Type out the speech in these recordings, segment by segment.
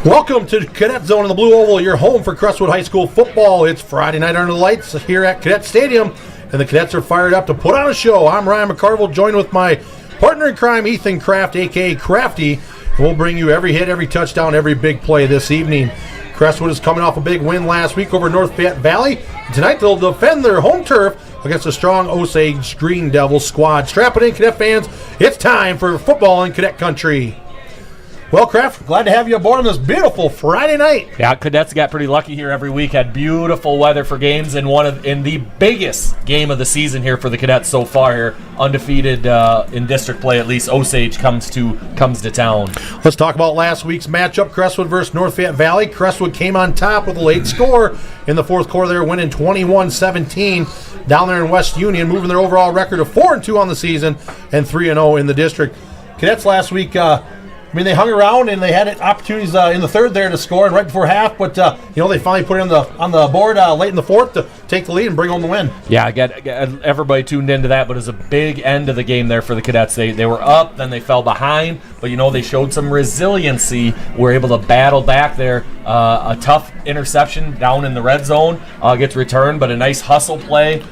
Welcome to Cadet Zone in the Blue Oval, your home for Crestwood High School football. It's Friday night under the lights here at Cadet Stadium, and the Cadets are fired up to put on a show. I'm Ryan McCarville, joined with my partner in crime, Ethan Kraft, a.k.a. Crafty, and we'll bring you every hit, every touchdown, every big play this evening. Crestwood is coming off a big win last week over North Fayette Valley. Tonight they'll defend their home turf against a strong Osage Green Devils squad. Strap it in, Cadet fans. It's time for football in Cadet country. Well, Kraft, glad to have you aboard on this beautiful Friday night. Yeah, Cadets got pretty lucky here every week. Had beautiful weather for games, and in the biggest game of the season here for the Cadets so far here, undefeated in district play. At least Osage comes to town. Let's talk about last week's matchup: Crestwood versus North Fayette Valley. Crestwood came on top with a late score in the fourth quarter. They're winning 21-17 down there in West Union, moving their overall record of 4-2 on the season and 3-0 in the district. Cadets last week. They hung around and they had opportunities in the third there to score and right before half, but they finally put it on the board late in the fourth to take the lead and bring home the win. Yeah, I got everybody tuned into that, but it was a big end of the game there for the Cadets. They were up, then they fell behind, but they showed some resiliency. Were able to battle back there. A tough interception down in the red zone gets returned, but a nice hustle play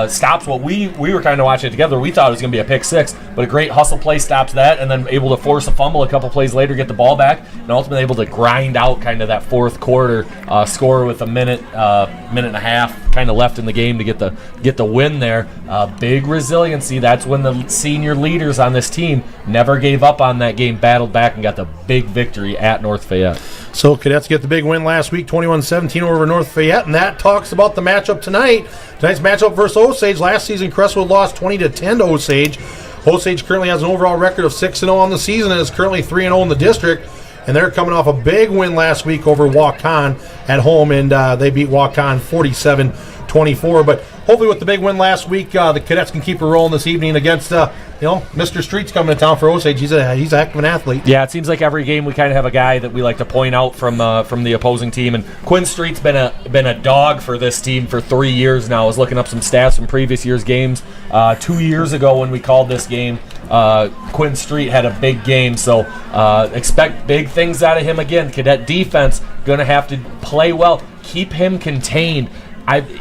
stops what we were kind of watching it together. We thought it was going to be a pick six, but a great hustle play stops that, and then able to force a fumble a couple plays later, get the ball back, and ultimately able to grind out kind of that fourth quarter score with a minute and a half kind of left in the game to get the win there. Big resiliency. That's when the senior leaders on this team never gave up on that game, battled back, and got the big victory at North Fayette. So Cadets get the big win last week, 21-17 over North Fayette, and that talks about the matchup tonight. Tonight's matchup versus Osage. Last season, Crestwood lost 20-10 to Osage. Osage currently has an overall record of 6-0 on the season and is currently 3-0 in the district. And they're coming off a big win last week over Waukon at home, and they beat Waukon 47-24. But hopefully with the big win last week, the Cadets can keep it rolling this evening against, Mr. Street's coming to town for Osage. He's a heck of an athlete. Yeah, it seems like every game we kind of have a guy that we like to point out from the opposing team. And Quinn Street's been a dog for this team for 3 years now. I was looking up some stats from previous year's games. 2 years ago when we called this game, Quinn Street had a big game, so expect big things out of him again. Cadet defense going to have to play well, keep him contained.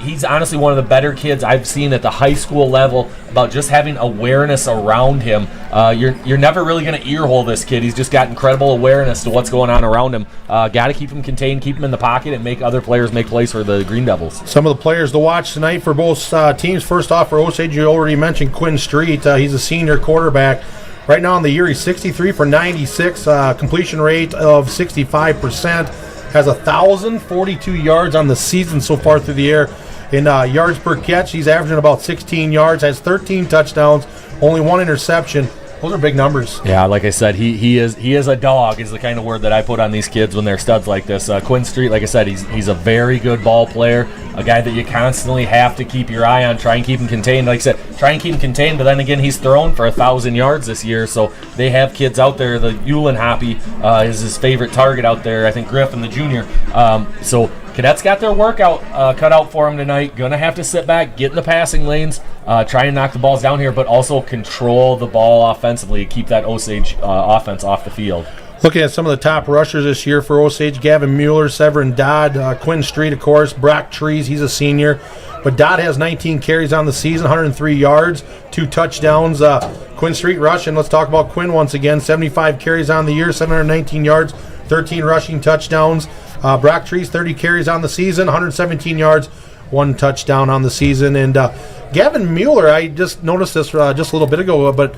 He's honestly one of the better kids I've seen at the high school level about just having awareness around him. You're never really going to earhole this kid. He's just got incredible awareness to what's going on around him. Got to keep him contained, keep him in the pocket, and make other players make plays for the Green Devils. Some of the players to watch tonight for both teams. First off, for Osage, you already mentioned Quinn Street. He's a senior quarterback. Right now in the year, he's 63 for 96, completion rate of 65%. Has 1,042 yards on the season so far through the air. In yards per catch, he's averaging about 16 yards, has 13 touchdowns, only one interception. Those are big numbers. Yeah, like I said, he is a dog is the kind of word that I put on these kids when they're studs like this. Quinn Street, like I said, he's a very good ball player, a guy that you constantly have to keep your eye on, try and keep him contained. Like I said, try and keep him contained, but then again, he's thrown for 1,000 yards this year, so they have kids out there. The Ulen Hoppy is his favorite target out there, I think Griffin, the junior. So Cadets got their workout cut out for them tonight. Going to have to sit back, get in the passing lanes, try and knock the balls down here, but also control the ball offensively, keep that Osage offense off the field. Looking at some of the top rushers this year for Osage: Gavin Mueller, Severin Dodd, Quinn Street, of course, Brock Trees, he's a senior. But Dodd has 19 carries on the season, 103 yards, 2 touchdowns. Quinn Street rushing. Let's talk about Quinn once again. 75 carries on the year, 719 yards, 13 rushing touchdowns. Brock Trees, 30 carries on the season, 117 yards, 1 touchdown on the season. And Gavin Mueller, I just noticed this just a little bit ago, but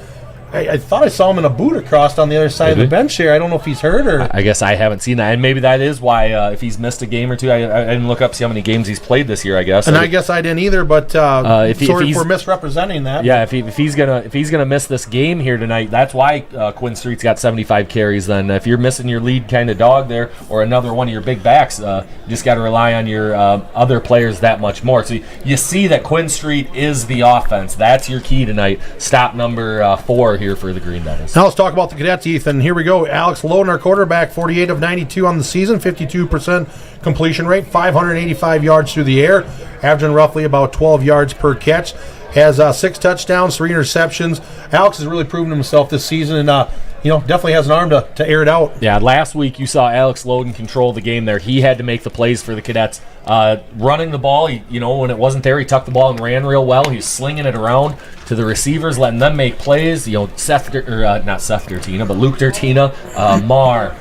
I thought I saw him in a boot across on the other side of the bench here. I don't know if he's hurt or... I guess I haven't seen that, and maybe that is why if he's missed a game or two. I didn't look up to see how many games he's played this year, I guess. And I guess I didn't either, but sorry for misrepresenting that. Yeah, if he's gonna miss this game here tonight, that's why Quinn Street's got 75 carries. Then if you're missing your lead kind of dog there, or another one of your big backs, you just got to rely on your other players that much more. So you see that Quinn Street is the offense. That's your key tonight. Stop number 4 here for the Green Devils. Now let's talk about the Cadets, Ethan. Here we go. Alex Loden, our quarterback, 48 of 92 on the season, 52% completion rate, 585 yards through the air, averaging roughly about 12 yards per catch. Has 6 touchdowns, 3 interceptions. Alex has really proven himself this season, and definitely has an arm to air it out. Yeah, last week you saw Alex Loden control the game there. He had to make the plays for the Cadets. Running the ball, when it wasn't there, he tucked the ball and ran real well. He was slinging it around to the receivers, letting them make plays. Not Seth Dertina, but Luke Dertina, Mar.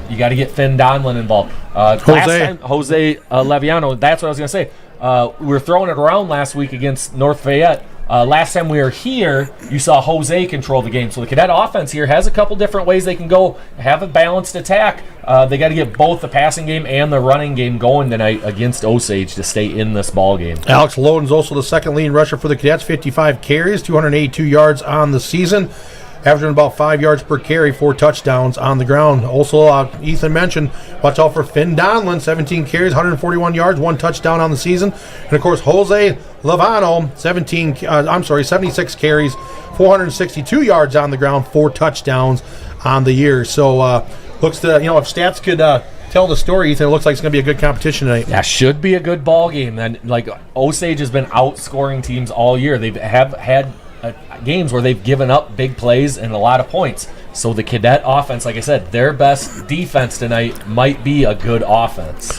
You got to get Finn Donlin involved. Jose Leviano, that's what I was going to say. We were throwing it around last week against North Fayette. Last time we were here, you saw Jose control the game. So the Cadet offense here has a couple different ways they can go, have a balanced attack. They got to get both the passing game and the running game going tonight against Osage to stay in this ball game. Alex Loden's also the second leading rusher for the Cadets, 55 carries, 282 yards on the season. Averaging about 5 yards per carry, 4 touchdowns on the ground. Also, Ethan mentioned, watch out for Finn Donlin, 17 carries, 141 yards, 1 touchdown on the season. And, of course, Jose Levano, 76 carries, 462 yards on the ground, 4 touchdowns on the year. So, looks to, if stats could tell the story, Ethan, it looks like it's going to be a good competition tonight. Yeah, should be a good ball game. And, Osage has been outscoring teams all year. They have had games where they've given up big plays and a lot of points. So the Cadet offense, like I said, their best defense tonight might be a good offense.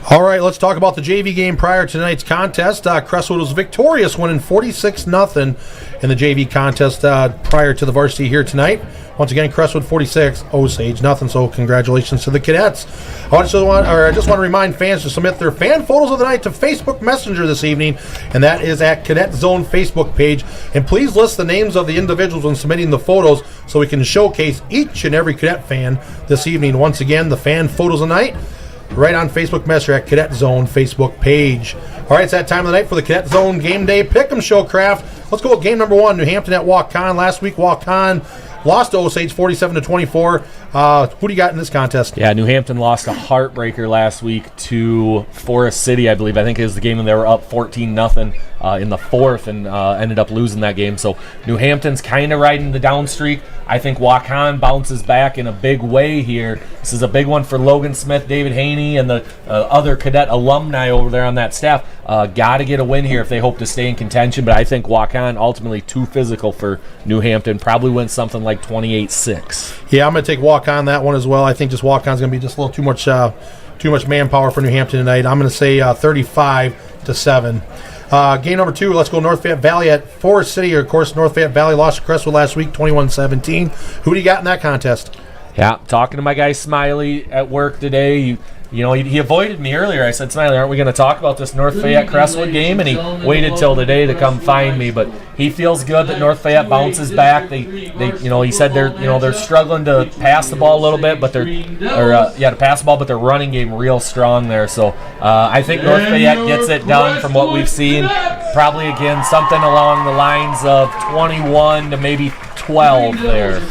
All right, let's talk about the JV game prior to tonight's contest. Crestwood was victorious, winning 46-0 in the JV contest prior to the varsity here tonight. Once again, Crestwood 46, Osage nothing. So congratulations to the Cadets. I just want to remind fans to submit their fan photos of the night to Facebook Messenger this evening, and that is at Cadet Zone Facebook page. And please list the names of the individuals when submitting the photos so we can showcase each and every Cadet fan this evening. Once again, the fan photos of the night right on Facebook Messenger at Cadet Zone Facebook page. All right, it's that time of the night for the Cadet Zone Game Day Pick'em Show Craft. Let's go with game number 1, New Hampton at Waukon. Last week, Waukon lost to Osage 47-24. Who do you got in this contest? Yeah, New Hampton lost a heartbreaker last week to Forest City, I believe. I think it was the game when they were up 14-0 in the fourth and ended up losing that game. So New Hampton's kind of riding the down streak. I think Waukon bounces back in a big way here. This is a big one for Logan Smith, David Haney, and the other Cadet alumni over there on that staff. Got to get a win here if they hope to stay in contention, but I think Waukon ultimately too physical for New Hampton. Probably wins something like 28-6. Yeah, I'm going to take Waukon that one as well. I think just Waukon's going to be just a little too much manpower for New Hampton tonight. I'm going to say 35-7. Game number 2, let's go North Fayette Valley at Forest City. Of course, North Fayette Valley lost to Crestwood last week, 21-17. Who do you got in that contest? Yeah, talking to my guy Smiley at work today. He avoided me earlier. I said, Smiley, aren't we going to talk about this North Fayette Crestwood game? And he waited till today to come find me. But he feels good that North Fayette bounces back. He said they're struggling to pass the ball a little bit, but to pass the ball, but their running game real strong there. So I think North Fayette gets it done from what we've seen. Probably again something along the lines of 21 to maybe 12 there.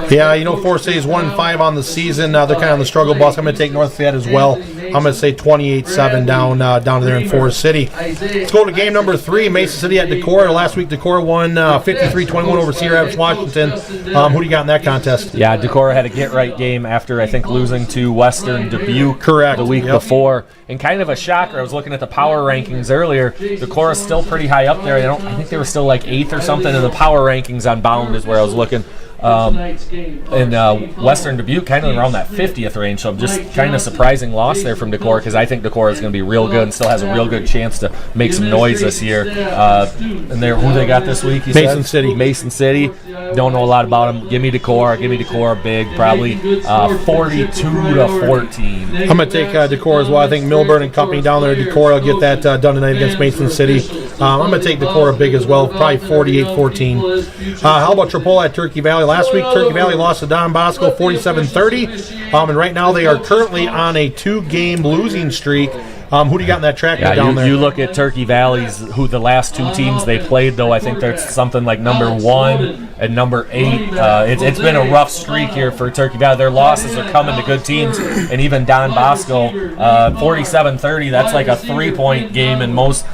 Yeah, Forest City is 1-5 on the season. They're kind of on the struggle bus. I'm going to take North Fayette as well. I'm going to say 28-7 down there in Forest City. Let's go to game number 3, Mason City at Decorah. Last week, Decorah won 53-21 over Cedar Rapids, Washington. Who do you got in that contest? Yeah, Decorah had a get-right game after, I think, losing to Western Dubuque the week before. And kind of a shocker, I was looking at the power rankings earlier. Decorah's still pretty high up there. I think they were still like 8th or something in the power rankings on Bound is where I was looking. And Western Dubuque kind of around that 50th range, so just kind of surprising loss there from Decorah because I think Decorah is going to be real good and still has a real good chance to make some noise this year. And who they got this week? Mason City. Mason City. Don't know a lot about them. Give me Decorah big, probably 42-14. I'm going to take Decorah as well. I think Milburn and company down there at Decorah will get that done tonight against Mason City. I'm going to take Decorah big as well, probably 48-14. How about Tripola at Turkey Valley? Last week, Turkey Valley lost to Don Bosco 47-30. And right now they are currently on a 2-game losing streak. Who do you got in that track down there? You look at Turkey Valley's, who the last 2 teams they played, though, I think there's something like number 1 and number 8. It's been a rough streak here for Turkey Valley. Their losses are coming to good teams, and even Don Bosco, 47-30, that's like a 3-point game in most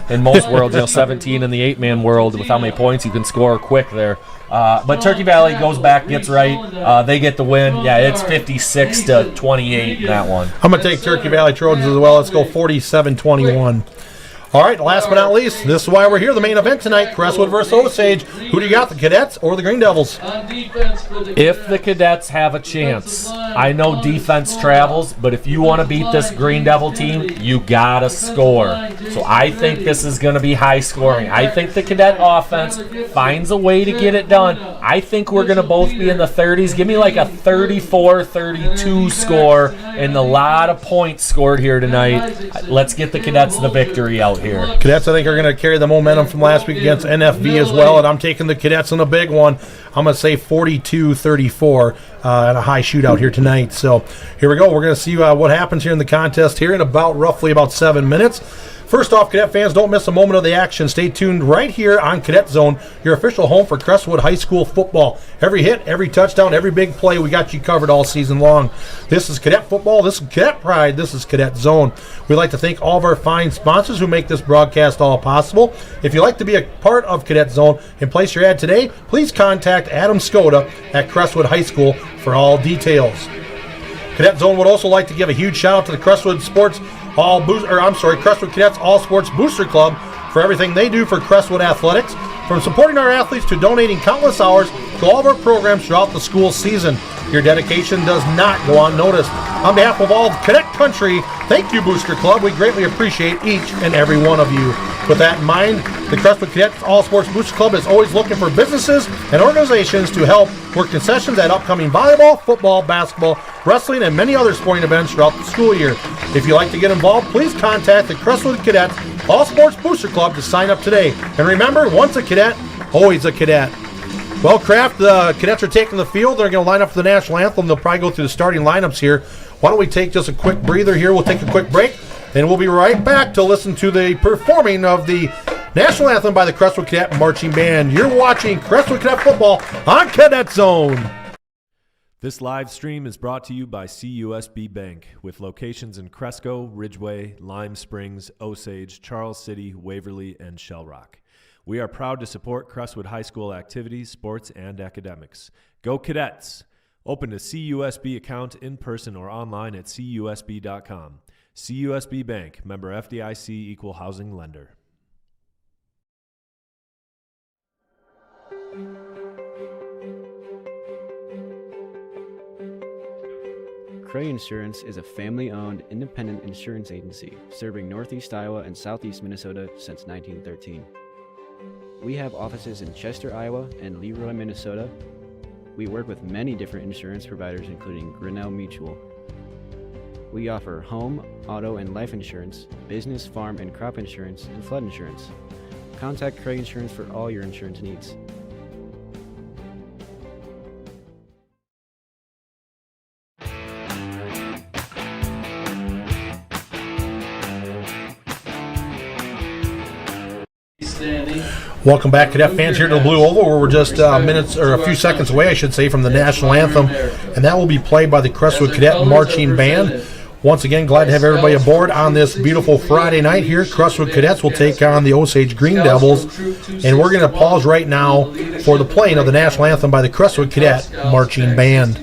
worlds, 17 in the 8-man world with how many points you can score quick there. But Turkey Valley goes back, gets right. They get the win. Yeah, it's 56-28 in that one. I'm going to take Turkey Valley Trojans as well. Let's go 47-21. All right, last but not least, this is why we're here, the main event tonight, Crestwood versus Osage. Who do you got, the Cadets or the Green Devils? If the Cadets have a chance, I know defense travels, but if you want to beat this Green Devil team, you got to score. So I think this is going to be high scoring. I think the Cadet offense finds a way to get it done. I think we're going to both be in the 30s. Give me like a 34-32 score and a lot of points scored here tonight. Let's get the Cadets the victory out here. Cadets, I think, are going to carry the momentum from last week against NFB as well, and I'm taking the Cadets in a big one. I'm going to say 42-34 and a high shootout here tonight. So here we go. We're going to see what happens here in the contest here in roughly about 7 minutes. First off, Cadet fans, don't miss a moment of the action. Stay tuned right here on Cadet Zone, your official home for Crestwood High School football. Every hit, every touchdown, every big play, we got you covered all season long. This is Cadet football. This is Cadet pride. This is Cadet Zone. We'd like to thank all of our fine sponsors who make this broadcast all possible. If you'd like to be a part of Cadet Zone and place your ad today, please contact Adam Skoda at Crestwood High School for all details. Cadet Zone would also like to give a huge shout out to the Crestwood Crestwood Cadets All Sports Booster Club for everything they do for Crestwood athletics, from supporting our athletes to donating countless hours to all of our programs throughout the school season. Your dedication does not go unnoticed. On behalf of all of Cadet Country, thank you, Booster Club. We greatly appreciate each and every one of you. With that in mind, the Crestwood Cadets All Sports Booster Club is always looking for businesses and organizations to help work concessions at upcoming volleyball, football, basketball, wrestling, and many other sporting events throughout the school year. If you'd like to get involved, please contact the Crestwood Cadets All Sports Booster Club to sign up today. And remember, once a cadet, always a cadet. Well, Kraft, the Cadets are taking the field. They're going to line up for the national anthem. They'll probably go through the starting lineups here. Why don't we take just a quick breather here? We'll take a quick break, and we'll be right back to listen to the performing of the national anthem by the Crestwood Cadet Marching Band. You're watching Crestwood Cadet Football on Cadet Zone. This live stream is brought to you by CUSB Bank, with locations in Cresco, Ridgeway, Lime Springs, Osage, Charles City, Waverly, and Shell Rock. We are proud to support Crestwood High School activities, sports, and academics. Go Cadets! Open a CUSB account in person or online at CUSB.com. CUSB Bank, member FDIC, equal housing lender. Cray Insurance is a family-owned, independent insurance agency serving Northeast Iowa and Southeast Minnesota since 1913. We have offices in Chester, Iowa and Leroy, Minnesota. We work with many different insurance providers, including Grinnell Mutual. We offer home, auto, and life insurance, business, farm, and crop insurance, and flood insurance. Contact Cray Insurance for all your insurance needs. Welcome back, Cadet fans, here to the Blue Oval, where we're just minutes, or a few seconds away, I should say, from the national anthem, and that will be played by the Crestwood Cadet Marching Band. Once again, glad to have everybody aboard on this beautiful Friday night here. Crestwood Cadets will take on the Osage Green Devils, and we're going to pause right now for the playing of the national anthem by the Crestwood Cadet Marching Band.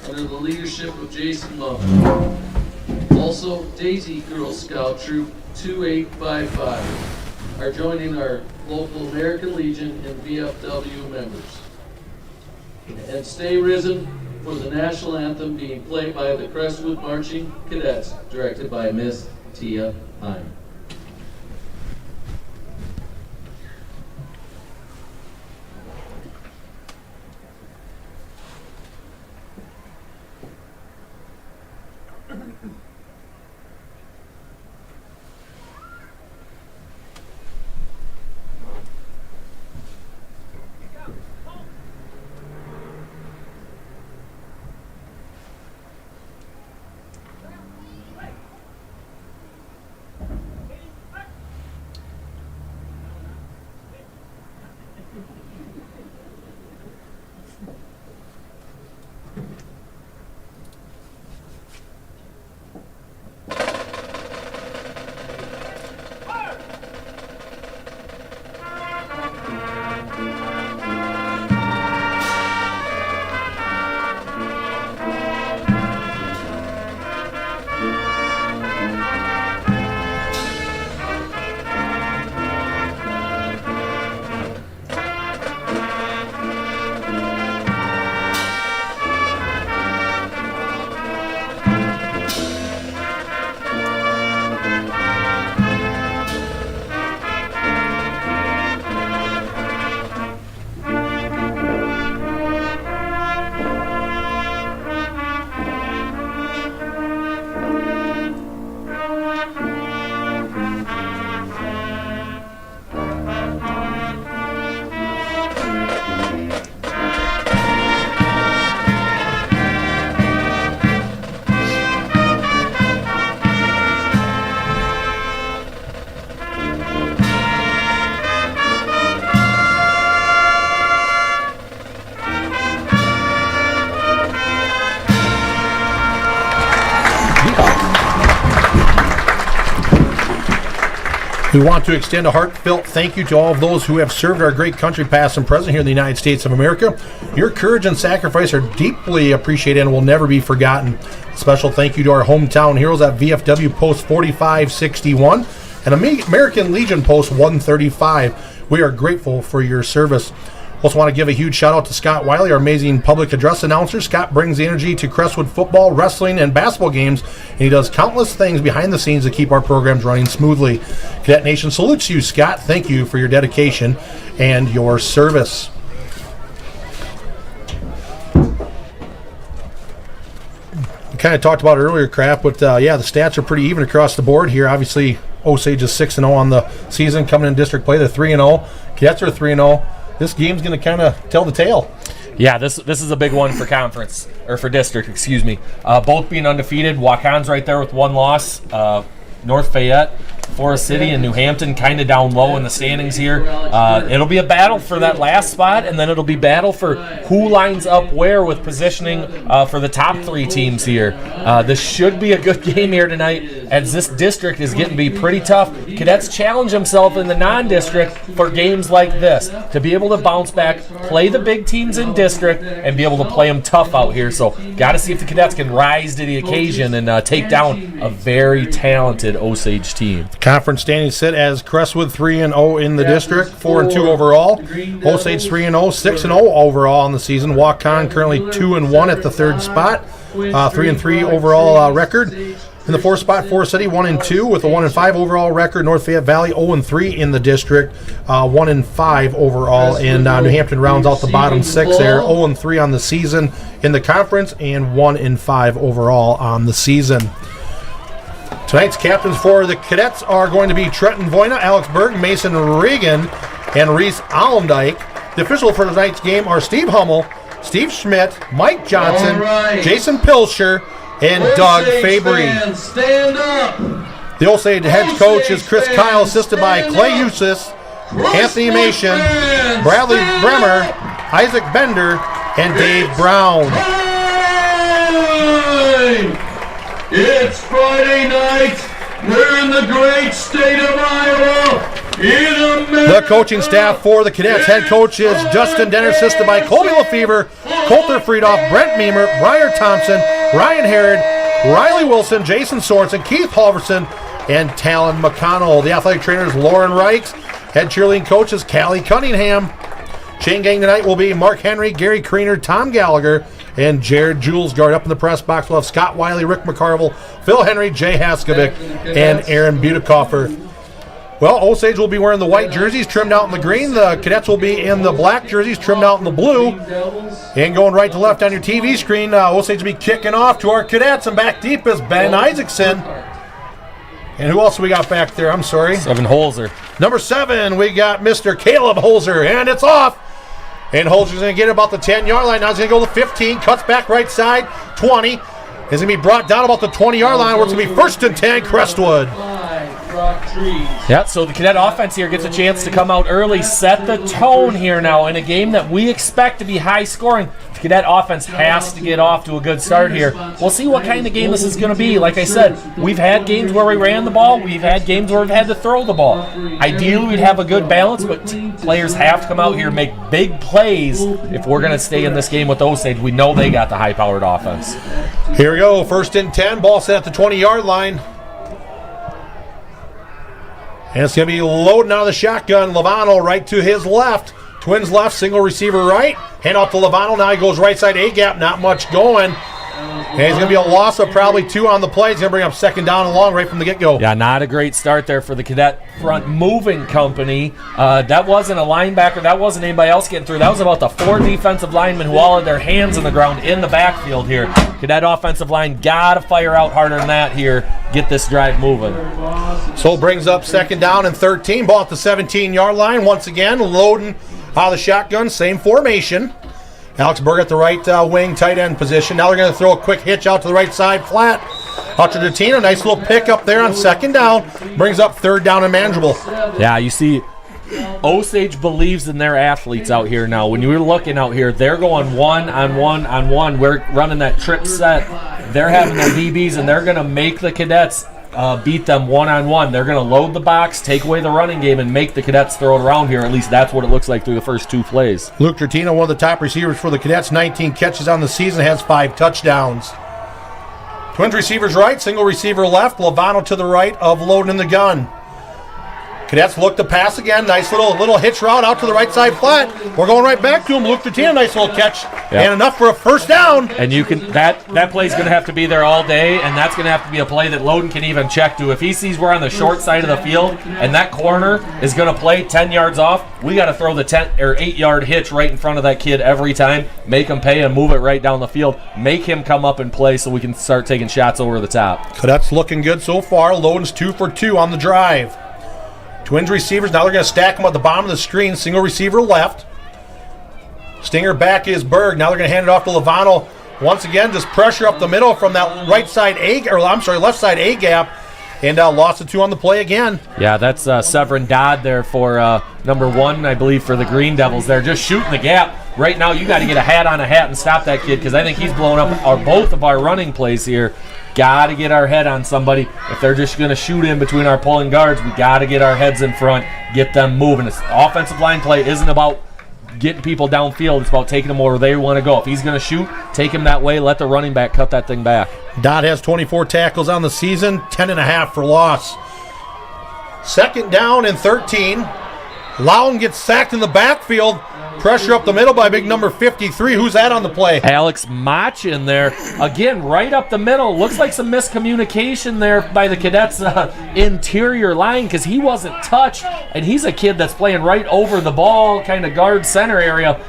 Under the leadership of Jason Love. Also, Daisy Girl Scout Troop 2855 are joining our local American Legion and VFW members. And stay risen for the national anthem being played by the Crestwood Marching Cadets, directed by Miss Tia Heim. We want to extend a heartfelt thank you to all of those who have served our great country past and present here in the United States of America. Your courage and sacrifice are deeply appreciated and will never be forgotten. Special thank you to our hometown heroes at VFW Post 4561 and American Legion Post 135. We are grateful for your service. Also want to give a huge shout out to Scott Wiley, our amazing public address announcer. Scott brings the energy to Crestwood football, wrestling, and basketball games, and he does countless things behind the scenes to keep our programs running smoothly. Cadet Nation salutes you, Scott. Thank you for your dedication and your service. We kind of talked about it earlier, Crap, but the stats are pretty even across the board here. Obviously, Osage is 6-0 on the season coming in district play. They're 3-0. Cadets are 3-0. This game's going to kind of tell the tale. Yeah, this is a big one for conference, or for district, excuse me. Both being undefeated. Wacon's right there with one loss. North Fayette, Forest City, and New Hampton kind of down low in the standings here. It'll be a battle for that last spot, and then it'll be battle for who lines up where with positioning for the top three teams here. This should be a good game here tonight, as this district is getting to be pretty tough. Cadets challenge themselves in the non-district for games like this, to be able to bounce back, play the big teams in district, and be able to play them tough out here. So got to see if the Cadets can rise to the occasion and take down a very talented Osage team. Conference standings sit as Crestwood 3-0 in the district, 4-2 overall. Osage 3-0, 6-0 overall in the season. Waukon currently 2-1 at the third spot, 3-3 overall record. In the fourth spot, Forest City 1-2 with a 1-5 overall record. North Fayette Valley 0-3 in the district, 1-5 overall. And New Hampton rounds out the bottom six there, 0-3 on the season in the conference and 1-5 overall on the season. Tonight's captains for the Cadets are going to be Trenton Voina, Alex Berg, Mason Reagan, and Reese Allendike. The officials for tonight's game are Steve Hummel, Steve Schmidt, Mike Johnson, Jason Pilsher, and Doug Fabry. Stand up. The Osage head coach is Chris Kyle, assisted by Clay Eustace, Anthony Mason, Bradley Bremer, Isaac Bender, and Dave Brown. It's Friday night. We're in the great state of Iowa. The coaching staff for the Cadets. Head coach is Justin Denner, assisted by Colby Lefevre, Coulter Friedoff, Brent Meemer, Briar Thompson, Ryan Herod, Riley Wilson, Jason Sorensen, Keith Halverson, and Talon McConnell. The athletic trainer is Lauren Reichs. Head cheerleading coach is Callie Cunningham. Chain gang tonight will be Mark Henry, Gary Kriener, Tom Gallagher, and Jared Jules. Guard up in the press box. We'll have Scott Wiley, Rick McCarville, Phil Henry, Jay Haskovic, and Aaron Butekoffer. Well, Osage will be wearing the white jerseys trimmed out in the green. The Cadets will be in the black jerseys trimmed out in the blue. And going right to left on your TV screen, Osage will be kicking off to our Cadets. And back deep is Ben Isaacson. And who else we got back there? I'm sorry. Evan Holzer. Number 7, we got Mr. Caleb Holzer. And it's off. And Holzer's going to get about the 10-yard line. Now he's going to go to 15. Cuts back right side. 20. Is going to be brought down about the 20-yard line where it's going to be 1st and 10, Crestwood. Yeah, so the Cadet offense here gets a chance to come out early, set the tone here now in a game that we expect to be high scoring. The Cadet offense has to get off to a good start here. We'll see what kind of game this is going to be. Like I said, we've had games where we ran the ball. We've had games where we've had to throw the ball. Ideally, we'd have a good balance, but players have to come out here and make big plays if we're going to stay in this game with Osage. We know they got the high-powered offense. Here we go, 1st and 10. Ball set at the 20-yard line. And it's going to be loading out of the shotgun. Lovano right to his left. Twins left, single receiver right. Hand off to Lovano. Now he goes right side A-gap. Not much going. And it's going to be a loss of probably 2 on the play. He's going to bring up 2nd down and long right from the get-go. Yeah, not a great start there for the Cadet front moving company. That wasn't a linebacker. That wasn't anybody else getting through. That was about the 4 defensive linemen who all had their hands in the ground in the backfield here. Cadet offensive line got to fire out harder than that here. Get this drive moving. So it brings up 2nd down and 13. Ball at the 17-yard line. Once again, loading out of the shotgun. Same formation. Alex Berg at the right wing, tight end position. Now they're going to throw a quick hitch out to the right side, flat. Out to Datino. Nice little pick up there on 2nd down. Brings up 3rd down and manageable. Yeah, you see, Osage believes in their athletes out here now. When you're looking out here, they're going 1 on 1 on 1. We're running that trip set. They're having their DBs, and they're going to make the Cadets beat them one-on-one. They're going to load the box, take away the running game, and make the Cadets throw it around here. At least that's what it looks like through the first 2 plays. Luke Tratino, one of the top receivers for the Cadets, 19 catches on the season, has 5 touchdowns. Twins receivers right, single receiver left, Lovano to the right of loading in the gun. Cadets look to pass again. Nice little hitch route out to the right side flat. We're going right back to him. Luke Tratino, nice little catch. Yep. And enough for a first down. And you can that play's going to have to be there all day, and that's going to have to be a play that Loden can even check to. If he sees we're on the short side of the field and that corner is going to play 10 yards off, we got to throw the 10 or 8-yard hitch right in front of that kid every time. Make him pay and move it right down the field. Make him come up and play so we can start taking shots over the top. Cadets looking good so far. Loden's 2 for 2 on the drive. Twins receivers, now they're going to stack them at the bottom of the screen. Single receiver left. Stinger back is Berg. Now they're going to hand it off to Lovano. Once again, just pressure up the middle from that left side A gap. And lost the 2 on the play again. Yeah, that's Severin Dodd there for number 1, I believe, for the Green Devils. They're just shooting the gap. Right now, you got to get a hat on a hat and stop that kid because I think he's blowing up both of our running plays here. Got to get our head on somebody. If they're just going to shoot in between our pulling guards, we got to get our heads in front, get them moving. This offensive line play isn't about getting people downfield. It's about taking them where they want to go. If he's going to shoot, take him that way. Let the running back cut that thing back. Dodd has 24 tackles on the season, 10.5 for loss. 2nd down and 13. Loudon gets sacked in the backfield. Pressure up the middle by big number 53. Who's that on the play? Alex Mach in there. Again, right up the middle. Looks like some miscommunication there by the Cadets' interior line because he wasn't touched, and he's a kid that's playing right over the ball, kind of guard center area.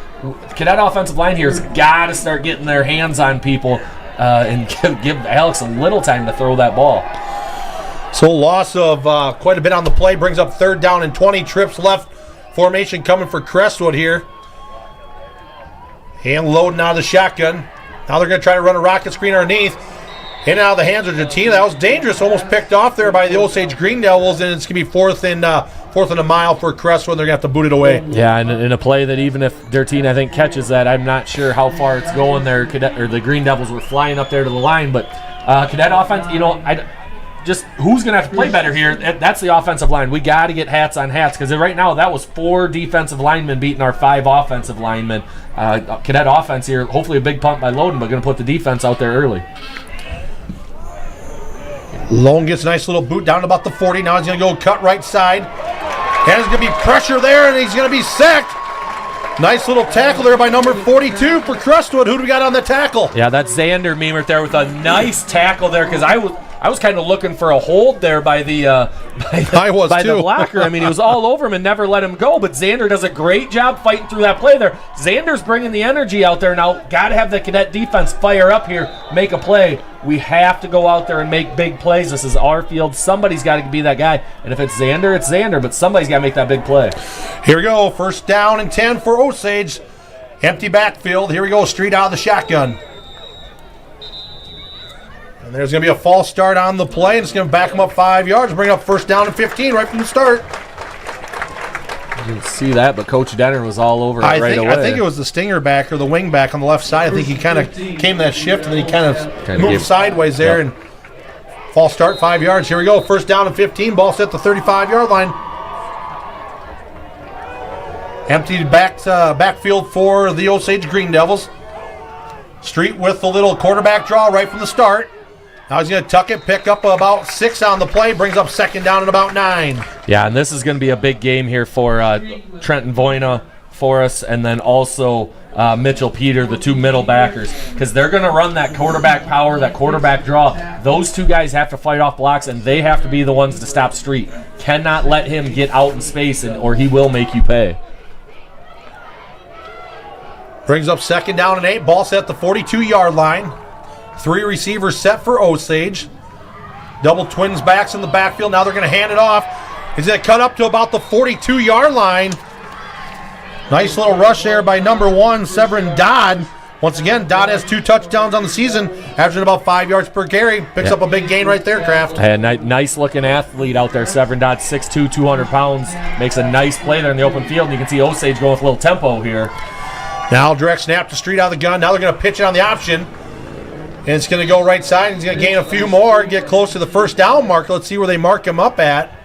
Cadet offensive line here has got to start getting their hands on people and give Alex a little time to throw that ball. So loss of quite a bit on the play brings up 3rd down and 20. Trips left formation coming for Crestwood here. And loading out of the shotgun. Now they're going to try to run a rocket screen underneath. In and out of the hands of Jatina. That was dangerous. Almost picked off there by the Osage Green Devils, and it's going to be 4th and a mile for Crestwood. They're going to have to boot it away. Yeah, and in a play that even if their team, I think, catches that, I'm not sure how far it's going there. The Green Devils were flying up there to the line, but Cadet offense, just who's going to have to play better here? That's the offensive line. We got to get hats on hats because right now that was 4 defensive linemen beating our 5 offensive linemen. Cadet offense here, hopefully a big punt by Loden, but going to put the defense out there early. Loden gets a nice little boot down to about the 40. Now he's going to go cut right side. And there's going to be pressure there, and he's going to be sacked. Nice little tackle there by number 42 for Crestwood. Who do we got on the tackle? Yeah, that's Xander Meemert there with a nice tackle there because I was kind of looking for a hold there by the blocker. I mean, he was all over him and never let him go, but Xander does a great job fighting through that play there. Xander's bringing the energy out there now. Got to have the Cadet defense fire up here, make a play. We have to go out there and make big plays. This is our field. Somebody's got to be that guy, and if it's Xander, it's Xander, but somebody's got to make that big play. Here we go. 1st down and 10 for Osage. Empty backfield. Here we go. Street out of the shotgun. And there's going to be a false start on the play, and it's going to back them up 5 yards, bring up 1st down and 15 right from the start. You didn't see that, but Coach Denner was all over it right away. I think it was the stinger back or the wing back on the left side. I think he kind of came that shift, and then he kind of moved sideways there. Yep. And false start, 5 yards. Here we go. 1st down and 15. Ball set the 35-yard line. Empty backfield for the Osage Green Devils. Street with the little quarterback draw right from the start. Now he's going to tuck it, pick up about 6 on the play, brings up 2nd down and about 9. Yeah, and this is going to be a big game here for Trenton Voina for us, and then also Mitchell Peter, the 2 middle backers, because they're going to run that quarterback power, that quarterback draw. Those 2 guys have to fight off blocks, and they have to be the ones to stop Street. Cannot let him get out in space, or he will make you pay. Brings up 2nd down and 8. Ball set at the 42-yard line. 3 receivers set for Osage. Double twins backs in the backfield. Now they're going to hand it off. He's going to cut up to about the 42-yard line. Nice little rush there by number 1, Severin Dodd. Once again, Dodd has 2 touchdowns on the season, averaging about 5 yards per carry. Picks up a big gain right there, Kraft. Nice-looking athlete out there, Severin Dodd, 6'2", 200 pounds. Makes a nice play there in the open field, and you can see Osage going with a little tempo here. Now direct snap to Street out of the gun. Now they're going to pitch it on the option. And it's going to go right side. He's going to gain a few more and get close to the first down marker. Let's see where they mark him up at.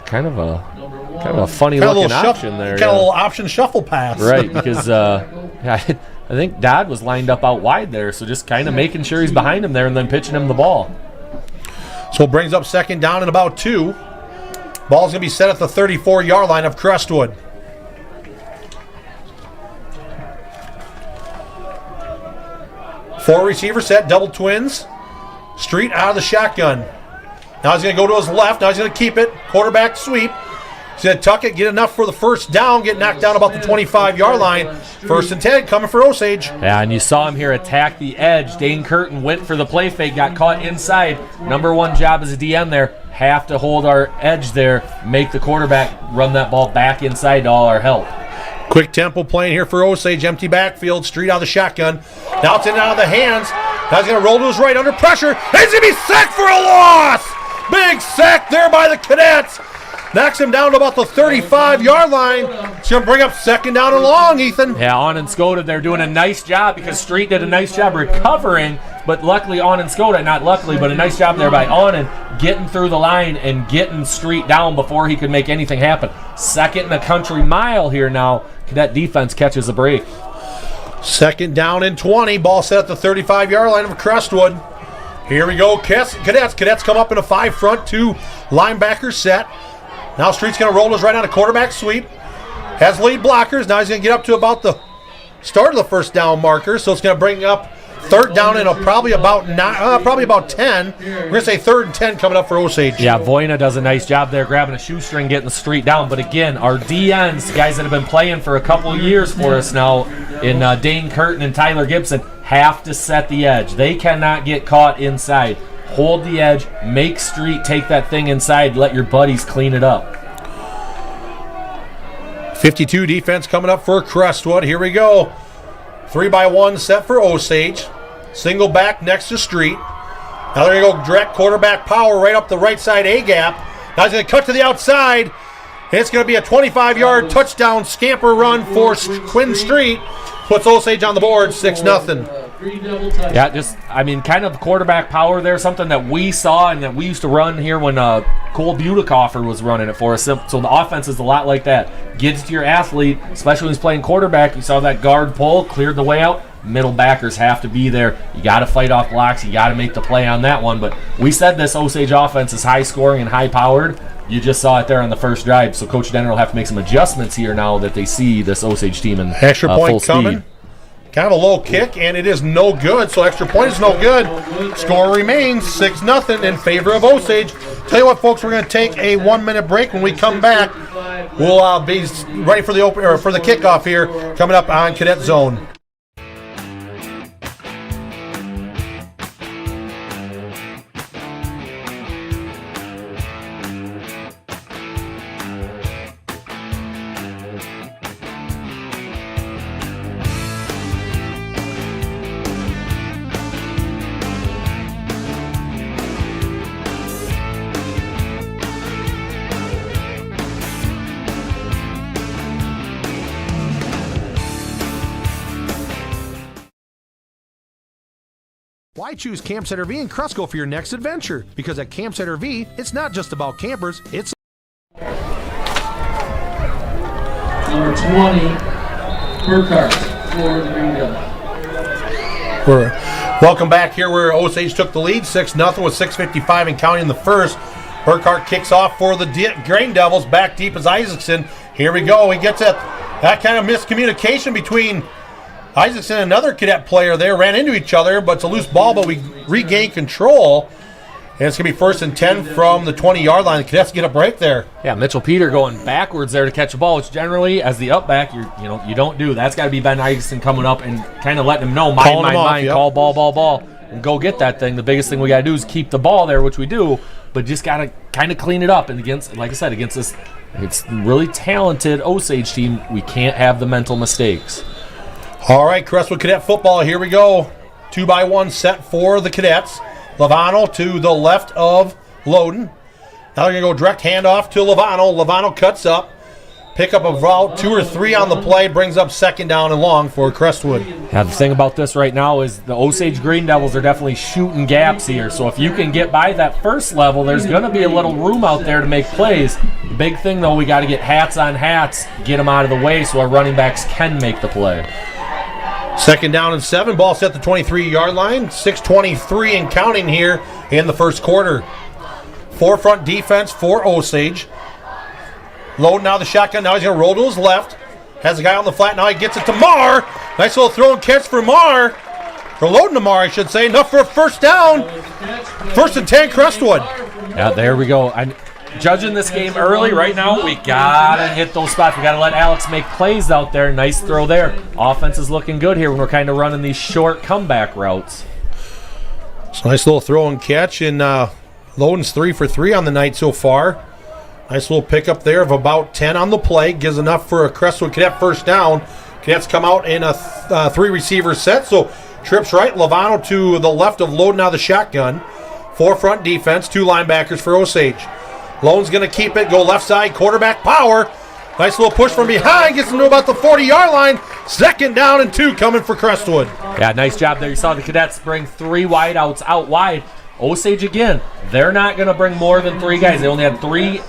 Kind of a funny looking option there. Kind of a little option shuffle pass. Right, because I think Dodd was lined up out wide there, so just kind of making sure he's behind him there and then pitching him the ball. So it brings up second down and about 2. Ball's going to be set at the 34-yard line of Crestwood. Four receiver set, double twins. Street out of the shotgun. Now he's going to go to his left. Now he's going to keep it. Quarterback sweep. He's going to tuck it, get enough for the first down, get knocked down about the 25-yard line. First and 10 coming for Osage. Yeah, and you saw him here attack the edge. Dane Curtin went for the play fake, got caught inside. Number one job as a DM there, have to hold our edge there, make the quarterback run that ball back inside to all our help. Quick tempo playing here for Osage. Empty backfield, Street out of the shotgun. Now it's in and out of the hands. Now he's going to roll to his right under pressure. He's going to be sacked for a loss. Big sack there by the Cadets. Knocks him down to about the 35-yard line. It's going to bring up second down and long, Ethan. Yeah, On and Skoda, they're doing a nice job because Street did a nice job recovering, but luckily On and Skoda, not luckily, but a nice job there by On and getting through the line and getting Street down before he could make anything happen. Second and a country mile here now. Cadet defense catches a break. Second down and 20. Ball set at the 35-yard line of Crestwood. Here we go, Cadets. Cadets come up in a 5 front, 2 linebackers set. Now Street's going to roll his right on a quarterback sweep. Has lead blockers. Now he's going to get up to about the start of the first down marker. So it's going to bring up third down and probably about 10. We're going to say third and 10 coming up for Osage. Yeah, Voyna does a nice job there grabbing a shoestring, getting the Street down. But again, our DNs, guys that have been playing for a couple years for us now in Dane Curtin and Tyler Gibson, have to set the edge. They cannot get caught inside. Hold the edge, make Street take that thing inside, let your buddies clean it up. 52 defense coming up for Crestwood. Here we go. 3-by-1 set for Osage. Single back next to Street. Now they're going to go direct quarterback power right up the right side A-gap. Now he's going to cut to the outside. It's going to be a 25-yard touchdown scamper run for Quinn Street. Puts Osage on the board, 6-0. Yeah, kind of quarterback power there, something that we saw and that we used to run here when Cole Budekoffer was running it for us. So the offense is a lot like that. Gets to your athlete, especially when he's playing quarterback. You saw that guard pull, cleared the way out. Middle backers have to be there. You got to fight off blocks. You got to make the play on that one. But we said this Osage offense is high-scoring and high-powered. You just saw it there on the first drive. So Coach Denner will have to make some adjustments here now that they see this Osage team in extra point full coming. speed. Kind of a low kick, and it is no good. So extra point is no good. Score remains 6-0 in favor of Osage. Tell you what, folks, we're going to take a 1-minute break. When we come back, we'll be ready for the for the kickoff here coming up on Cadet Zone. Why choose Campsite RV in Cresco for your next adventure? Because at Campsite RV, it's not just about campers, it's... Number 20, Burkhart for the Green Devils. Welcome back here where Osage took the lead, 6-0 with 6:55 and counting the first. Burkhart kicks off for the Green Devils. Back deep is Isaacson. Here we go. He gets it. That kind of miscommunication between Isaacson and another Cadet player there. Ran into each other, but it's a loose ball, but we regain control. And it's going to be first and 10 from the 20-yard line. The Cadets get a break there. Yeah, Mitchell Peter going backwards there to catch a ball, which generally, as the up back, you don't do. That's got to be Ben Isaacson coming up and kind of letting him know, mind, yep. Call ball, and go get that thing. The biggest thing we got to do is keep the ball there, which we do, but just got to kind of clean it up. And against, like I said, against this it's really talented Osage team, we can't have the mental mistakes. All right, Crestwood Cadet football, here we go. 2-by-1 set for the Cadets. Lovano to the left of Loden. Now they're going to go direct handoff to Lovano. Lovano cuts up. Pick up about 2 or 3 on the play, brings up second down and long for Crestwood. Yeah, the thing about this right now is the Osage Green Devils are definitely shooting gaps here. So if you can get by that first level, there's going to be a little room out there to make plays. The big thing, though, we got to get hats on hats, get them out of the way so our running backs can make the play. Second down and 7. Ball set the 23-yard line. 6:23 and counting here in the first quarter. Forefront defense for Osage. Loading now the shotgun. Now he's going to roll to his left. Has a guy on the flat. Now he gets it to Marr. Nice little throw and catch for Marr. For loading to Marr, I should say. Enough for a first down. 1st and 10, Crestwood. Yeah, there we go. I'm judging this game early. Right now, we got to hit those spots. We got to let Alex make plays out there. Nice throw there. Offense is looking good here when we're kind of running these short comeback routes. So nice little throw and catch. And Loden's 3 for 3 on the night so far. Nice little pickup there of about 10 on the play. Gives enough for a Crestwood Cadet first down. Cadets come out in a 3-receiver set. So trips right. Lovano to the left of Loden, now the shotgun. Forefront defense. 2 linebackers for Osage. Lone's going to keep it. Go left side. Quarterback power. Nice little push from behind. Gets him to about the 40-yard line. Second down and 2 coming for Crestwood. Yeah, nice job there. You saw the Cadets bring 3 wideouts out wide. Osage, again, they're not going to bring more than 3 guys. They only had 3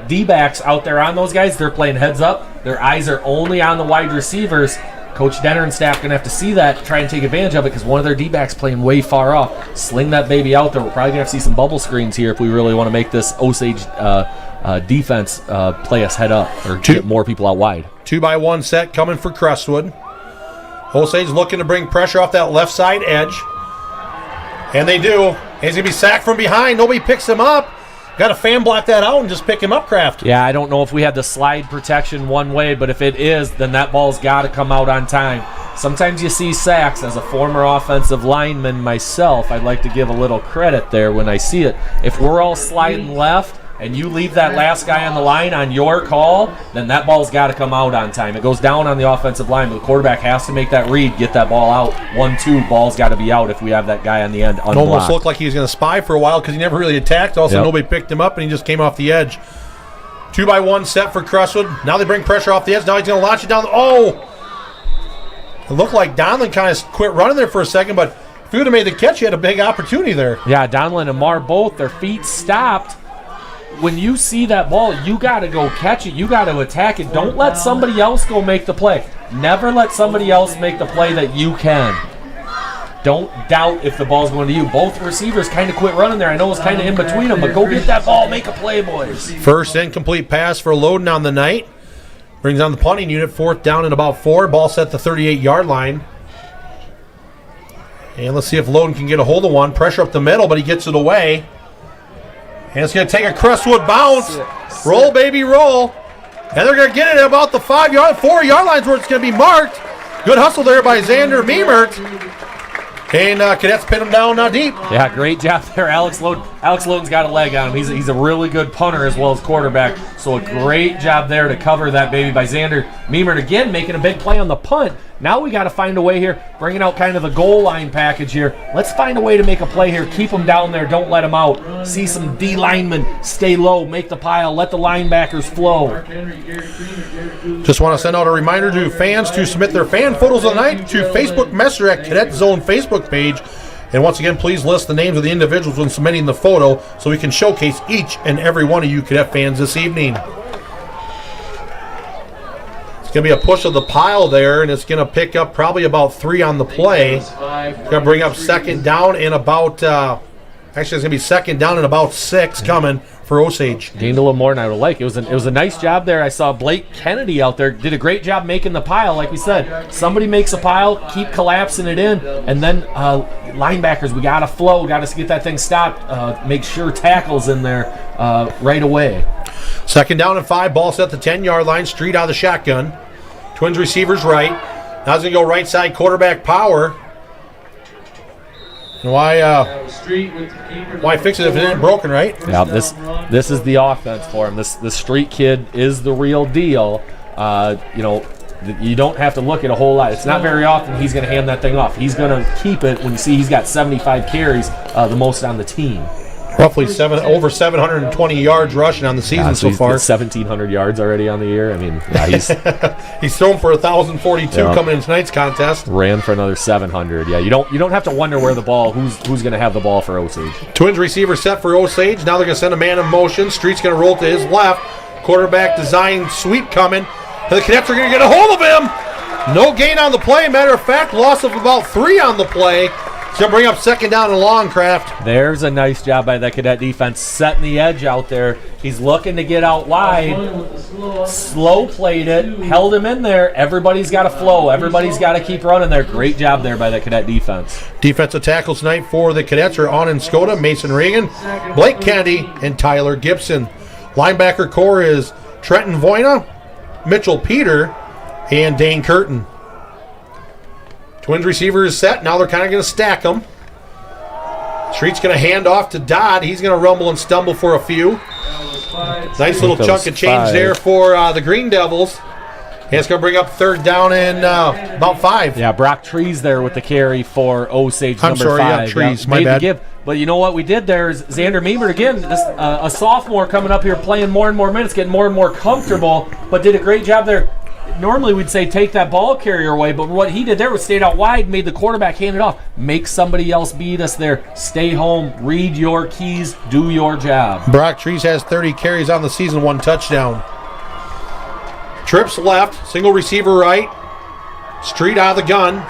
D-backs out there on those guys. They're playing heads up. Their eyes are only on the wide receivers. Coach Denner and staff going to have to see that, try and take advantage of it, because one of their D-backs playing way far off. Sling that baby out there. We're probably going to have to see some bubble screens here if we really want to make this Osage defense play us head up or get more people out wide. 2-by-1 set coming for Crestwood. Osage looking to bring pressure off that left side edge. And they do. He's going to be sacked from behind. Nobody picks him up. Got to fan block that out and just pick him up, Kraft. Yeah, I don't know if we had the slide protection one way, but if it is, then that ball's got to come out on time. Sometimes you see sacks. As a former offensive lineman myself, I'd like to give a little credit there when I see it. If we're all sliding left and you leave that last guy on the line on your call, then that ball's got to come out on time. It goes down on the offensive line, but the quarterback has to make that read, get that ball out. 1-2, ball's got to be out if we have that guy on the end unblocked. It almost looked like he was going to spy for a while because he never really attacked. Also, nobody picked him up, and he just came off the edge. 2-by-1 set for Crestwood. Now they bring pressure off the edge. Now he's going to launch it down. Oh! It looked like Donlin kind of quit running there for a second, but if he would have made the catch, he had a big opportunity there. Yeah, Donlin and Marr both, their feet stopped. When you see that ball, you got to go catch it. You got to attack it. Don't let somebody else go make the play. Never let somebody else make the play that you can. Don't doubt if the ball's going to you. Both receivers kind of quit running there. I know it's kind of in between them, but go get that ball. Make a play, boys. First incomplete pass for Loden on the night. Brings on the punting unit. 4th down and about 4. Ball set the 38-yard line. And let's see if Loden can get a hold of one. Pressure up the middle, but he gets it away. And it's going to take a Crestwood bounce. Roll, baby, roll. And they're going to get it at about the 4-yard lines where it's going to be marked. Good hustle there by Xander Meemert. And Cadets pin him down now deep. Yeah, great job there. Alex Loden's got a leg on him. He's a really good punter as well as quarterback. So a great job there to cover that baby by Xander Meemert. Again, making a big play on the punt. Now we got to find a way here, bringing out kind of the goal line package here. Let's find a way to make a play here. Keep them down there. Don't let them out. See some D linemen stay low, make the pile, let the linebackers flow. Just want to send out a reminder to fans to submit their fan photos of the night to Facebook Messenger at Cadet Zone Facebook page. And once again, please list the names of the individuals when submitting the photo so we can showcase each and every one of you Cadet fans this evening. It's going to be a push of the pile there, and it's going to pick up probably about 3 on the play. It's going to bring up second down in about, actually it's going to be second down and about 6 coming for Osage. Gained a little more than I would like. It was a nice job there. I saw Blake Kennedy out there. Did a great job making the pile. Like we said, somebody makes a pile, keep collapsing it in, and then linebackers, we got to flow, got to get that thing stopped, make sure tackle's in there right away. Second down and 5, ball set the 10-yard line, Street out of the shotgun. Twins receivers right. Now it's going to go right side, quarterback power. And why fix it if it isn't broken, right? Yeah, this is the offense for him. This Street kid is the real deal. You don't have to look at a whole lot. It's not very often he's going to hand that thing off. He's going to keep it when you see he's got 75 carries, the most on the team. Roughly over 720 yards rushing on the season so far. 1,700 yards already on the year. I mean, yeah, he's he's thrown for 1,042 coming in tonight's contest. Ran for another 700. Yeah, you don't have to wonder where the ball, who's going to have the ball for Osage. Twins receiver set for Osage. Now they're going to send a man in motion. Street's going to roll to his left. Quarterback design sweep coming. And the Cadets are going to get a hold of him. No gain on the play. Matter of fact, loss of about 3 on the play. It's going to bring up second down and long, Kraft. There's a nice job by the Cadet defense setting the edge out there. He's looking to get out wide. Slow played it, held him in there. Everybody's got to flow. Everybody's got to keep running there. Great job there by the Cadet defense. Defensive tackles tonight for the Cadets are Anand Skoda, Mason Reagan, Blake Kennedy, and Tyler Gibson. Linebacker core is Trenton Voina, Mitchell Peter, and Dane Curtin. Twins receiver is set. Now they're kind of going to stack them. Street's going to hand off to Dodd. He's going to rumble and stumble for a few. Nice little chunk of change there for the Green Devils. And it's going to bring up third down and about 5. Yeah, Brock Trees there with the carry for Osage I'm number sorry, 5. yeah, Trees, my bad. But you know what we did there is Xander Meemert, again, a sophomore coming up here playing more and more minutes, getting more and more comfortable, but did a great job there. Normally we'd say take that ball carrier away, but what he did there was stayed out wide, made the quarterback hand it off. Make somebody else beat us there. Stay home, read your keys, do your job. Brock Trees has 30 carries on the season, 1 touchdown. Trips left, single receiver right. Street out of the gun.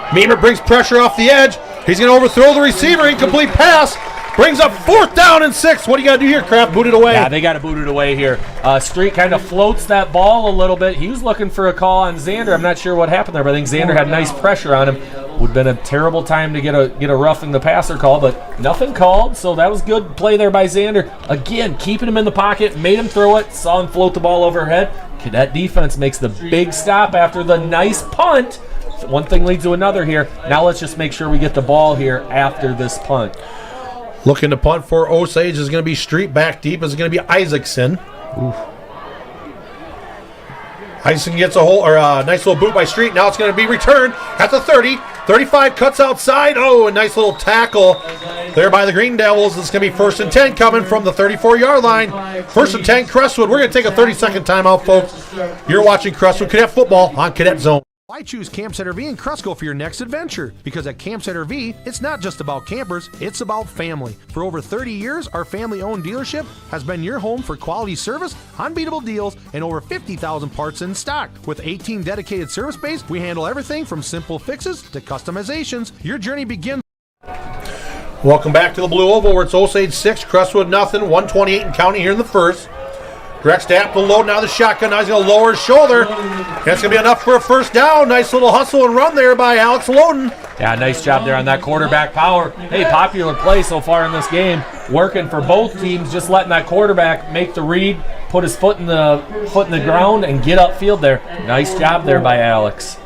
Meemert brings pressure off the edge. He's going to overthrow the receiver. Incomplete pass. Brings up 4th down and 6. What do you got to do here, Kraft? Boot it away. Yeah, they got to boot it away here. Street kind of floats that ball a little bit. He was looking for a call on Xander. I'm not sure what happened there, but I think Xander had nice pressure on him. Would have been a terrible time to get a roughing the passer call, but nothing called, so that was good play there by Xander. Again, keeping him in the pocket, made him throw it, saw him float the ball overhead. Cadet defense makes the big stop after the nice punt. One thing leads to another here. Now let's just make sure we get the ball here after this punt. Looking to punt for Osage is going to be Street. Back deep is going to be Isaacson. Oof. Isaacson gets a nice little boot by Street. Now it's going to be returned at the 30. 35 cuts outside. Oh, a nice little tackle there by the Green Devils. It's going to be 1st and 10 coming from the 34-yard line. 1st and 10, Crestwood. We're going to take a 30-second timeout, folks. You're watching Crestwood Cadet Football on Cadet Zone. Why choose Camp Center V in Cresco for your next adventure? Because at Camp Center V, it's not just about campers, it's about family. For over 30 years, our family-owned dealership has been your home for quality service, unbeatable deals, and over 50,000 parts in stock. With 18 dedicated service bays, we handle everything from simple fixes to customizations. Your journey begins. Welcome back to the Blue Oval, where it's Osage 6, Crestwood nothing, 128 and counting here in the first. Direct snap to load, now the shotgun, now he's going to lower his shoulder. That's going to be enough for a first down. Nice little hustle and run there by Alex Loden. Yeah, nice job there on that quarterback power. Hey, popular play so far in this game. Working for both teams, just letting that quarterback make the read, put his foot in the ground, and get upfield there. Nice job there by Alex.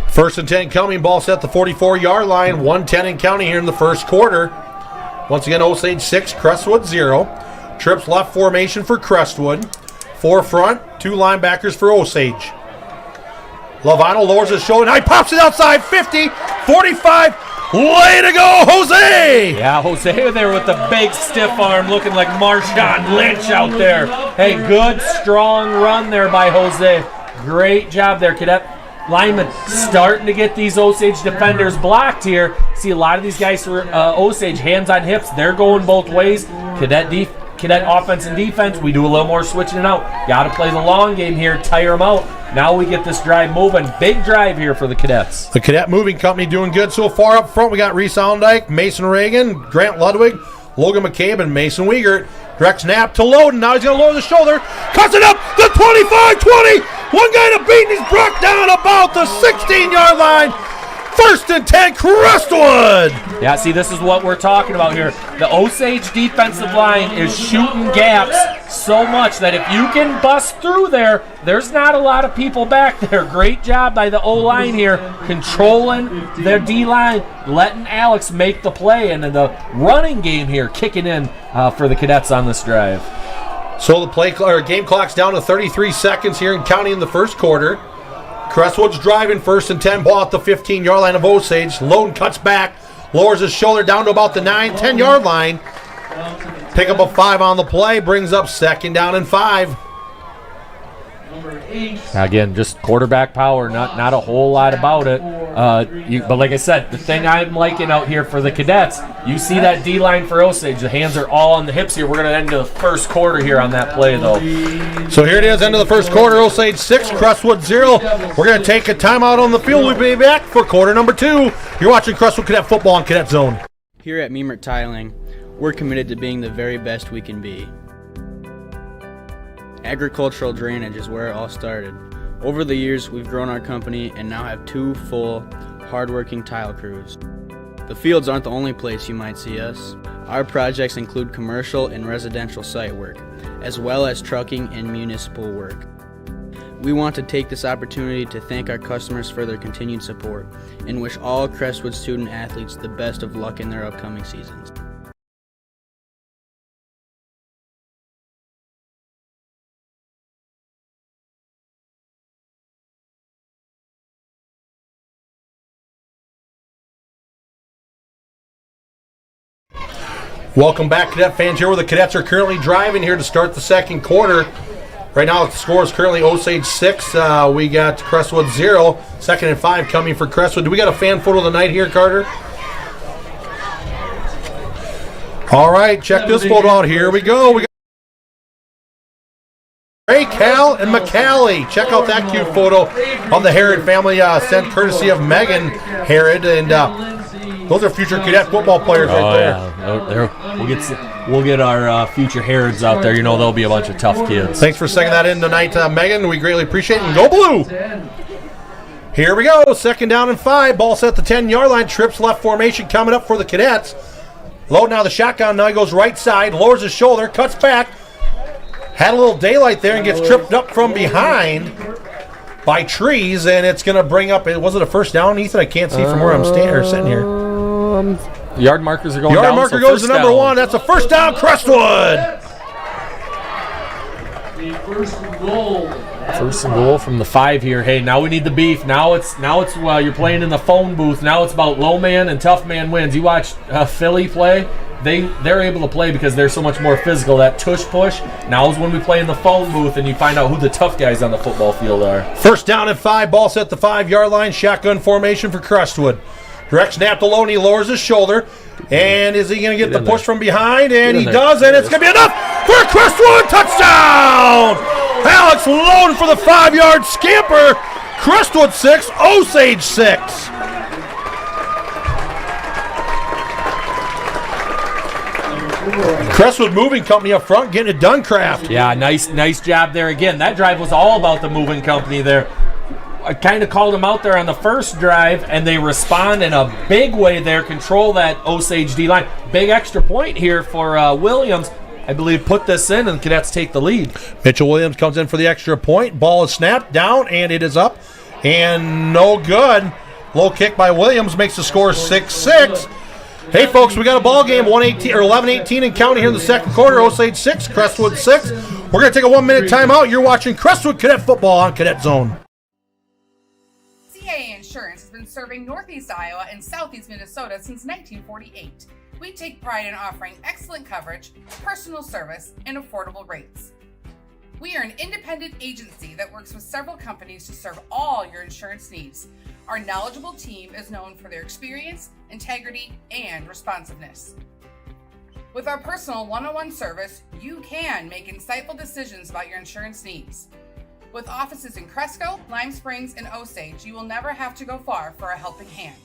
1st and 10 coming, ball set at the 44-yard line. 1:10 and counting here in the first quarter. Once again, Osage 6, Crestwood 0. Trips left formation for Crestwood. 4 front, 2 linebackers for Osage. Lovano lowers his shoulder. Now he pops it outside. 50, 45. Way to go, Jose! Yeah, Jose there with the big stiff arm looking like Marshawn Lynch out there. Hey, good, strong run there by Jose. Great job there, Cadet lineman starting to get these Osage defenders blocked here. See a lot of these guys for Osage, hands on hips. They're going both ways. Cadet offense and defense, we do a little more switching it out. Got to play the long game here, tire them out. Now we get this drive moving. Big drive here for the Cadets. The Cadet Moving Company doing good so far. Up front, we got Reese Allendike, Mason Reagan, Grant Ludwig, Logan McCabe, and Mason Wiegert. Direct snap to Loden. Now he's going to lower the shoulder. Cuts it up. The 25-20. One guy to beat, and he's brought down about the 16-yard line. 1st and 10, Crestwood. Yeah, see, this is what we're talking about here. The Osage defensive line is shooting gaps so much that if you can bust through there, there's not a lot of people back there. Great job by the O-line here, controlling their D-line, letting Alex make the play, and then the running game here kicking in for the Cadets on this drive. So the game clock's down to 33 seconds here and counting in the first quarter. Crestwood's driving, 1st and 10, ball at the 15-yard line of Osage. Loden cuts back, lowers his shoulder down to about the 9-10-yard line. Pick up a 5 on the play, brings up 2nd down and 5. Again, just quarterback power, not a whole lot about it. But like I said, the thing I'm liking out here for the Cadets, you see that D-line for Osage. The hands are all on the hips here. We're going to end the first quarter here on that play, though. So here it is, end of the first quarter. Osage 6, Crestwood 0. We're going to take a timeout on the field. We'll be back for quarter number 2. You're watching Crestwood Cadet Football on Cadet Zone. Here at Memert Tiling, we're committed to being the very best we can be. Agricultural drainage is where it all started. Over the years, we've grown our company and now have 2 full, hardworking tile crews. The fields aren't the only place you might see us. Our projects include commercial and residential site work, as well as trucking and municipal work. We want to take this opportunity to thank our customers for their continued support and wish all Crestwood student athletes the best of luck in their upcoming seasons. Welcome back, Cadet fans. Here where the Cadets are currently driving here to start the second quarter. Right now the score is currently Osage 6. We got Crestwood 0. 2nd and 5 coming for Crestwood. Do we got a fan photo of the night here, Carter? All right, check this photo out. Here we go. We got Ray, Cal, and McCallie. Check out that cute photo of the Herod family sent courtesy of Megan Herod. And those are future cadet football players right there. Yeah. We'll get our future Herods out there. You know, they'll be a bunch of tough kids. Thanks for sending that in tonight, Megan. We greatly appreciate it. And go blue! Here we go. 2nd down and 5. Ball set at the 10-yard line. Trips left formation coming up for the Cadets. Load now the shotgun. Now he goes right side. Lowers his shoulder. Cuts back. Had a little daylight there and gets tripped up from behind by trees. And it's going to bring up, was it a first down, Ethan? I can't see from where I'm sitting here. Yard markers are going down. Yard marker goes to number 1. That's a first down, Crestwood. First and goal from the 5 here. Hey, now we need the beef. Now it's you're playing in the phone booth. Now it's about low man and tough man wins. You watch Philly play. They're able to play because they're so much more physical. That tush push. Now is when we play in the phone booth and you find out who the tough guys on the football field are. First down and 5. Ball set at the 5-yard line. Shotgun formation for Crestwood. Direct snap to Loney, lowers his shoulder. And is he going to get the push from behind? And he does, and it's going to be enough for a Crestwood touchdown! Alex Lone for the 5-yard scamper. Crestwood 6, Osage 6. Crestwood Moving Company up front getting it done, Kraft. Yeah, nice job there. Again, that drive was all about the moving company there. I kind of called them out there on the first drive, and they respond in a big way there, control that Osage D-line. Big extra point here for Williams. I believe put this in, and the Cadets take the lead. Mitchell Williams comes in for the extra point. Ball is snapped down, and it is up. And no good. Low kick by Williams makes the score 6-6. Hey, folks, we got a ball game, 11-18 and counting here in the second quarter. Osage 6, Crestwood 6. We're going to take a 1-minute timeout. You're watching Crestwood Cadet Football on Cadet Zone. CAA Insurance has been serving Northeast Iowa and Southeast Minnesota since 1948. We take pride in offering excellent coverage, personal service, and affordable rates. We are an independent agency that works with several companies to serve all your insurance needs. Our knowledgeable team is known for their experience, integrity, and responsiveness. With our personal one-on-one service, you can make insightful decisions about your insurance needs. With offices in Cresco, Lime Springs, and Osage, you will never have to go far for a helping hand.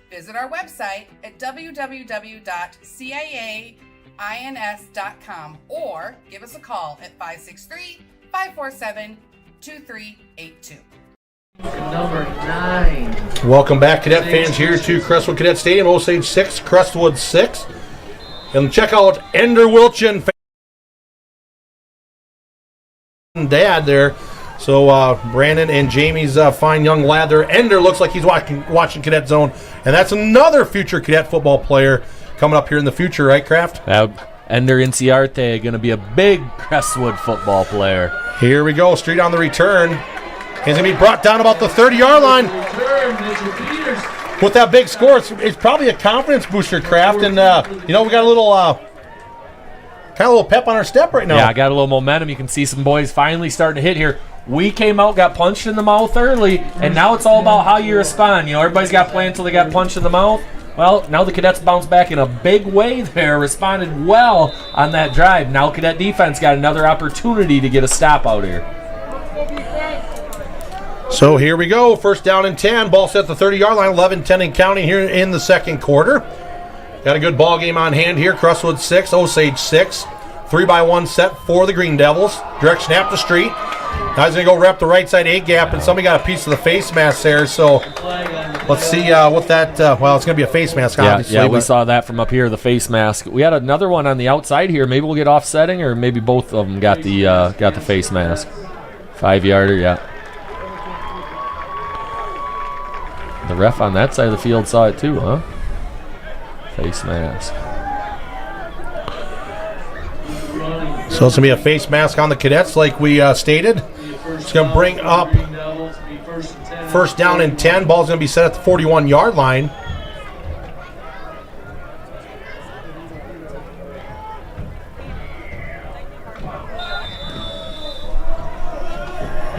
Visit our website at www.cains.com or give us a call at 563-547-2382. Number 9. Welcome back, Cadet fans, here to Crestwood Cadet Stadium. Osage 6, Crestwood 6. And check out Ender Wilchin, dad there. So Brandon and Jamie's fine young lad there. Ender looks like he's watching Cadet Zone. And that's another future cadet football player coming up here in the future, right, Kraft? Ender Inciarte going to be a big Crestwood football player. Here we go, straight on the return. He's going to be brought down about the 30-yard line. with that big score, it's probably a confidence booster, Kraft. And, we got a little kind of a little pep on our step right now. Yeah, I got a little momentum. You can see some boys finally starting to hit here. We came out, got punched in the mouth early, and now it's all about how you respond. Everybody's got to play until they got punched in the mouth. Well, now the Cadets bounced back in a big way there, responded well on that drive. Now Cadet defense got another opportunity to get a stop out here. So here we go. First down and 10. Ball set at the 30-yard line. 11-10 and counting here in the second quarter. Got a good ball game on hand here. Crestwood 6, Osage 6. 3-by-1 set for the Green Devils. Direct snap to Street. Now he's going to go wrap the right side 8 gap, and somebody got a piece of the face mask there. So let's see what that, well, it's going to be a face mask, obviously. Yeah, we saw that from up here, the face mask. We had another one on the outside here. Maybe we'll get offsetting, or maybe both of them got the face mask. 5-yarder, yeah. The ref on that side of the field saw it too, huh? Face mask. So it's going to be a face mask on the Cadets like we stated. It's going to bring up first down and 10. Ball's going to be set at the 41-yard line.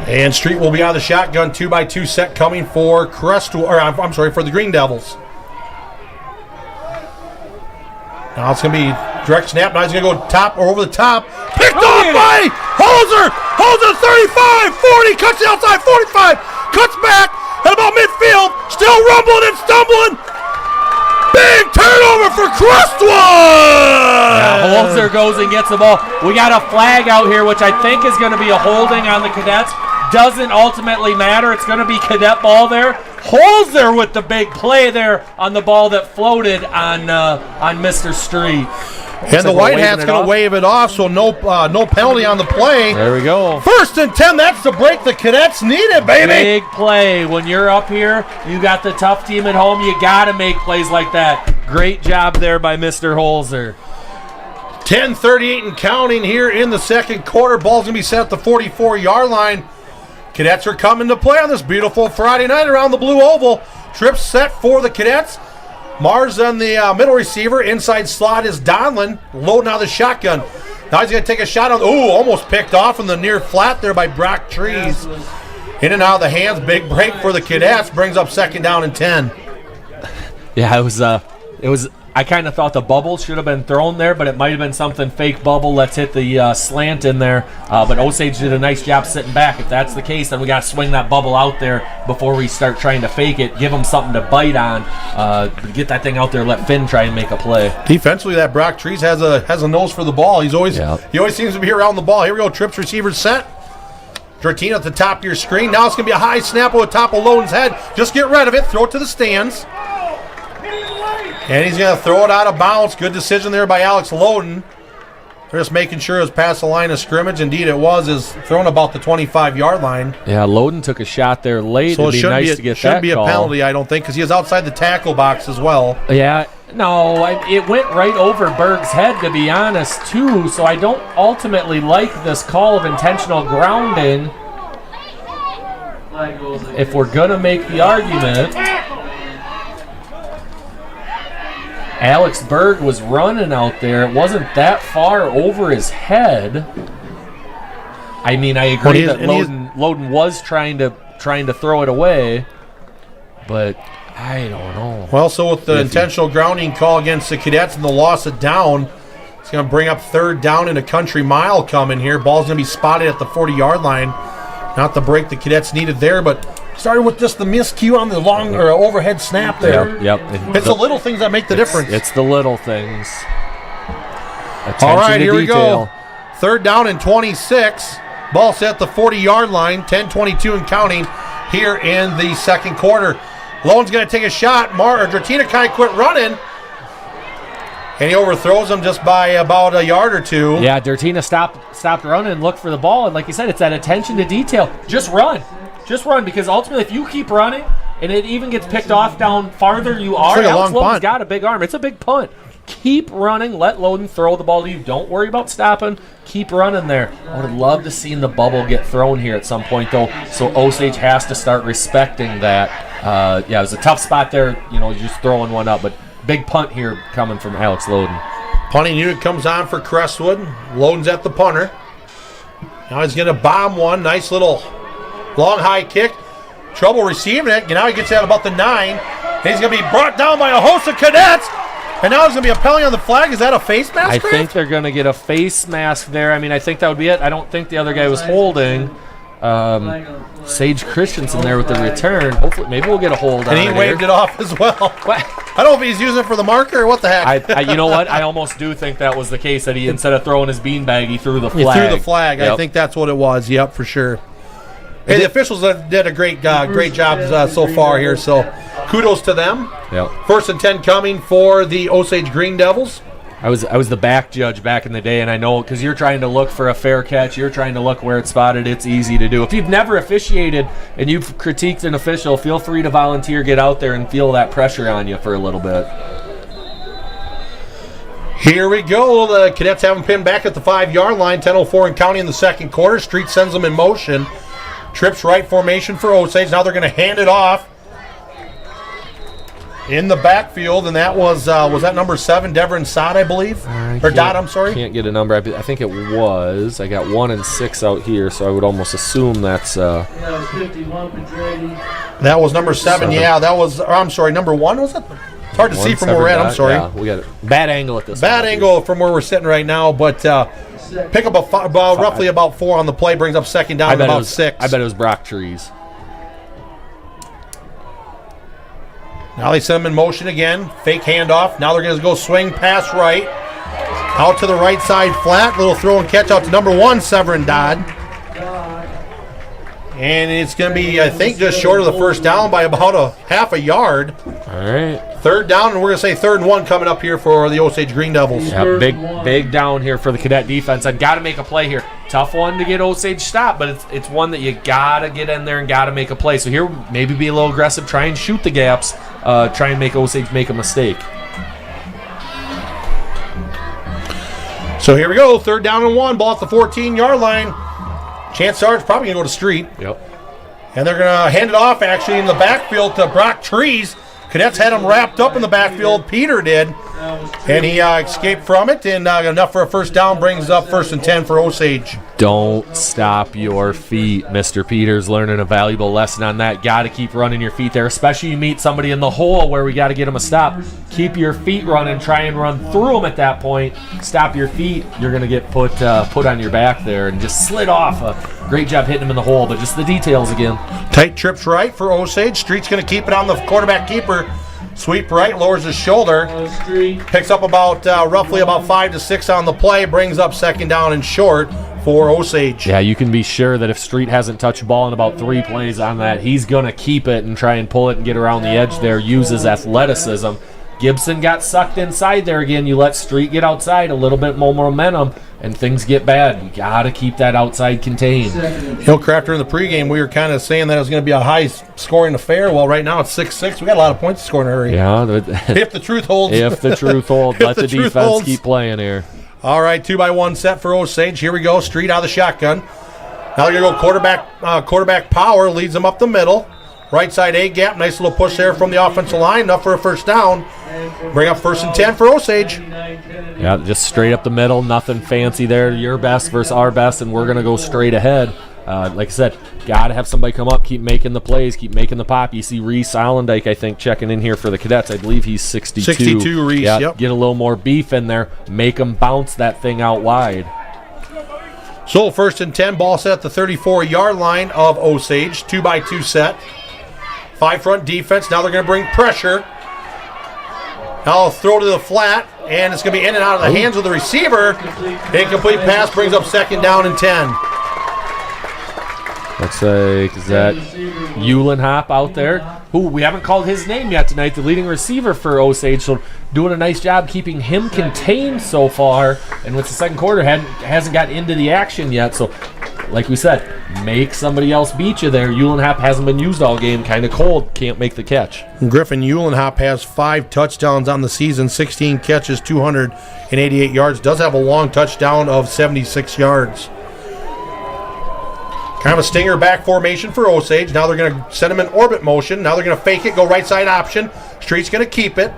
And Street will be out of the shotgun. 2-by-2 set coming for Crestwood, or I'm sorry, for the Green Devils. Now it's going to be direct snap. Now he's going to go top or over the top. Picked off by Holzer. Holzer 35, 40, cuts the outside, 45, cuts back at about midfield. Still rumbling and stumbling. Big turnover for Crestwood. Yeah, Holzer goes and gets the ball. We got a flag out here, which I think is going to be a holding on the Cadets. Doesn't ultimately matter. It's going to be Cadet ball there. Holzer with the big play there on the ball that floated on Mr. Street. And the white hat's going to wave it off, so no penalty on the play. There we go. First and 10, that's the break the Cadets needed, baby. Big play. When you're up here, you got the tough team at home. You got to make plays like that. Great job there by Mr. Holzer. 10:38 and counting here in the second quarter. Ball's going to be set at the 44-yard line. Cadets are coming to play on this beautiful Friday night around the blue oval. Trip set for the Cadets. Mars on the middle receiver. Inside slot is Donlin, loading out the shotgun. Now he's going to take a shot on, almost picked off from the near flat there by Brock Trees. In and out of the hands, big break for the Cadets. Brings up second down and 10. Yeah, it was. I kind of thought the bubble should have been thrown there, but it might have been something fake bubble. Let's hit the slant in there. But Osage did a nice job sitting back. If that's the case, then we got to swing that bubble out there before we start trying to fake it. Give them something to bite on. Get that thing out there. Let Finn try and make a play. Defensively, that Brock Trees has a nose for the ball. He always seems to be around the ball. Here we go. Trips receivers set. Drattina at the top of your screen. Now it's going to be a high snap over the top of Loden's head. Just get rid of it. Throw it to the stands. And he's going to throw it out of bounds. Good decision there by Alex Loden. Just making sure it was past the line of scrimmage. Indeed it was. Is thrown about the 25-yard line. Yeah, Loden took a shot there late. So It'd be nice to get that shouldn't be a call. penalty, I don't think, because he is outside the tackle box as well. Yeah, no, it went right over Berg's head, to be honest, too. So I don't ultimately like this call of intentional grounding. If we're going to make the argument, Alex Berg was running out there. It wasn't that far over his head. I mean, I agree that Loden was trying to throw it away, but I don't know. Well, so with the intentional grounding call against the Cadets and the loss of down, it's going to bring up third down and a country mile coming here. Ball's going to be spotted at the 40-yard line. Not the break the Cadets needed there, but started with just the miscue on the long or overhead snap there. Yep. It's the little things that make the difference. It's the little things. All right, here we go. Third down and 26. Ball set at the 40-yard line. 10:22 and counting here in the second quarter. Lone's going to take a shot. Drattina kind of quit running. And he overthrows him just by about a yard or two. Yeah, Drattina stopped running and looked for the ball. And like you said, it's that attention to detail. Just run. Just run, because ultimately if you keep running and it even gets picked off down farther you are, like Alex Loden's got a big arm. It's a big punt. Keep running. Let Loden throw the ball to you. Don't worry about stopping. Keep running there. I would love to see the bubble get thrown here at some point, though, so Osage has to start respecting that. it was a tough spot there. You're just throwing one up, but big punt here coming from Alex Loden. Punting unit comes on for Crestwood. Loden's at the punter. Now he's going to bomb one. Nice little long high kick. Trouble receiving it. Now he gets out about the 9. And he's going to be brought down by a host of cadets. And now there's going to be a penalty on the flag. Is that a face mask? I think they're going to get a face mask there. I mean, I think that would be it. I don't think the other guy was holding. Sage Christensen there with the return. Hopefully, maybe we'll get a hold on it. And he waved it off as well. What? I don't know if he's using it for the marker or what the heck. You know what? I almost do think that was the case, that he, instead of throwing his beanbag, he threw the flag. He threw the flag. Yep. I think that's what it was. Yep, for sure. Hey, the officials did a great job so far here, so kudos to them. Yep. 1st and 10 coming for the Osage Green Devils. I was the back judge back in the day, and I know because you're trying to look for a fair catch, you're trying to look where it's spotted, it's easy to do. If you've never officiated and you've critiqued an official, feel free to volunteer, get out there and feel that pressure on you for a little bit. Here we go. The Cadets have them pinned back at the 5-yard line. 10:04 and counting in the second quarter. Street sends them in motion. Trips right formation for Osage. Now they're going to hand it off in the backfield, and that was that number 7, Devon Sod, I believe? Or Dodd, I'm sorry? Can't get a number. I think it was. I got 1 and 6 out here, so I would almost assume that's... Yeah, it was 51, Pedretti. That was number 7. Yeah, that was... I'm sorry, number 1, was it? It's hard to see from where we're at. I'm sorry. Yeah, we got it. Bad angle at this Bad angle from where we're sitting right now, but pick up roughly about 4 on the play, brings up second down to about 6. I bet it was Brock Trees. Now they send them in motion again. Fake handoff. Now they're going to go swing pass right. Out to the right side flat. Little throw and catch out to number 1, Severin Dodd. And it's going to be, I think, just short of the first down by about a half a yard. All right. 3rd down, and we're going to say 3rd and 1 coming up here for the Osage Green Devils. Yeah, big down here for the Cadet defense. I've got to make a play here. Tough one to get Osage stopped, but it's one that you got to get in there and got to make a play. So here, maybe be a little aggressive, try and shoot the gaps, try and make Osage make a mistake. So here we go, 3rd down and 1, ball at the 14-yard line. Chances are it's probably going to go to Street. Yep. And they're going to hand it off, actually, in the backfield to Brock Trees. Cadets had him wrapped up in the backfield. Peter did. And he escaped from it. And enough for a first down, brings up 1st and 10 for Osage. Don't stop your feet. Mr. Peters learning a valuable lesson on that. Got to keep running your feet there, especially you meet somebody in the hole where we got to get them a stop. Keep your feet running. Try and run through them at that point. Stop your feet. You're going to get put on your back there and just slid off. Great job hitting him in the hole, but just the details again. Tight trips right for Osage. Street's going to keep it on the quarterback keeper. Sweep right, lowers his shoulder. Picks up about roughly about 5 to 6 on the play. Brings up second down and short for Osage. Yeah, you can be sure that if Street hasn't touched the ball in about 3 plays on that, he's going to keep it and try and pull it and get around the edge there, use his athleticism. Gibson got sucked inside there again. You let Street get outside, a little bit more momentum, and things get bad. You got to keep that outside contained. Hillcrafter in the pregame, we were kind of saying that it was going to be a high-scoring affair. Well, right now it's 6-6. We got a lot of points to score in a hurry. Yeah. If the truth holds. If the truth holds. Let the defense keep playing here. All right, 2-by-1 set for Osage. Here we go. Street out of the shotgun. Now they're going to go quarterback power. Leads them up the middle. Right side A-gap. Nice little push there from the offensive line. Enough for a first down. Bring up 1st and 10 for Osage. Yeah, just straight up the middle. Nothing fancy there. Your best versus our best, and we're going to go straight ahead. Like I said, got to have somebody come up, keep making the plays, keep making the pop. You see Reese Allendike, I think, checking in here for the Cadets. I believe he's 62. 62, Reese, yeah, yep. Get a little more beef in there. Make them bounce that thing out wide. So 1st and 10, ball set at the 34-yard line of Osage. 2-by-2 set. 5-front defense. Now they're going to bring pressure. Now throw to the flat, and it's going to be in and out of the hands of the receiver. Incomplete pass brings up second down and 10. Looks like, is that Eulenhop out there? Who we haven't called his name yet tonight, the leading receiver for Osage. So doing a nice job keeping him contained so far. And with the second quarter, hasn't got into the action yet. So, like we said, make somebody else beat you there. Eulenhop hasn't been used all game, kind of cold, can't make the catch. Griffin Eulenhop has 5 touchdowns on the season, 16 catches, 288 yards. Does have a long touchdown of 76 yards. Kind of a stinger back formation for Osage. Now they're going to send him in orbit motion. Now they're going to fake it, go right side option. Street's going to keep it.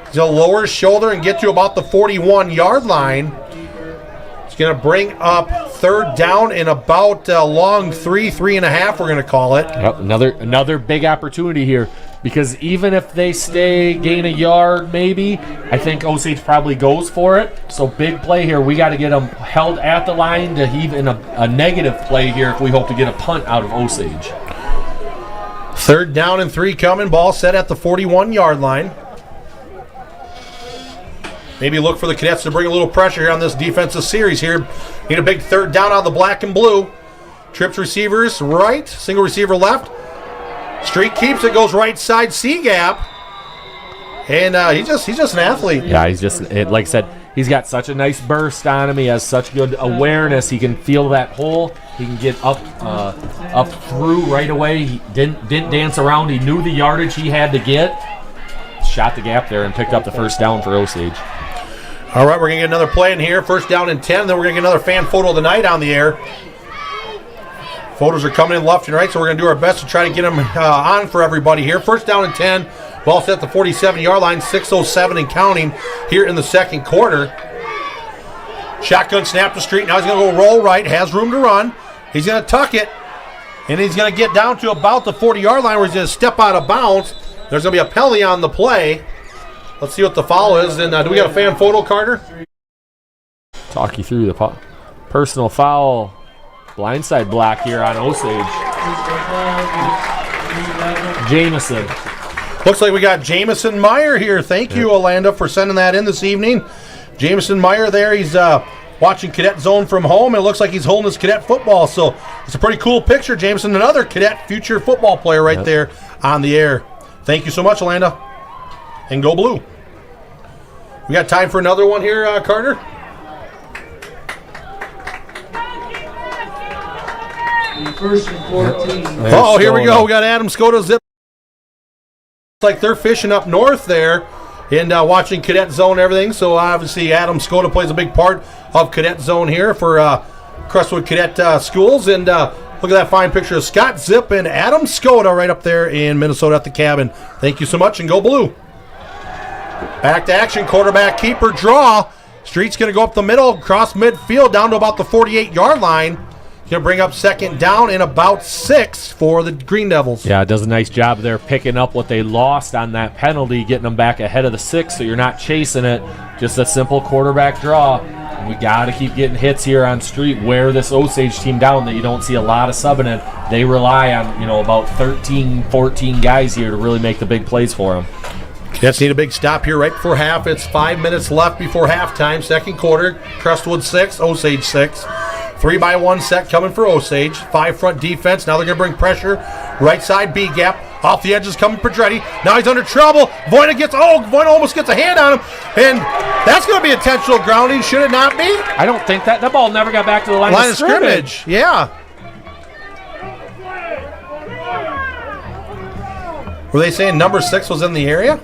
He's going to lower his shoulder and get to about the 41-yard line. He's going to bring up third down in about long 3.5, we're going to call it. Yep, another big opportunity here. Because even if they gain a yard maybe, I think Osage probably goes for it. So big play here. We got to get them held at the line to even a negative play here if we hope to get a punt out of Osage. Third down and 3 coming. Ball set at the 41-yard line. Maybe look for the Cadets to bring a little pressure here on this defensive series here. Need a big third down on the black and blue. Trips receivers right, single receiver left. Street keeps it, goes right side C gap, and he's just an athlete. Yeah, he's just like I said, he's got such a nice burst on him. He has such good awareness. He can feel that hole. He can get up through right away. He didn't dance around. He knew the yardage he had to get. Shot the gap there and picked up the first down for Osage. All right, we're gonna get another play in here. First down and 10. Then we're gonna get another fan photo of the night on the air. Photos are coming in left and right, so we're going to do our best to try to get them on for everybody here. First down and 10. Ball set at the 47-yard line, 6:07 and counting here in the second quarter. Shotgun snap to Street. Now he's going to go roll right, has room to run. He's going to tuck it, and he's going to get down to about the 40-yard line where he's going to step out of bounds. There's going to be a penalty on the play. Let's see what the foul is. And do we got a fan photo, Carter? Talk you through the personal foul. Blindside block here on Osage. Jameson. Looks like we got Jameson Meyer here. Thank you, Orlando, for sending that in this evening. Jameson Meyer there. He's watching Cadet Zone from home. It looks like he's holding his cadet football. So it's a pretty cool picture, Jameson. Another cadet future football player right there on the air. Thank you so much, Orlando. And go blue. We got time for another one here, Carter? First and 14. Oh, here we go. We got Adam Skota zip. Looks like they're fishing up north there and watching Cadet Zone and everything. So obviously Adam Skota plays a big part of Cadet Zone here for Crestwood Cadet Schools. And look at that fine picture of Scott Zip and Adam Skota right up there in Minnesota at the cabin. Thank you so much, and go blue. Back to action. Quarterback keeper draw. Street's going to go up the middle, cross midfield down to about the 48-yard line. Going to bring up second down in about 6 for the Green Devils. Yeah, does a nice job there picking up what they lost on that penalty, getting them back ahead of the 6 so you're not chasing it. Just a simple quarterback draw. And we got to keep getting hits here on Street. Wear this Osage team down that you don't see a lot of subbing in. They rely on, about 13, 14 guys here to really make the big plays for them. Cats need a big stop here right before half. It's 5 minutes left before halftime. Second quarter, Crestwood 6, Osage 6. 3-by-1 set coming for Osage. 5 front defense. Now they're going to bring pressure. Right side B gap. Off the edges coming Pedretti. Now he's under trouble. Voina almost gets a hand on him. And that's going to be intentional grounding. Should it not be? I don't think that. That ball never got back to the line of scrimmage. Yeah. Were they saying number 6 was in the area?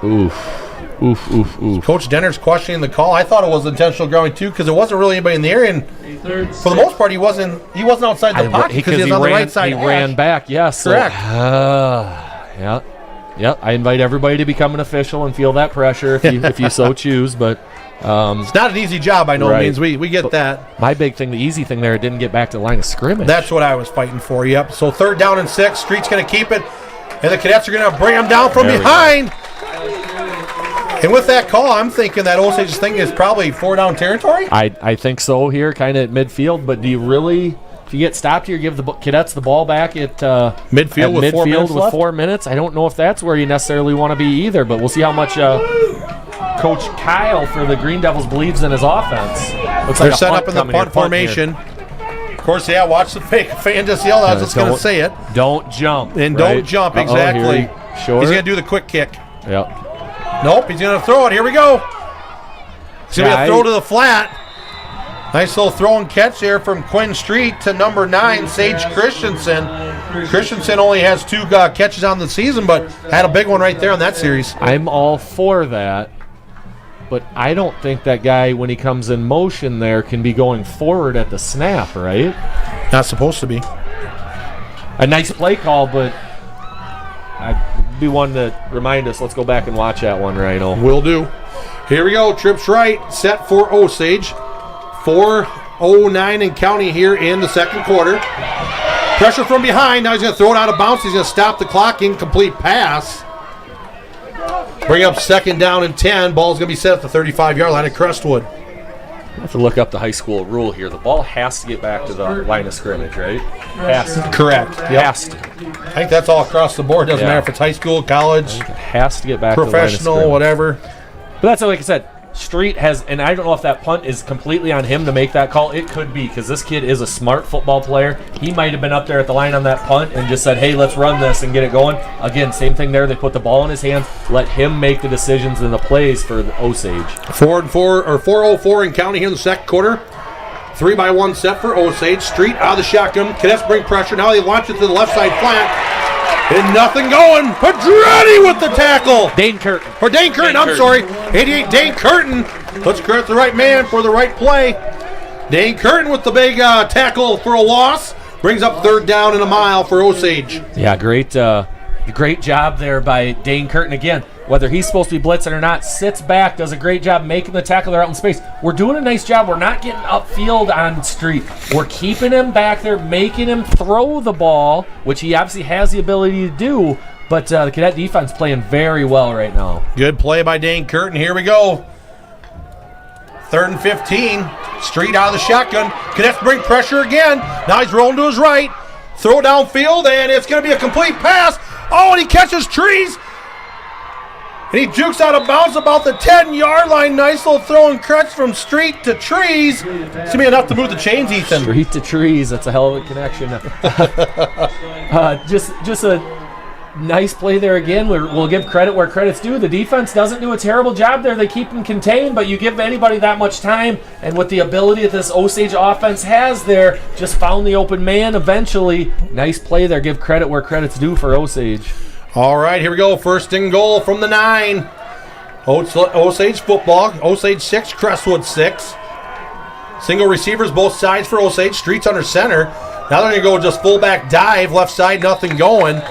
Oof. Coach Denner's questioning the call. I thought it was intentional grounding too because there wasn't really anybody in the area, and for the most part, he wasn't outside the pocket because he was on the right side. He ran back. Yes, correct. Yeah. I invite everybody to become an official and feel that pressure if you so choose. But it's not an easy job by no means. We get that. My big thing, the easy thing there, it didn't get back to the line of scrimmage. That's what I was fighting for. Yep. So third down and 6. Street's going to keep it, and the Cadets are going to bring him down from behind. And with that call, I'm thinking that Osage's thing is probably 4-down territory. I think so here, kind of at midfield. But do you really, if you get stopped here, give the Cadets the ball back at midfield with 4 minutes left? 4 minutes? I don't know if that's where you necessarily want to be either. But we'll see how much Coach Kyle for the Green Devils believes in his offense. Looks They're set up in the punt formation. Of course, watch the fake fan just yell. I was just going to say it. Don't jump. And don't jump, exactly. Sure. He's going to do the quick kick. Yep. Nope, he's going to throw it. Here we go. It's going to be a throw to the flat. Nice little throw and catch there from Quinn Street to number 9, Sage Christensen. Christensen only has 2 catches on the season, but had a big one right there on that series. I'm all for that. but I don't think that guy, when he comes in motion there, can be going forward at the snap, right? Not supposed to be. A nice play call, but I'd be one to remind us. Let's go back and watch that one, Rhino. Will do. Here we go. Trips right. Set for Osage. 4:09 and counting here in the second quarter. Pressure from behind. Now he's going to throw it out of bounds. He's going to stop the clock. Incomplete pass. Bring up second down and 10. Ball's going to be set at the 35-yard line at Crestwood. I have to look up the high school rule here. The ball has to get back to the line of scrimmage, right? Has to. Correct. Yep. Has to. I think that's all across the board. Doesn't matter if it's high school, college, It has to get back to the line of professional, scrimmage. whatever. But that's like I said. Street has, and I don't know if that punt is completely on him to make that call. It could be, because this kid is a smart football player. He might have been up there at the line on that punt and just said, hey, let's run this and get it going. Again, same thing there. They put the ball in his hands, let him make the decisions and the plays for the Osage. 4:04 in counting here in the second quarter. 3-by-1 set for Osage. Street out of the shotgun. Cadets bring pressure. Now they launch it to the left side flat. And nothing going. Pedretti with the tackle. Dane Curtin. Or Dane Curtin, I'm sorry. 88 Dane Curtin. Let's credit the right man for the right play. Dane Curtin with the big tackle for a loss. Brings up third down and a mile for Osage. Yeah, great job there by Dane Curtin. Again, whether he's supposed to be blitzing or not, sits back, does a great job making the tackle there out in space. We're doing a nice job. We're not getting upfield on Street. We're keeping him back there, making him throw the ball, which he obviously has the ability to do, but the Cadet defense playing very well right now. Good play by Dane Curtin. Here we go. 3rd and 15. Street out of the shotgun. Cadets bring pressure again. Now he's rolling to his right. Throw downfield, and it's going to be a complete pass. Oh, and he catches Trees. And he jukes out of bounds about the 10-yard line. Nice little throw and crutch from Street to Trees. It's going to be enough to move the chains, Ethan. Street to Trees. That's a hell of a connection. Just a nice play there again. We'll give credit where credit's due. The defense doesn't do a terrible job there. They keep them contained, but you give anybody that much time, and with the ability that this Osage offense has there, just found the open man eventually. Nice play there. Give credit where credit's due for Osage. All right, here we go. First and goal from the 9. Osage football. Osage 6, Crestwood 6. Single receivers both sides for Osage. Streets under center. Now they're going to go just fullback dive. Left side, nothing going.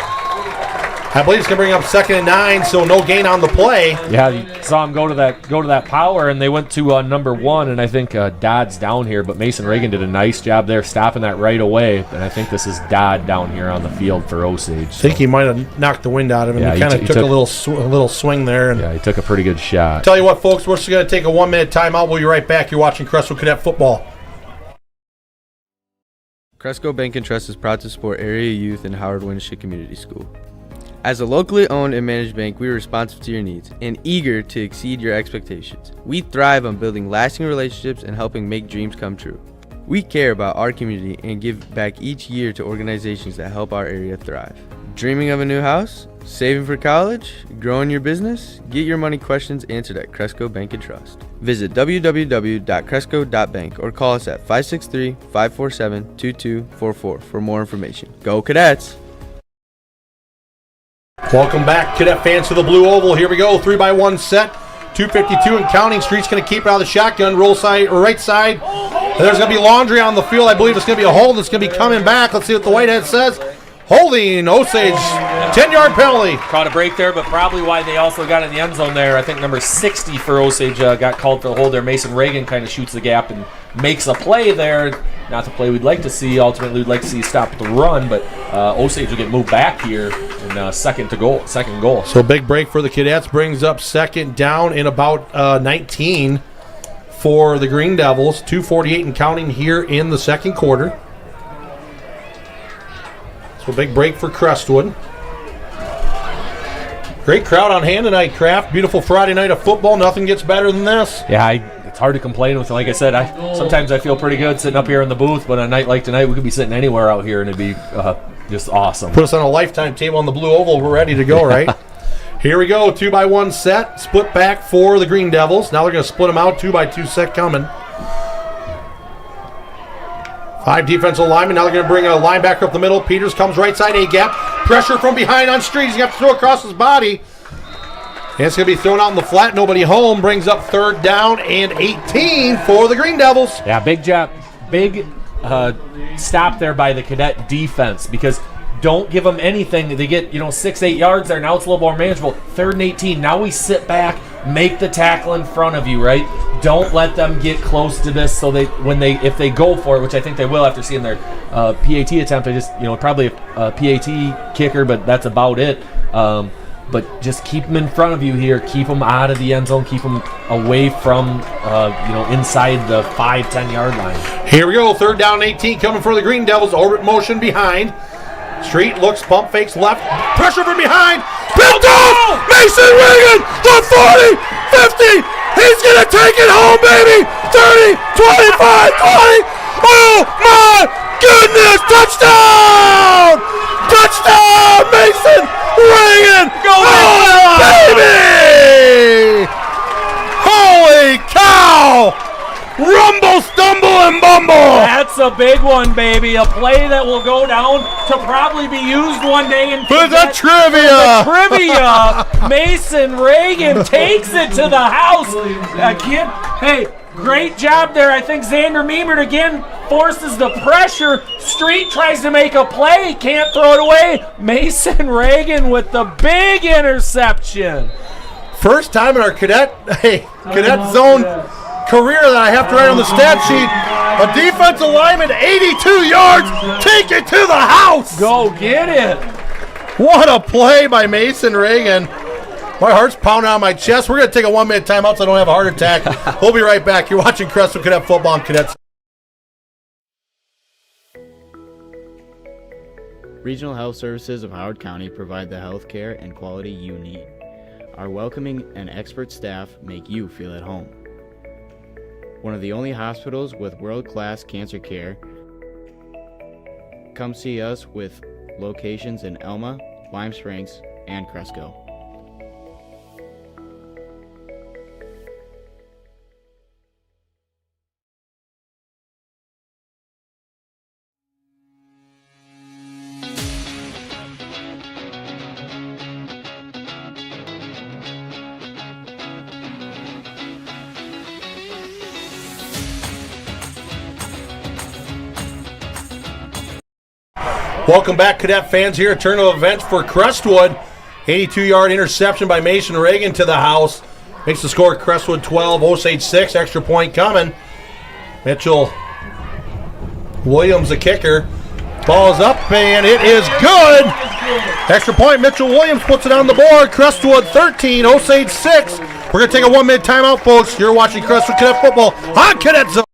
I believe it's going to bring up 2nd and 9, so no gain on the play. Yeah, you saw him go to that power, and they went to number 1, and I think Dodd's down here, but Mason Reagan did a nice job there stopping that right away, and I think this is Dodd down here on the field for Osage. I think he might have knocked the wind out of him. Yeah, he kind of took a little swing there. And yeah, he took a pretty good shot. Tell you what, folks, we're just going to take a 1-minute timeout. We'll be right back. You're watching Crestwood Cadet Football. Cresco Bank and Trust is proud to support area youth in Howard Winship Community School. As a locally owned and managed bank, we are responsive to your needs and eager to exceed your expectations. We thrive on building lasting relationships and helping make dreams come true. We care about our community and give back each year to organizations that help our area thrive. Dreaming of a new house? Saving for college? Growing your business? Get your money questions answered at Cresco Bank and Trust. Visit www.cresco.bank or call us at 563-547-2244 for more information. Go Cadets! Welcome back, Cadet fans, to the Blue Oval. Here we go, 3-by-1 set, 2:52 and counting. Street's going to keep it out of the shotgun, roll side or right side. And there's going to be laundry on the field. I believe it's going to be a hold that's going to be coming back. Let's see what the whitehead says. Holding, Osage, 10-yard penalty. Caught a break there, but probably why they also got in the end zone there. I think number 60 for Osage got called for the hold there. Mason Reagan kind of shoots the gap and makes a play there. Not the play we'd like to see. Ultimately, we'd like to see stop the run, but Osage will get moved back here in second goal. So big break for the Cadets. Brings up second down in about 19 for the Green Devils. 2:48 and counting here in the second quarter. So big break for Crestwood. Great crowd on hand tonight, Kraft. Beautiful Friday night of football. Nothing gets better than this. Yeah, it's hard to complain with. Like I said, sometimes I feel pretty good sitting up here in the booth, but on a night like tonight, we could be sitting anywhere out here, and it'd be just awesome. Put us on a lifetime table on the Blue Oval. We're ready to go, right? Here we go. 2-by-1 set. Split back for the Green Devils. Now they're going to split them out. 2-by-2 set coming. 5 defensive linemen. Now they're going to bring a linebacker up the middle. Peters comes right side A-gap. Pressure from behind on Street. He's going to have to throw across his body. And it's going to be thrown out in the flat. Nobody home. Brings up 3rd down and 18 for the Green Devils. Yeah, big job. Big stop there by the Cadet defense, because don't give them anything. They get 6-8 yards there. Now it's a little more manageable. 3rd and 18. Now we sit back, make the tackle in front of you, right? Don't let them get close to this. So if they go for it, which I think they will after seeing their PAT attempt, they just probably a PAT kicker, but that's about it. But just keep them in front of you here. Keep them out of the end zone. Keep them away from, inside the 5-10 yard line. Here we go. 3rd down and 18 coming for the Green Devils. Orbit motion behind. Street looks, pump fakes left. Pressure from behind. Picked off! Mason Reagan, the 40, 50. He's going to take it home, baby. 30, 25, 20. Oh, my goodness. Touchdown! Touchdown, Mason Reagan! Go baby! Holy cow! Rumble, stumble, and bumble! That's a big one, baby. A play that will go down to probably be used one day in for the trivia! Mason Reagan takes it to the house. Again, hey, great job there. I think Xander Meemert again forces the pressure. Street tries to make a play, can't throw it away. Mason Reagan with the big interception. First time in our cadet zone career that I have to write on the stat sheet. A defensive lineman, 82 yards, take it to the house. Go get it. What a play by Mason Reagan. My heart's pounding on my chest. We're going to take a 1-minute timeout so I don't have a heart attack. We'll be right back. You're watching Crestwood Cadet Football on Cadets. Regional Health Services of Howard County provide the health care and quality you need. Our welcoming and expert staff make you feel at home. One of the only hospitals with world-class cancer care. Come see us with locations in Elma, Lime Springs, and Cresco. Welcome back, Cadet fans. Here, a turn of events for Crestwood. 82-yard interception by Mason Reagan to the house. Makes the score Crestwood 12, Osage 6. Extra point coming. Mitchell Williams, the kicker. Ball is up, and it is good. Extra point, Mitchell Williams puts it on the board. Crestwood 13, Osage 6. We're going to take a 1-minute timeout, folks. You're watching Crestwood Cadet Football on Cadet Zone.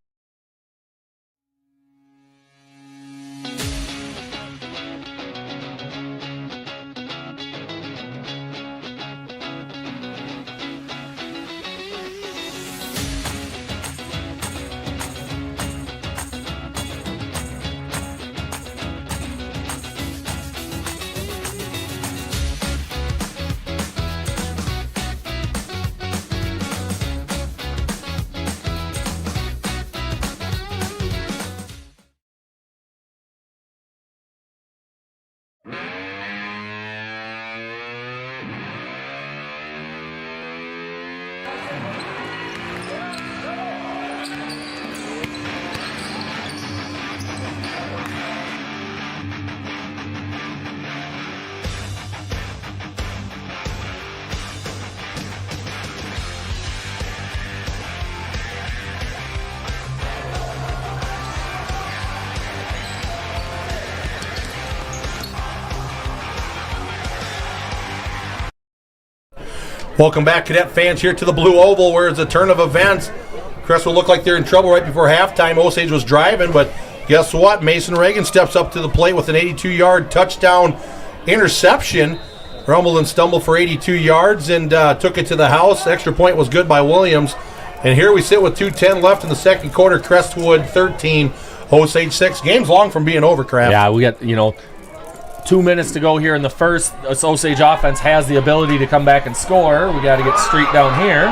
Welcome back, Cadet fans, here to the Blue Oval, where it's a turn of events. Crestwood looked like they're in trouble right before halftime. Osage was driving, but guess what? Mason Reagan steps up to the plate with an 82-yard touchdown interception. Rumbled and stumbled for 82 yards and took it to the house. Extra point was good by Williams. And here we sit with 2:10 left in the second quarter. Crestwood 13, Osage 6. Game's long from being over, Kraft. Yeah, we got, 2 minutes to go here in the first. This Osage offense has the ability to come back and score. We got to get Street down here.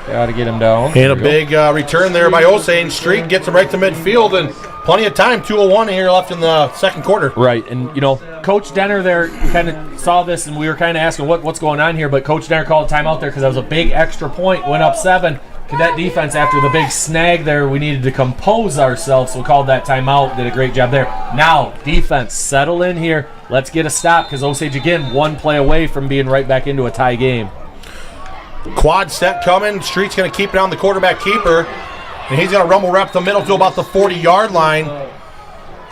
Got to get him down. And a big return there by Osage. Street gets him right to midfield, and plenty of time. 2:01 here left in the second quarter. Right, and Coach Denner there kind of saw this, and we were kind of asking what's going on here, but Coach Denner called a timeout there because that was a big extra point, went up 7. Cadet defense, after the big snag there, we needed to compose ourselves, so we called that timeout, did a great job there. Now, defense, settle in here. Let's get a stop because Osage, again, one play away from being right back into a tie game. Quad set coming. Street's going to keep it on the quarterback keeper, and he's going to rumble wrap the middle to about the 40-yard line.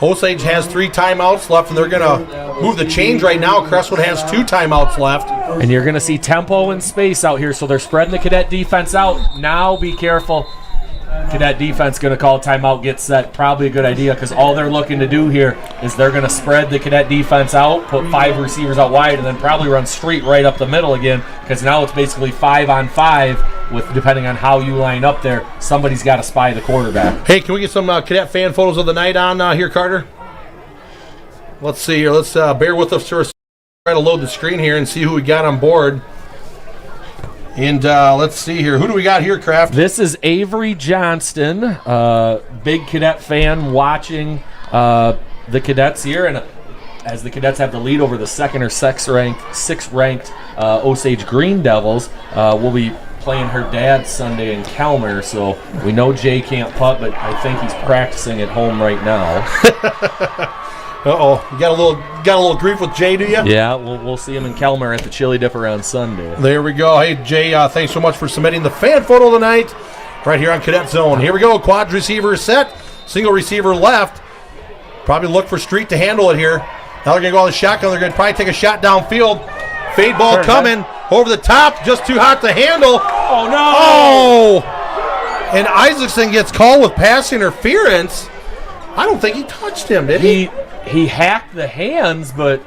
Osage has 3 timeouts left, and they're going to move the change right now. Crestwood has 2 timeouts left. And you're going to see tempo and space out here, so they're spreading the Cadet defense out. Now be careful. Cadet defense going to call a timeout, get set. Probably a good idea because all they're looking to do here is they're going to spread the Cadet defense out, put 5 receivers out wide, and then probably run Street right up the middle again because now it's basically 5-on-5 with depending on how you line up there. Somebody's got to spy the quarterback. Hey, can we get some Cadet fan photos of the night on here, Carter? Let's see here. Let's bear with us for a second. Try to load the screen here and see who we got on board. And let's see here. Who do we got here, Kraft? This is Avery Johnston, big Cadet fan watching the Cadets here. And as the Cadets have the lead over the 2nd or 6th ranked Osage Green Devils, we'll be playing her dad Sunday in Calmer. So we know Jay can't putt, but I think he's practicing at home right now. Uh-oh. You got a little grief with Jay, do you? Yeah, we'll see him in Calmer at the Chili Dipper on Sunday. There we go. Hey, Jay, thanks so much for submitting the fan photo tonight right here on Cadet Zone. Here we go. Quad receiver set. Single receiver left. Probably look for Street to handle it here. Now they're going to go on the shotgun. They're going to probably take a shot downfield. Fade ball coming. Over the top. Just too hot to handle. Oh, no. Oh! And Isaacson gets called with pass interference. I don't think he touched him, did he? He hacked the hands, but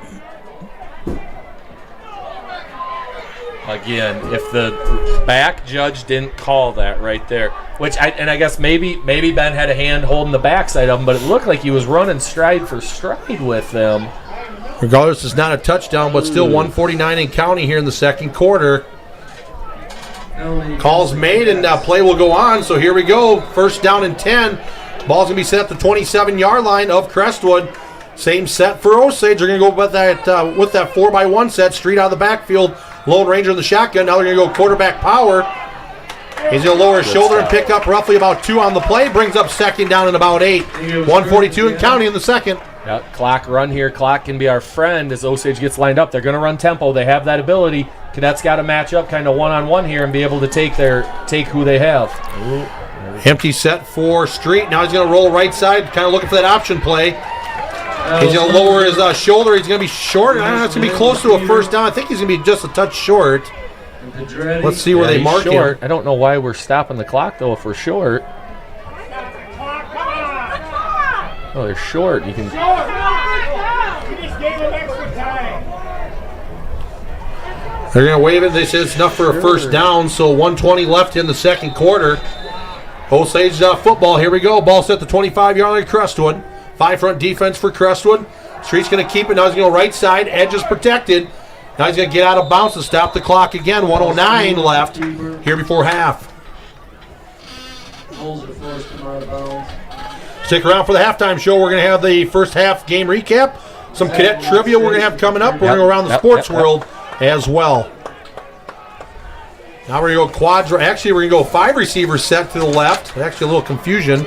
again, if the back judge didn't call that right there, I guess maybe Ben had a hand holding the backside of him, but it looked like he was running stride for stride with them. Regardless, it's not a touchdown, but still 149 in counting here in the second quarter. Calls made and play will go on. So here we go. First down and 10. Ball's going to be set at the 27-yard line of Crestwood. Same set for Osage. They're going to go with that 4x1 set. Street out of the backfield. Lone Ranger in the shotgun. Now they're going to go quarterback power. He's going to lower his shoulder and pick up roughly about 2 on the play. Brings up second down and about 8. 142 in counting in the second. Yep, clock run here. Clock can be our friend as Osage gets lined up. They're going to run tempo. They have that ability. Cadets got to match up kind of one-on-one here and be able to take who they have. Empty set for Street. Now he's going to roll right side, kind of looking for that option play. He's going to lower his shoulder. He's going to be short. I don't know, it's going to be close to a first down. I think he's going to be just a touch short. Let's see where they mark him. I don't know why we're stopping the clock, though, if we're short. Oh, they're short. You can. They're going to wave it. They say it's enough for a first down, so 1:20 left in the second quarter. Osage football. Here we go. Ball set at the 25-yard line of Crestwood. 5-front defense for Crestwood. Street's going to keep it. Now he's going to go right side. Edge is protected. Now he's going to get out of bounds to stop the clock again. 1:09 left here before half. Stick around for the halftime show. We're going to have the first half game recap. Some cadet trivia we're going to have coming up. We're going to go around the sports world as well. Now we're going to go quads. Actually, we're going to go 5 receivers set to the left. Actually, a little confusion.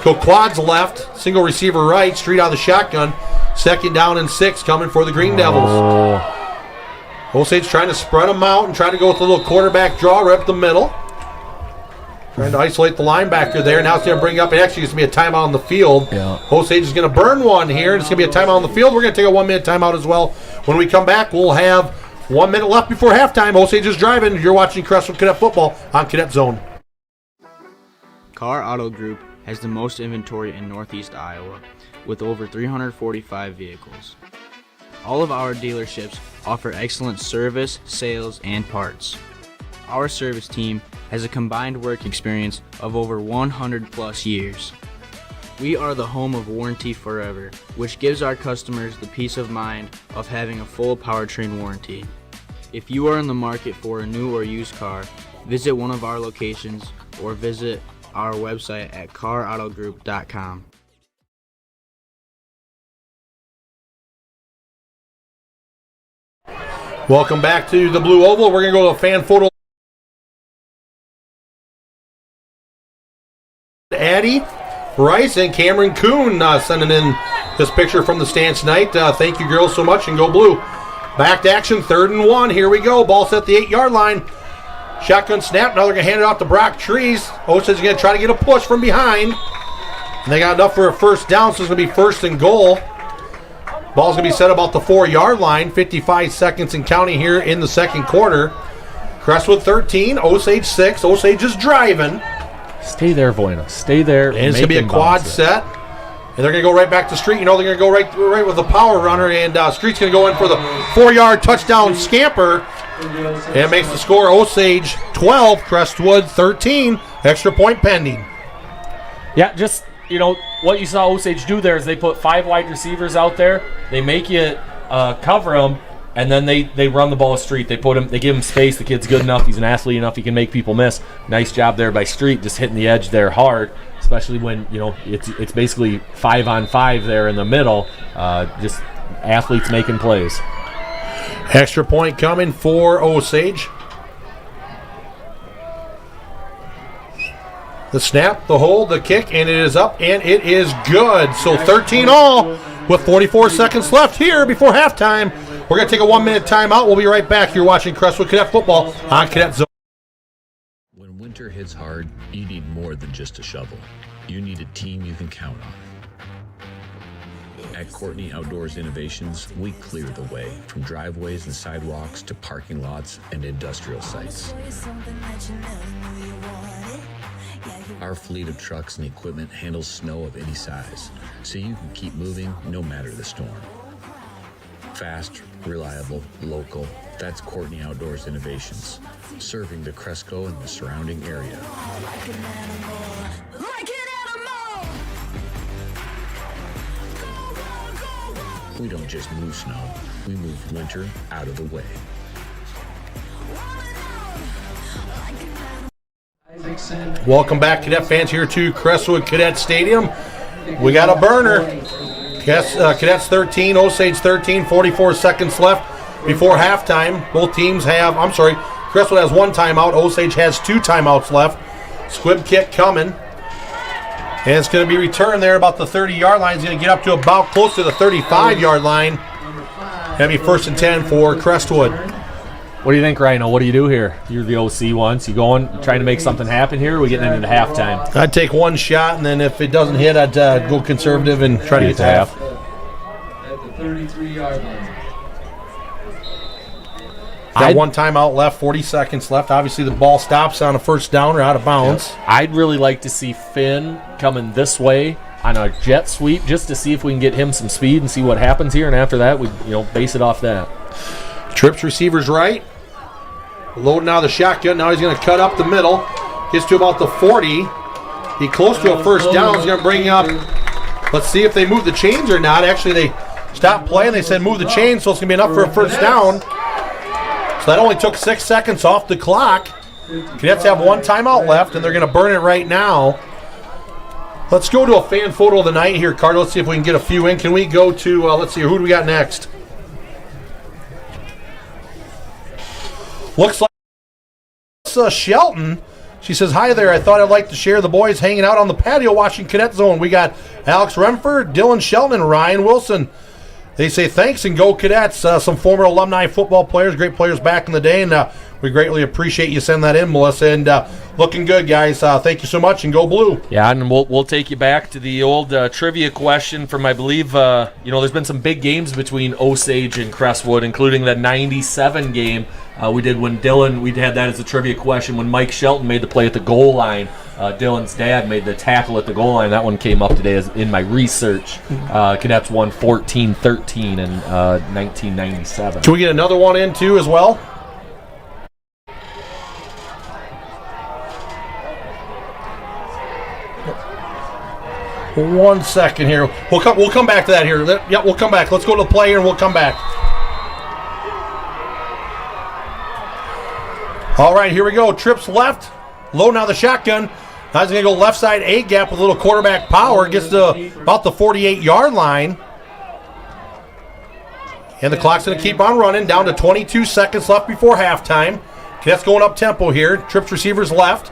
Go quads left, single receiver right, Street out of the shotgun. Second down and 6 coming for the Green Devils. Osage trying to spread them out and trying to go with a little quarterback draw right up the middle. Trying to isolate the linebacker there. Now it's going to bring up, actually it's going to be a timeout on the field. Yeah. Osage is going to burn one here, and it's going to be a timeout on the field. We're going to take a 1-minute timeout as well. When we come back, we'll have 1 minute left before halftime. Osage is driving. You're watching Crestwood Cadet Football on Cadet Zone. Car Auto Group has the most inventory in Northeast Iowa, with over 345 vehicles. All of our dealerships offer excellent service, sales, and parts. Our service team has a combined work experience of over 100 plus years. We are the home of Warranty Forever, which gives our customers the peace of mind of having a full powertrain warranty. If you are in the market for a new or used car, Visit one of our locations or visit our website at carautogroup.com. Welcome back to the Blue Oval. We're going to go to a fan photo. Addie Rice and Cameron Kuhn sending in this picture from the stands tonight. Thank you, girls, so much, and go Blue. Back to action, 3rd and 1. Here we go. Ball set at the 8-yard line. Shotgun snap. Now they're going to hand it off to Brock Trees. Osage is going to try to get a push from behind. And they got enough for a first down, so it's going to be 1st and goal. Ball's going to be set about the 4-yard line. 55 seconds and counting here in the second quarter. Crestwood 13, Osage 6. Osage is driving. Stay there, Voyna. Stay there. And it's going to be a quad set. And they're going to go right back to Street. You know they're going to go right with the power runner. And Street's going to go in for the 4-yard touchdown scamper. And it makes the score Osage 12, Crestwood 13. Extra point pending. Yeah, just, what you saw Osage do there is they put 5 wide receivers out there. They make you cover them, and then they run the ball Street. They give him space. The kid's good enough. He's an athlete enough. He can make people miss. Nice job there by Street, just hitting the edge there hard, especially when it's basically 5-on-5 there in the middle. Just athletes making plays. Extra point coming for Osage. The snap, the hold, the kick, and it is up, and it is good. So 13 all with 44 seconds left here before halftime. We're going to take a 1-minute timeout. We'll be right back. You're watching Crestwood Cadet Football on Cadet Zone. When winter hits hard, you need more than just a shovel. You need a team you can count on. At Courtney Outdoors Innovations, we clear the way from driveways and sidewalks to parking lots and industrial sites. Our fleet of trucks and equipment handles snow of any size, so you can keep moving no matter the storm. Fast, reliable, local, that's Courtney Outdoors Innovations, serving the Cresco and the surrounding area. We don't just move snow, we move winter out of the way. Welcome back, Cadet fans, here to Crestwood Cadet Stadium. We got a burner. Cadets 13, Osage 13, 44 seconds left before halftime. Both teams Crestwood has 1 timeout. Osage has 2 timeouts left. Squib kick coming. And it's going to be returned there about the 30-yard line. It's going to get up to about close to the 35-yard line. Going to be 1st and 10 for Crestwood. What do you think, Rhino? What do you do here? You're the OC once. You trying to make something happen here, or are we getting into halftime? I'd take 1 shot, and then if it doesn't hit, I'd go conservative and try to get to half. At the 33-yard line. Got 1 timeout left, 40 seconds left. Obviously, the ball stops on a first down or out of bounds. Yeah. I'd really like to see Finn coming this way on a jet sweep just to see if we can get him some speed and see what happens here. And after that, we base it off that. Trips receivers right. Loading out of the shotgun. Now he's going to cut up the middle. Gets to about the 40. He close to a first down. He's going to bring up. Let's see if they move the chains or not. Actually, they stopped playing. They said move the chains, so it's going to be enough for a first down. So that only took 6 seconds off the clock. Cadets have 1 timeout left, and they're going to burn it right now. Let's go to a fan photo of the night here, Carter. Let's see if we can get a few in. Can we go to, let's see, who do we got next? Looks like it's Shelton. She says, hi there. I thought I'd like to share the boys hanging out on the patio watching Cadet Zone. We got Alex Remford, Dylan Shelton, and Ryan Wilson. They say thanks and go Cadets. Some former alumni football players, great players back in the day, and we greatly appreciate you sending that in, Melissa. And looking good, guys. Thank you so much, and go Blue. Yeah, and we'll take you back to the old trivia question from, I believe, there's been some big games between Osage and Crestwood, including the 97 game we did when Dylan, we had that as a trivia question when Mike Shelton made the play at the goal line. Dylan's dad made the tackle at the goal line. That one came up today as in my research. Cadets won 14-13 in 1997. Can we get another one in, too, as well? One second here. We'll come back to that here. Yep, we'll come back. Let's go to the player, and we'll come back. All right, here we go. Trips left. Low now the shotgun. Now he's going to go left side A gap with a little quarterback power. Gets to about the 48-yard line. And the clock's going to keep on running. Down to 22 seconds left before halftime. Cadets going up tempo here. Trips receivers left.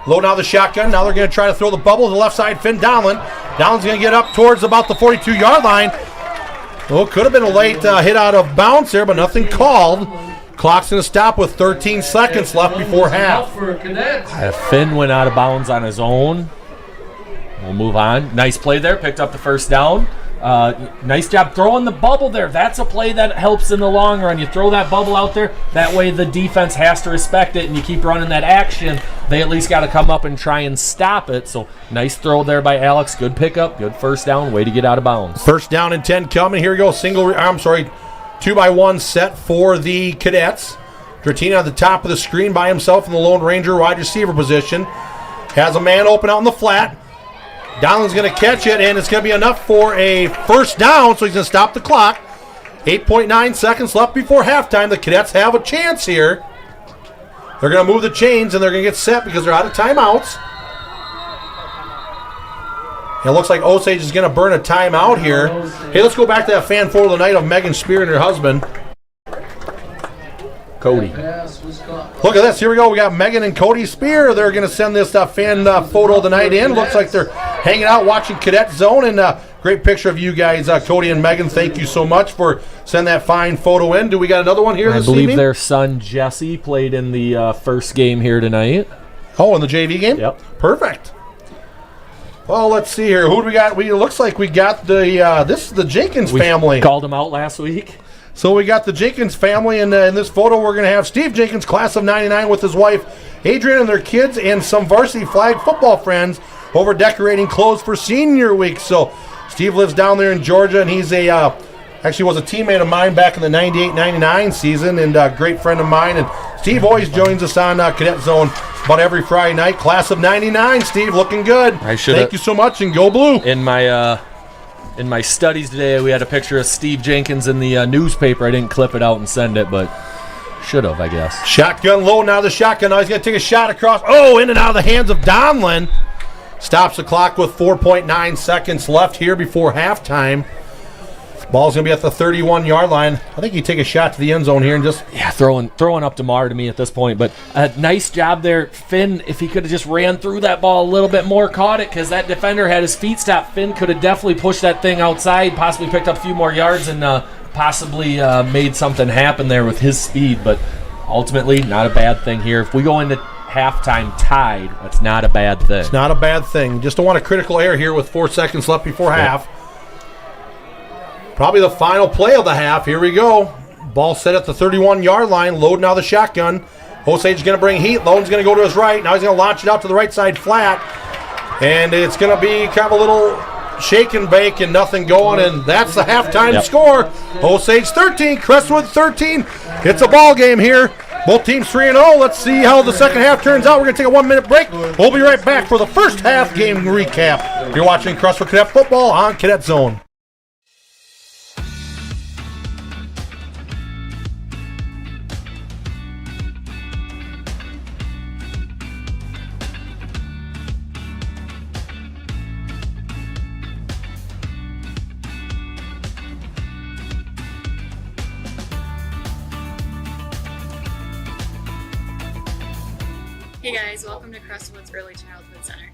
Low now the shotgun. Now they're going to try to throw the bubble to the left side. Finn Donlin. Donlin's going to get up towards about the 42-yard line. Well, could have been a late hit out of bounds there, but nothing called. Clock's going to stop with 13 seconds left before half. Finn went out of bounds on his own. We'll move on. Nice play there. Picked up the first down. Nice job throwing the bubble there. That's a play that helps in the long run. You throw that bubble out there. That way the defense has to respect it, and you keep running that action. They at least got to come up and try and stop it. So nice throw there by Alex. Good pickup. Good first down. Way to get out of bounds. First down and 10 coming. Here we go. 2-by-1 set for the Cadets. Dratini on the top of the screen by himself in the Lone Ranger wide receiver position. Has a man open out in the flat. Donlin's going to catch it, and it's going to be enough for a first down, so he's going to stop the clock. 8.9 seconds left before halftime. The Cadets have a chance here. They're going to move the chains, and they're going to get set because they're out of timeouts. It looks like Osage is going to burn a timeout here. Hey, let's go back to that fan photo of the night of Megan Spear and her husband. Cody. Look at this. Here we go. We got Megan and Cody Spear. They're going to send this fan photo of the night in. Looks like they're hanging out watching Cadet Zone. And great picture of you guys, Cody and Megan. Thank you so much for sending that fine photo in. Do we got another one here this evening? I believe their son Jesse played in the first game here tonight. Oh, in the JV game? Yep. Perfect. Well, let's see here. Who do we got? It looks like we got this is the Jenkins family. We called them out last week. So we got the Jenkins family, and in this photo we're going to have Steve Jenkins, class of 99, with his wife Adrian and their kids and some varsity flag football friends over decorating clothes for senior week. So Steve lives down there in Georgia, and he's actually was a teammate of mine back in the 98-99 season, and a great friend of mine. And Steve always joins us on Cadet Zone about every Friday night. Class of 99, Steve, looking good. Thank you so much, and go blue. In my studies today, we had a picture of Steve Jenkins in the newspaper. I didn't clip it out and send it, but should have, I guess. Shotgun low, now the shotgun. Now he's going to take a shot across. Oh, in and out of the hands of Donlin. Stops the clock with 4.9 seconds left here before halftime. Ball's going to be at the 31-yard line. I think you take a shot to the end zone here and just... Yeah, throwing up DeMar to me at this point. But a nice job there. Finn, if he could have just ran through that ball a little bit more, caught it, because that defender had his feet stopped. Finn could have definitely pushed that thing outside, possibly picked up a few more yards, and possibly made something happen there with his speed. But ultimately, not a bad thing here. If we go into halftime tied, that's not a bad thing. It's not a bad thing. Just don't want a critical error here with 4 seconds left before half. Probably the final play of the half. Here we go. Ball set at the 31-yard line. Load now the shotgun. Osage is going to bring heat. Lone's going to go to his right. Now he's going to launch it out to the right side flat. And it's going to be kind of a little shake and bake and nothing going. And that's the halftime score. Osage 13, Crestwood 13. It's a ball game here. Both teams 3-0. Let's see how the second half turns out. We're going to take a 1-minute break. We'll be right back for the first half game recap. You're watching Crestwood Cadet Football on Cadet Zone. Hey guys, welcome to Crestwood's Early Childhood Center.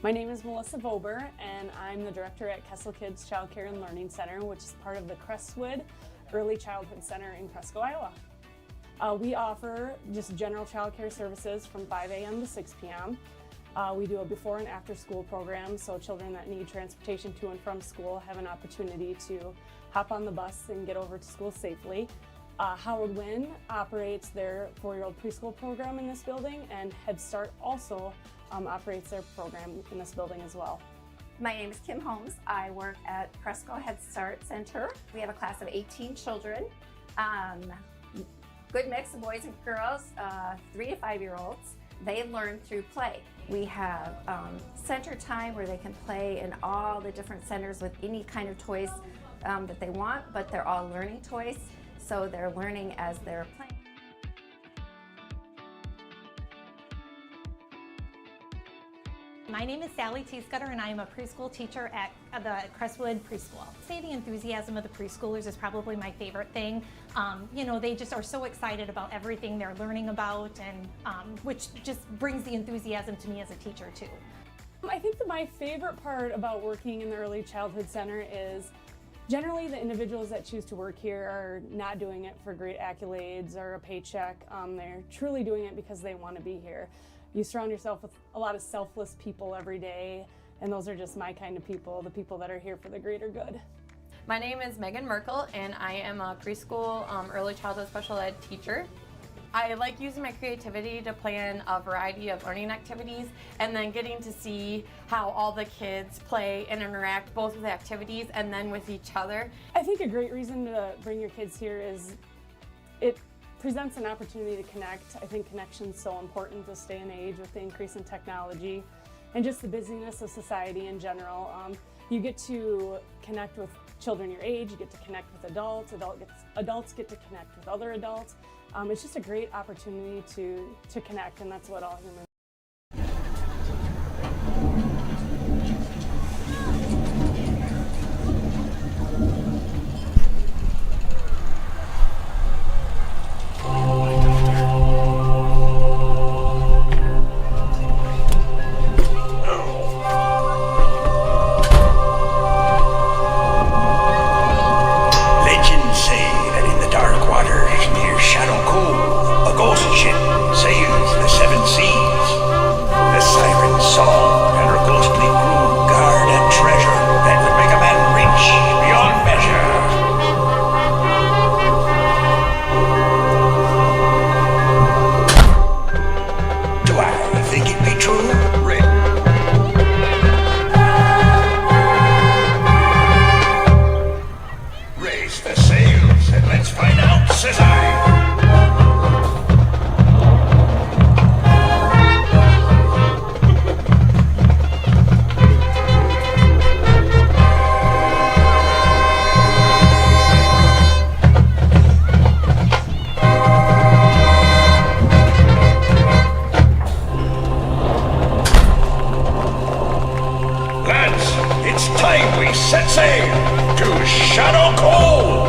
My name is Melissa Vober, and I'm the director at Kessel Kids Child Care and Learning Center, which is part of the Crestwood Early Childhood Center in Cresco, Iowa. We offer just general child care services from 5 a.m. to 6 p.m. We do a before and after school program, so children that need transportation to and from school have an opportunity to hop on the bus and get over to school safely. Howard Wynn operates their 4-year-old preschool program in this building, and Head Start also operates their program in this building as well. My name is Kim Holmes. I work at Cresco Head Start Center. We have a class of 18 children. good mix of boys and girls, 3 to 5-year-olds. They learn through play. We have center time where they can play in all the different centers with any kind of toys that they want, but they're all learning toys, so they're learning as they're playing. My name is Sally Teescutter, and I am a preschool teacher at the Crestwood Preschool. I'd say the enthusiasm of the preschoolers is probably my favorite thing. You know, they just are so excited about everything they're learning about, and which just brings the enthusiasm to me as a teacher too. I think that my favorite part about working in the Early Childhood Center is generally the individuals that choose to work here are not doing it for great accolades or a paycheck. They're truly doing it because they want to be here. You surround yourself with a lot of selfless people every day, and those are just my kind of people, the people that are here for the greater good. My name is Megan Merkel, and I am a preschool early childhood special ed teacher. I like using my creativity to plan a variety of learning activities and then getting to see how all the kids play and interact both with activities and then with each other. I think a great reason to bring your kids here is it presents an opportunity to connect. I think connection's so important this day and age with the increase in technology and just the busyness of society in general. You get to connect with children your age, you get to connect with adults, adults get to connect with other adults. It's just a great opportunity to connect, and that's what all humans. Set sail to Shadow Cove!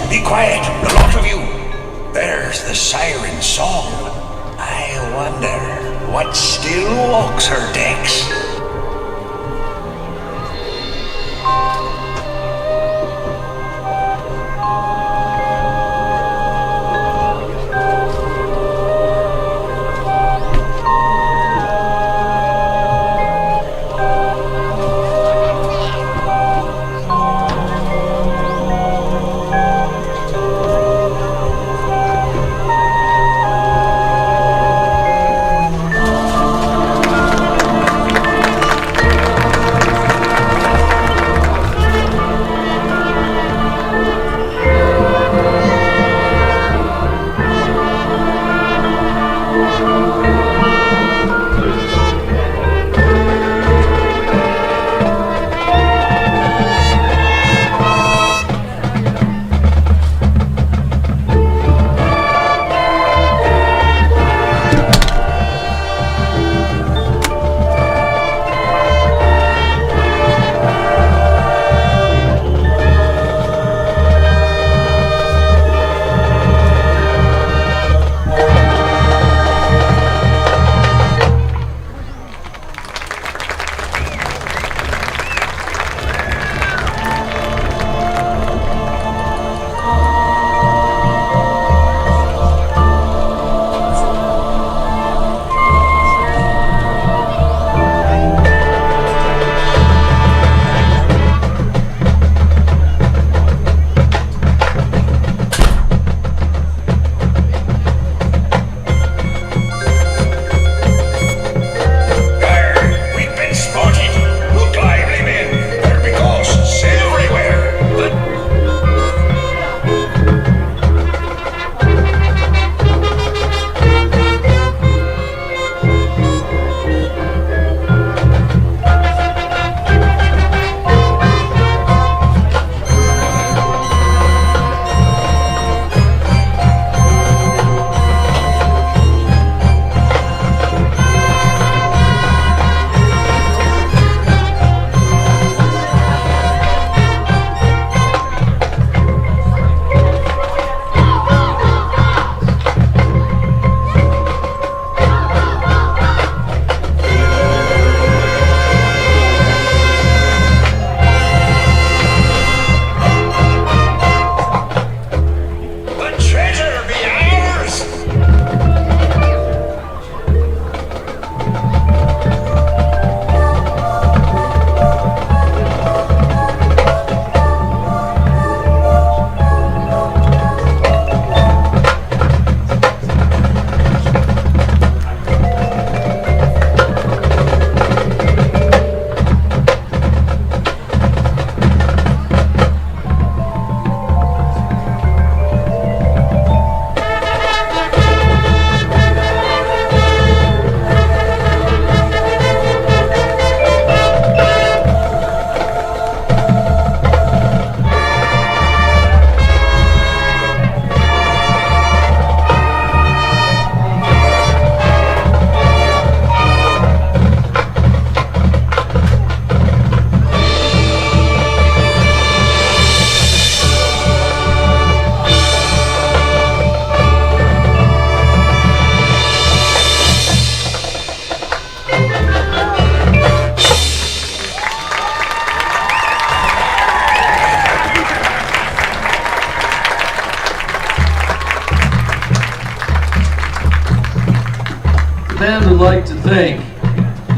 Be quiet, the lot of you. There's the siren song. I wonder what still walks her decks.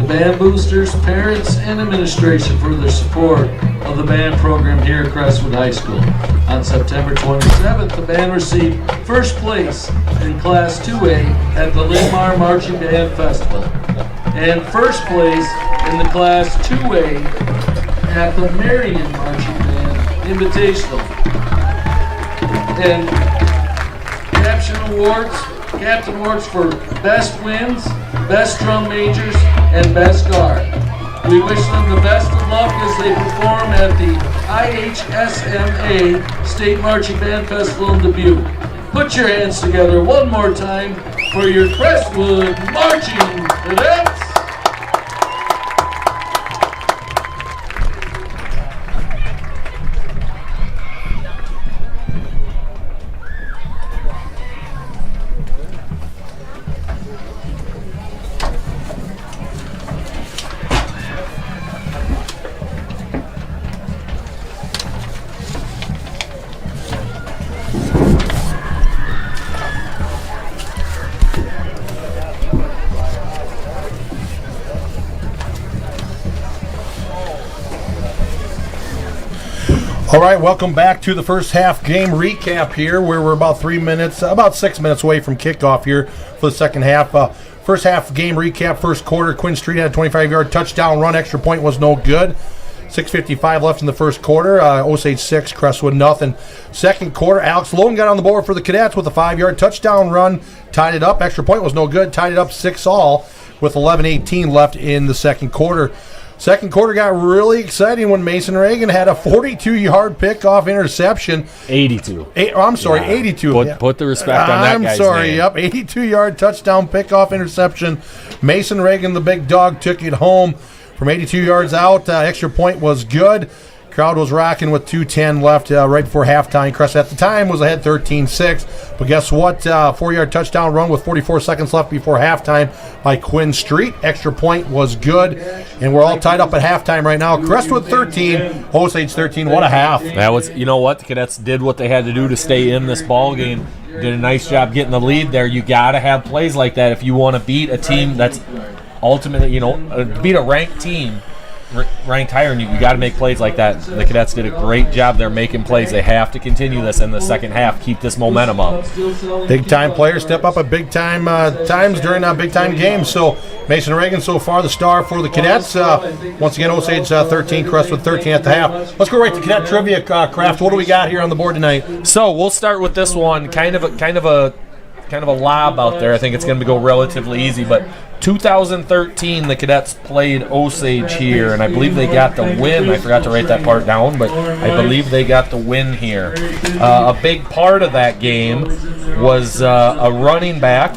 the band boosters, parents, and administration for their support of the band program here at Crestwood High School. On September 27th, the band received first place in Class 2A at the Limar Marching Band Festival and first place in the Class 2A at the Marion Marching Band Invitational. And Captain Awards for Best Wins, Best Drum Majors, and Best Guard. We wish them the best of luck as they perform at the IHSMA State Marching Band Festival in Dubuque. Put your hands together one more time for your Crestwood Marching Cadets. All right, welcome back to the first half game recap here, where we're about 6 minutes away from kickoff here for the second half. First half game recap, first quarter, Quinn Street had a 25-yard touchdown run. Extra point was no good. 6:55 left in the first quarter. Osage 6, Crestwood nothing. Second quarter, Alex Logan got on the board for the Cadets with a 5-yard touchdown run. Tied it up. Extra point was no good. Tied it up 6-all with 11:18 left in the second quarter. Second quarter got really exciting when Mason Reagan had a 42-yard pickoff interception. 82. 82. Put the respect on that guy's name. Yep, 82-yard touchdown pickoff interception. Mason Reagan, the big dog, took it home from 82 yards out. Extra point was good. Crowd was rocking with 2:10 left right before halftime. Crest at the time was ahead 13-6. But guess what? 4-yard touchdown run with 44 seconds left before halftime by Quinn Street. Extra point was good. And we're all tied up at halftime right now. Crestwood 13, Osage 13. What a half. That was, you know what? The Cadets did what they had to do to stay in this ball game. Did a nice job getting the lead there. You got to have plays like that if you want to beat a team that's ultimately, beat a ranked team. Ranked higher than you got to make plays like that. The Cadets did a great job. They're making plays. They have to continue this in the second half. Keep this momentum up. Big time players step up at big time times during big time games. So Mason Reagan so far the star for the Cadets. Once again, Osage 13, Crestwood 13 at the half. Let's go right to Cadet Trivia. Kraft, what do we got here on the board tonight? So we'll start with this one. Kind of a lob out there. I think it's going to go relatively easy, but 2013, the Cadets played Osage here, and I believe they got the win. I forgot to write that part down, but I believe they got the win here. A big part of that game was a running back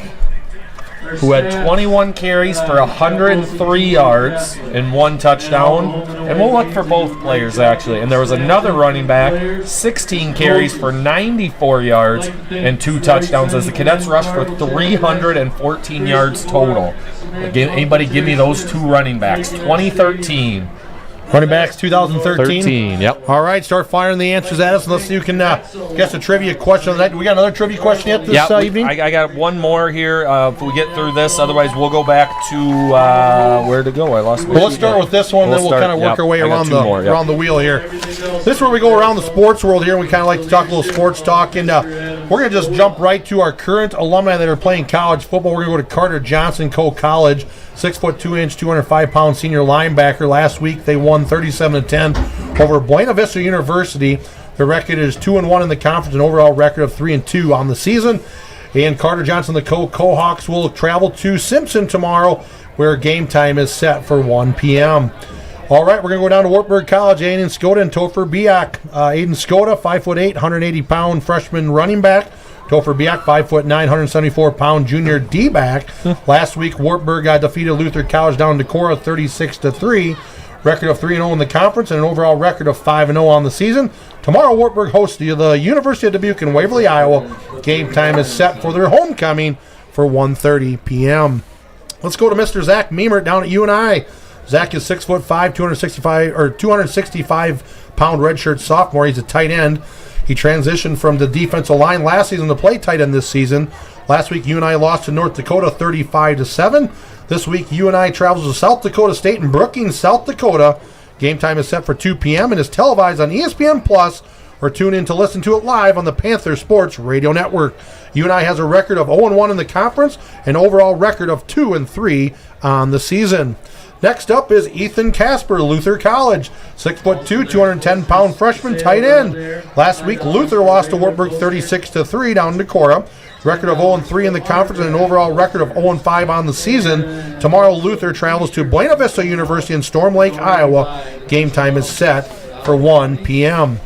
who had 21 carries for 103 yards and 1 touchdown. And we'll look for both players, actually. And there was another running back, 16 carries for 94 yards and 2 touchdowns, as the Cadets rushed for 314 yards total. Anybody give me those 2 running backs? 2013. Running backs 2013? 13, yep. All right, start firing the answers at us, and let's see who can guess a trivia question of the night. We got another trivia question yet this evening? I got one more here if we get through this. Otherwise, we'll go back to where to go. I lost my Well, let's start with this one, then we'll kind of work our way around the wheel here. This is where we go around the sports world here, and we kind of like to talk a little sports talk. And we're going to just jump right to our current alumni that are playing college football. We're going to go to Carter Johnson College. 6'2", 205-pound senior linebacker. Last week they won 37-10 over Buena Vista University. Their record is 2-1 in the conference, an overall record of 3-2 on the season. And Carter Johnson, the Cohawks, will travel to Simpson tomorrow, where game time is set for 1 p.m. All right, we're going to go down to Wartburg College. Aiden Skoda and Topher Biak. Aiden Skoda, 5'8", 180-pound freshman running back. Topher Biak, 5'9", 174-pound junior D-back. Last week, Wartburg defeated Luther College down in Decorah 36-3. Record of 3-0 in the conference and an overall record of 5-0 on the season. Tomorrow, Wartburg hosts the University of Dubuque in Waverly, Iowa. Game time is set for their homecoming for 1:30 p.m. Let's go to Mr. Zach Meemert down at UNI. Zach is 6'5", 265-pound redshirt sophomore. He's a tight end. He transitioned from the defensive line last season to play tight end this season. Last week, UNI lost to North Dakota 35-7. This week, UNI travels to South Dakota State in Brookings, South Dakota. Game time is set for 2 p.m. and is televised on ESPN Plus, or tune in to listen to it live on the Panther Sports Radio Network. UNI has a record of 0-1 in the conference, and overall record of 2-3 on the season. Next up is Ethan Casper, Luther College. 6'2", 210-pound freshman tight end. Last week, Luther lost to Wartburg 36-3 down in Decorah. Record of 0-3 in the conference and an overall record of 0-5 on the season. Tomorrow, Luther travels to Buena Vista University in Storm Lake, Iowa. Game time is set for 1 p.m.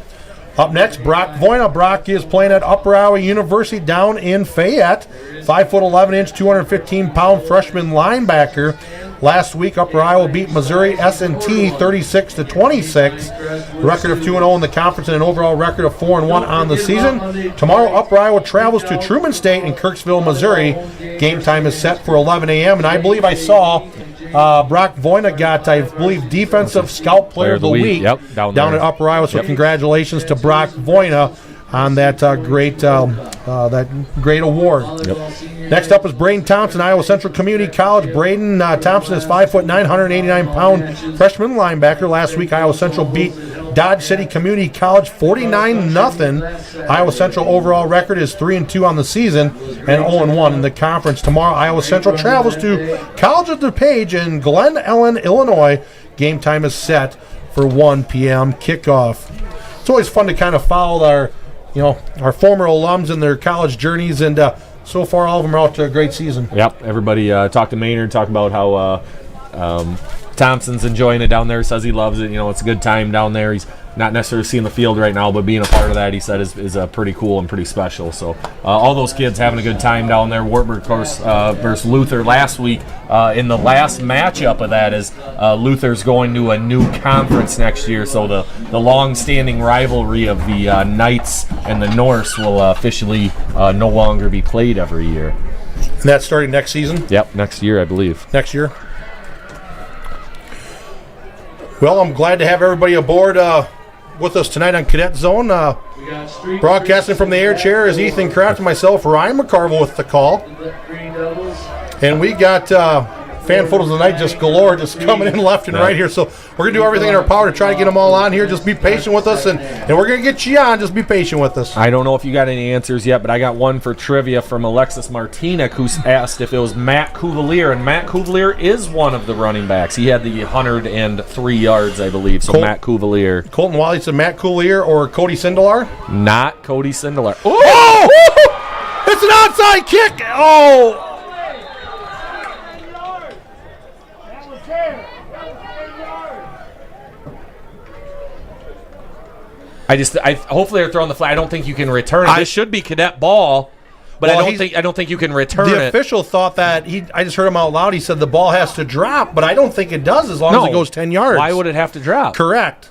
Up next, Brock Voina. Brock is playing at Upper Iowa University down in Fayette. 5'11", 215-pound freshman linebacker. Last week, Upper Iowa beat Missouri S&T 36-26. Record of 2-0 in the conference and an overall record of 4-1 on the season. Tomorrow, Upper Iowa travels to Truman State in Kirksville, Missouri. Game time is set for 11 a.m. And I believe I saw Brock Voina got, I believe, Defensive Scout Player of the Week down at Upper Iowa. So congratulations to Brock Voina on that great award. Next up is Braden Thompson, Iowa Central Community College. Braden Thompson is 5'9", 189-pound freshman linebacker. Last week, Iowa Central beat Dodge City Community College 49-0. Iowa Central overall record is 3-2 on the season and 0-1 in the conference. Tomorrow, Iowa Central travels to College of DuPage in Glen Ellen, Illinois. Game time is set for 1 p.m. kickoff. It's always fun to kind of follow our former alums and their college journeys, and so far all of them are out to a great season. Yep, everybody talked to Maynard, talked about how Thompson's enjoying it down there, says he loves it. It's a good time down there. He's not necessarily seeing the field right now, but being a part of that, he said, is pretty cool and pretty special. So all those kids having a good time down there. Wartburg, of course, versus Luther last week. In the last matchup of that is Luther's going to a new conference next year, so the long-standing rivalry of the Knights and the Norse will officially no longer be played every year. And that's starting next season? Yep, next year, I believe. Next year? Well, I'm glad to have everybody aboard with us tonight on Cadet Zone. Broadcasting from the air chair is Ethan Kraft and myself, Ryan McCarville, with the call. And we got fan photos of the night just galore, just coming in left and right here. So we're going to do everything in our power to try to get them all on here. Just be patient with us, and we're going to get you on. Just be patient with us. I don't know if you got any answers yet, but I got one for trivia from Alexis Martinek, who's asked if it was Matt Cuvalier, and Matt Cuvalier is one of the running backs. He had the 103 yards, I believe, so Matt Cuvalier. Colton Wiley said Matt Cuvalier or Cody Sindelar? Not Cody Sindelar. Oh! It's an onside kick! Oh! Hopefully they're throwing the flag. I don't think you can return it. This should be cadet ball, but I don't think you can return it. The official thought that I just heard him out loud. He said the ball has to drop, but I don't think it does as long as it goes 10 yards. Why would it have to drop? Correct.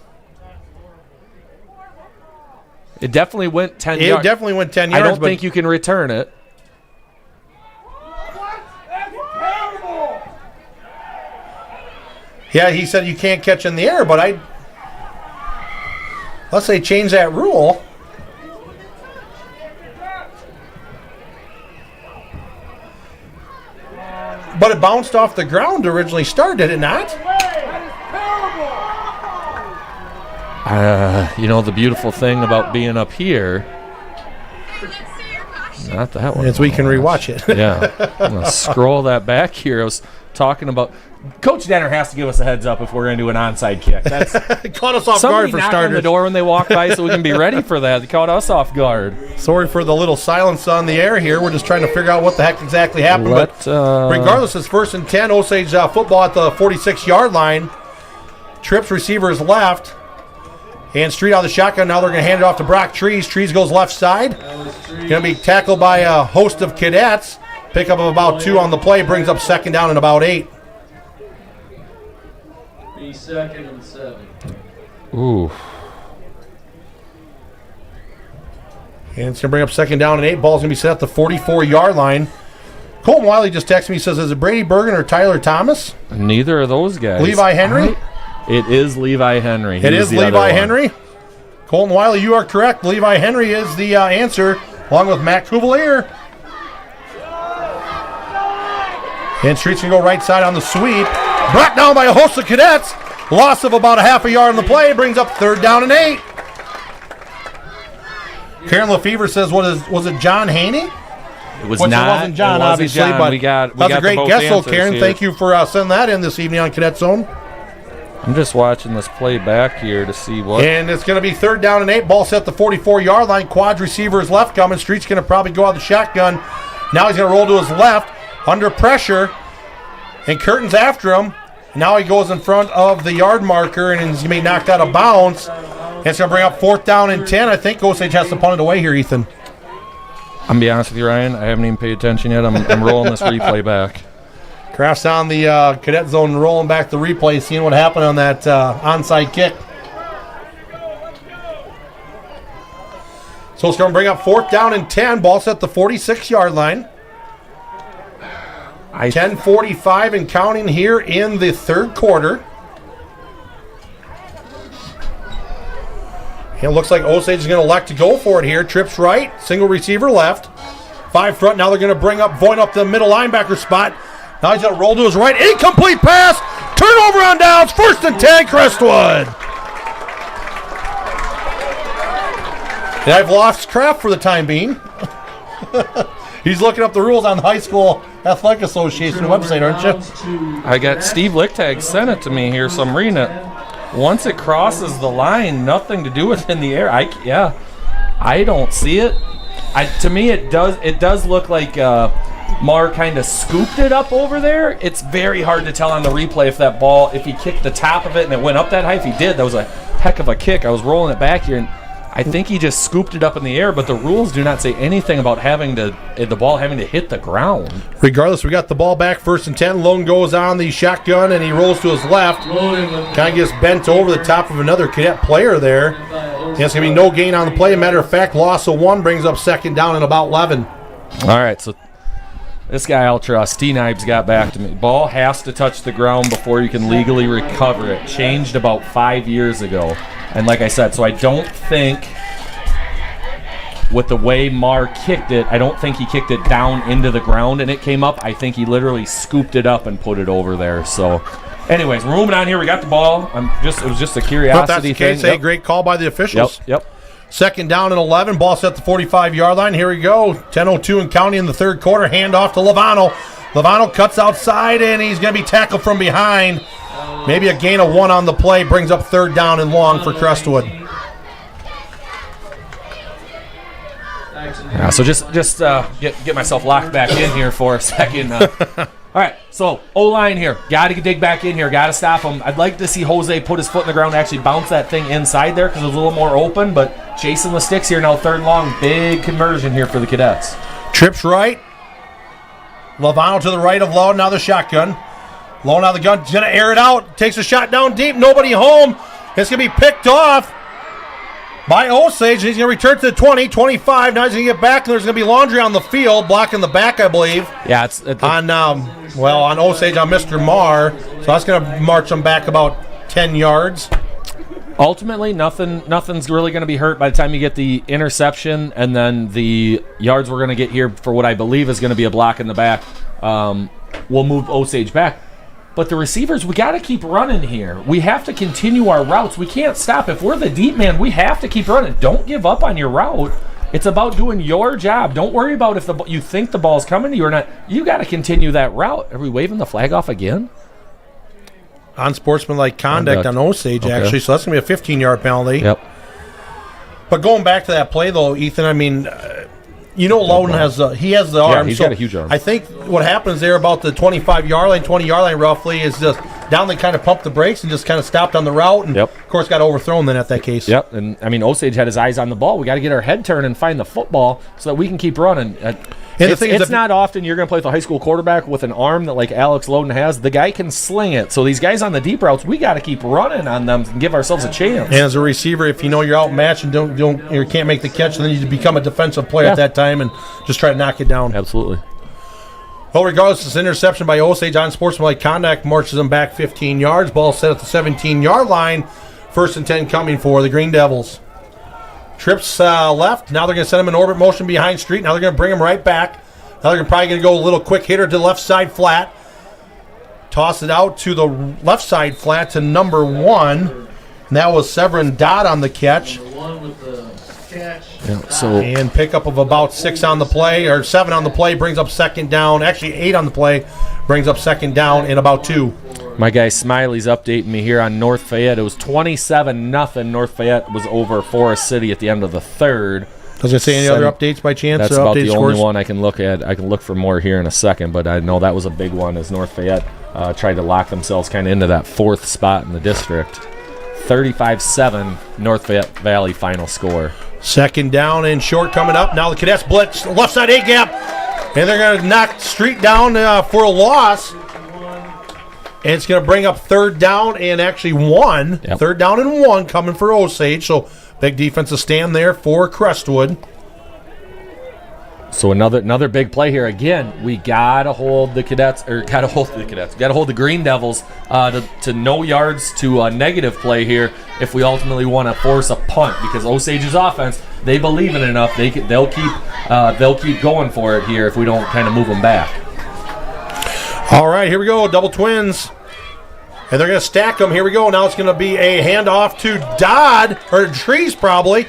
It definitely went 10 yards. It definitely went 10 yards. I don't think you can return it. Yeah, he said you can't catch in the air, but unless they change that rule. But it bounced off the ground to originally start, did it not? The beautiful thing about being up here, not that one. It's we can rewatch it. Yeah. I'm going to scroll that back here. I was talking about Coach Denner has to give us a heads up if we're going to do an onside kick. That's caught us off guard for starters. Somebody knock on the door when they walk by so we can be ready for that. They caught us off guard. Sorry for the little silence on the air here. We're just trying to figure out what the heck exactly happened. But regardless, it's 1st and 10. Osage football at the 46-yard line. Trips receivers left. And Street out of the shotgun. Now they're going to hand it off to Brock Trees. Trees goes left side. Going to be tackled by a host of cadets. Pickup of about 2 on the play. Brings up 2nd down and about 8. 2nd and 7. Ooh. And it's going to bring up 2nd down and 8. Ball's going to be set at the 44-yard line. Colton Wiley just texted me. He says, is it Brady Bergen or Tyler Thomas? Neither of those guys. Levi Henry? It is Levi Henry. It is Levi Henry. Colton Wiley, you are correct. Levi Henry is the answer, along with Matt Cuvalier. And Street's going to go right side on the sweep. Brought down by a host of Cadets. Loss of about a half a yard on the play. Brings up 3rd down and 8. Karen Lefevre says, was it John Haney? It was Which not. It wasn't John, obviously, John. but we got that's a great both guess, though, answers Karen. here. Thank you for sending that in this evening on Cadet Zone. I'm just watching this play back here to see what. And it's going to be 3rd down and 8. Ball set at the 44-yard line. Quad receiver is left coming. Street's going to probably go out the shotgun. Now he's going to roll to his left under pressure. And Curtin's after him. Now he goes in front of the yard marker, and he's going to be knocked out of bounds. And it's going to bring up 4th down and 10. I think Osage has to punt it away here, Ethan. I'm going to be honest with you, Ryan. I haven't even paid attention yet. I'm rolling this replay back. Kraft's on the Cadet Zone, rolling back the replay, seeing what happened on that onside kick. So it's going to bring up 4th down and 10. Ball set at the 46-yard line. 10:45 and counting here in the 3rd quarter. It looks like Osage is going to elect to go for it here. Trips right, single receiver left. 5 front, now they're going to bring up Voigt up the middle linebacker spot. Now he's going to roll to his right. Incomplete pass. Turnover on downs. 1st and 10, Crestwood. And I've lost Kraft for the time being. He's looking up the rules on the High School Athletic Association website, aren't you? I got Steve Lichtag sent it to me here, so I'm reading it. Once it crosses the line, nothing to do with it in the air. I don't see it. To me, it does look like Marr kind of scooped it up over there. It's very hard to tell on the replay if he kicked the top of it and it went up that high. If he did, that was a heck of a kick. I was rolling it back here, and I think he just scooped it up in the air, but the rules do not say anything about the ball having to hit the ground. Regardless, we got the ball back, 1st and 10. Lone goes on the shotgun, and he rolls to his left. Kind of gets bent over the top of another Cadet player there. And it's going to be no gain on the play. Matter of fact, loss of 1 brings up 2nd down and about 11. All right, so this guy I'll trust. T-Nibes got back to me. Ball has to touch the ground before you can legally recover it. Changed about 5 years ago. And like I said, so I don't think with the way Marr kicked it, I don't think he kicked it down into the ground and it came up. I think he literally scooped it up and put it over there. So anyways, we're moving on here. We got the ball. It was just a curiosity if that's the case, thing. Hey, great call by the officials. Yep. 2nd down and 11. Ball set at the 45-yard line. Here we go. 10:02 and counting in the 3rd quarter. Hand off to Lovano. Lovano cuts outside, and he's going to be tackled from behind. Maybe a gain of 1 on the play. Brings up 3rd down and long for Crestwood. Yeah, so just get myself locked back in here for a second. All right, so O-line here. Got to dig back in here. Got to stop him. I'd like to see Jose put his foot in the ground and actually bounce that thing inside there because it was a little more open, but chasing the sticks here now, 3rd and long. Big conversion here for the Cadets. Trips right. Lovano to the right of Lowe. Now the shotgun. Lowe out of the gun. He's going to air it out. Takes a shot down deep. Nobody home. It's going to be picked off by Osage. He's going to return to the 20, 25. Now he's going to get back, and there's going to be laundry on the field, blocking the back, I believe. Yeah, it's on Osage on Mr. Marr. So that's going to march him back about 10 yards. Ultimately, nothing's really going to be hurt by the time you get the interception, and then the yards we're going to get here for what I believe is going to be a block in the back. We'll move Osage back. But the receivers, we got to keep running here. We have to continue our routes. We can't stop. If we're the deep man, we have to keep running. Don't give up on your route. It's about doing your job. Don't worry about if you think the ball's coming to you or not. You got to continue that route. Are we waving the flag off again? Unsportsmanlike conduct on Osage, actually. So that's going to be a 15-yard penalty. Yep. But going back to that play, though, Ethan, I mean, Loudon has the arm. Yeah, he's got a huge arm. I think what happens there about the 25-yard line, 20-yard line roughly, is just down they kind of pumped the brakes and just kind of stopped on the route and, of course, got overthrown then at that case. Yep, and, I mean, Osage had his eyes on the ball. We got to get our head turned and find the football so that we can keep running. It's not often you're going to play with a high school quarterback with an arm that like Alex Loudon has. The guy can sling it. So these guys on the deep routes, we got to keep running on them and give ourselves a chance. And as a receiver, if you know you're outmatched and you can't make the catch, then you become a defensive player at that time and just try to knock it down. Absolutely. Well, regardless, this interception by Osage on sportsmanlike conduct marches them back 15 yards. Ball set at the 17-yard line. 1st and 10 coming for the Green Devils. Trips left. Now they're going to send him in orbit motion behind Street. Now they're going to bring him right back. Now they're probably going to go a little quick hitter to the left side flat. Toss it out to the left side flat to number 1. And that was Severin Dodd on the catch. Number 1 with the catch. And pickup of about 6 on the play, or 7 on the play, brings up second down. Actually, 8 on the play, brings up second down in about 2. My guy Smiley's updating me here on North Fayette. It was 27-0. North Fayette was over Forest City at the end of the third. Does it say any other updates by chance? That's about the scores? only one I can look at. I can look for more here in a second, but I know that was a big one as North Fayette tried to lock themselves kind of into that 4th spot in the district. 35-7 North Fayette Valley final score. Second down and short coming up. Now the Cadets blitz, left side A-gap, and they're going to knock Street down for a loss. And it's going to bring up third down and actually 1. Yep. Third down and 1 coming for Osage. So big defensive stand there for Crestwood. So another big play here. Again, we gotta hold the Cadets, gotta hold the Green Devils to no yards to a negative play here if we ultimately want to force a punt, because Osage's offense, they believe in it enough. They'll keep going for it here if we don't kind of move them back. All right, here we go. Double twins. And they're going to stack them. Here we go. Now it's going to be a handoff to Dodd, or Trees probably.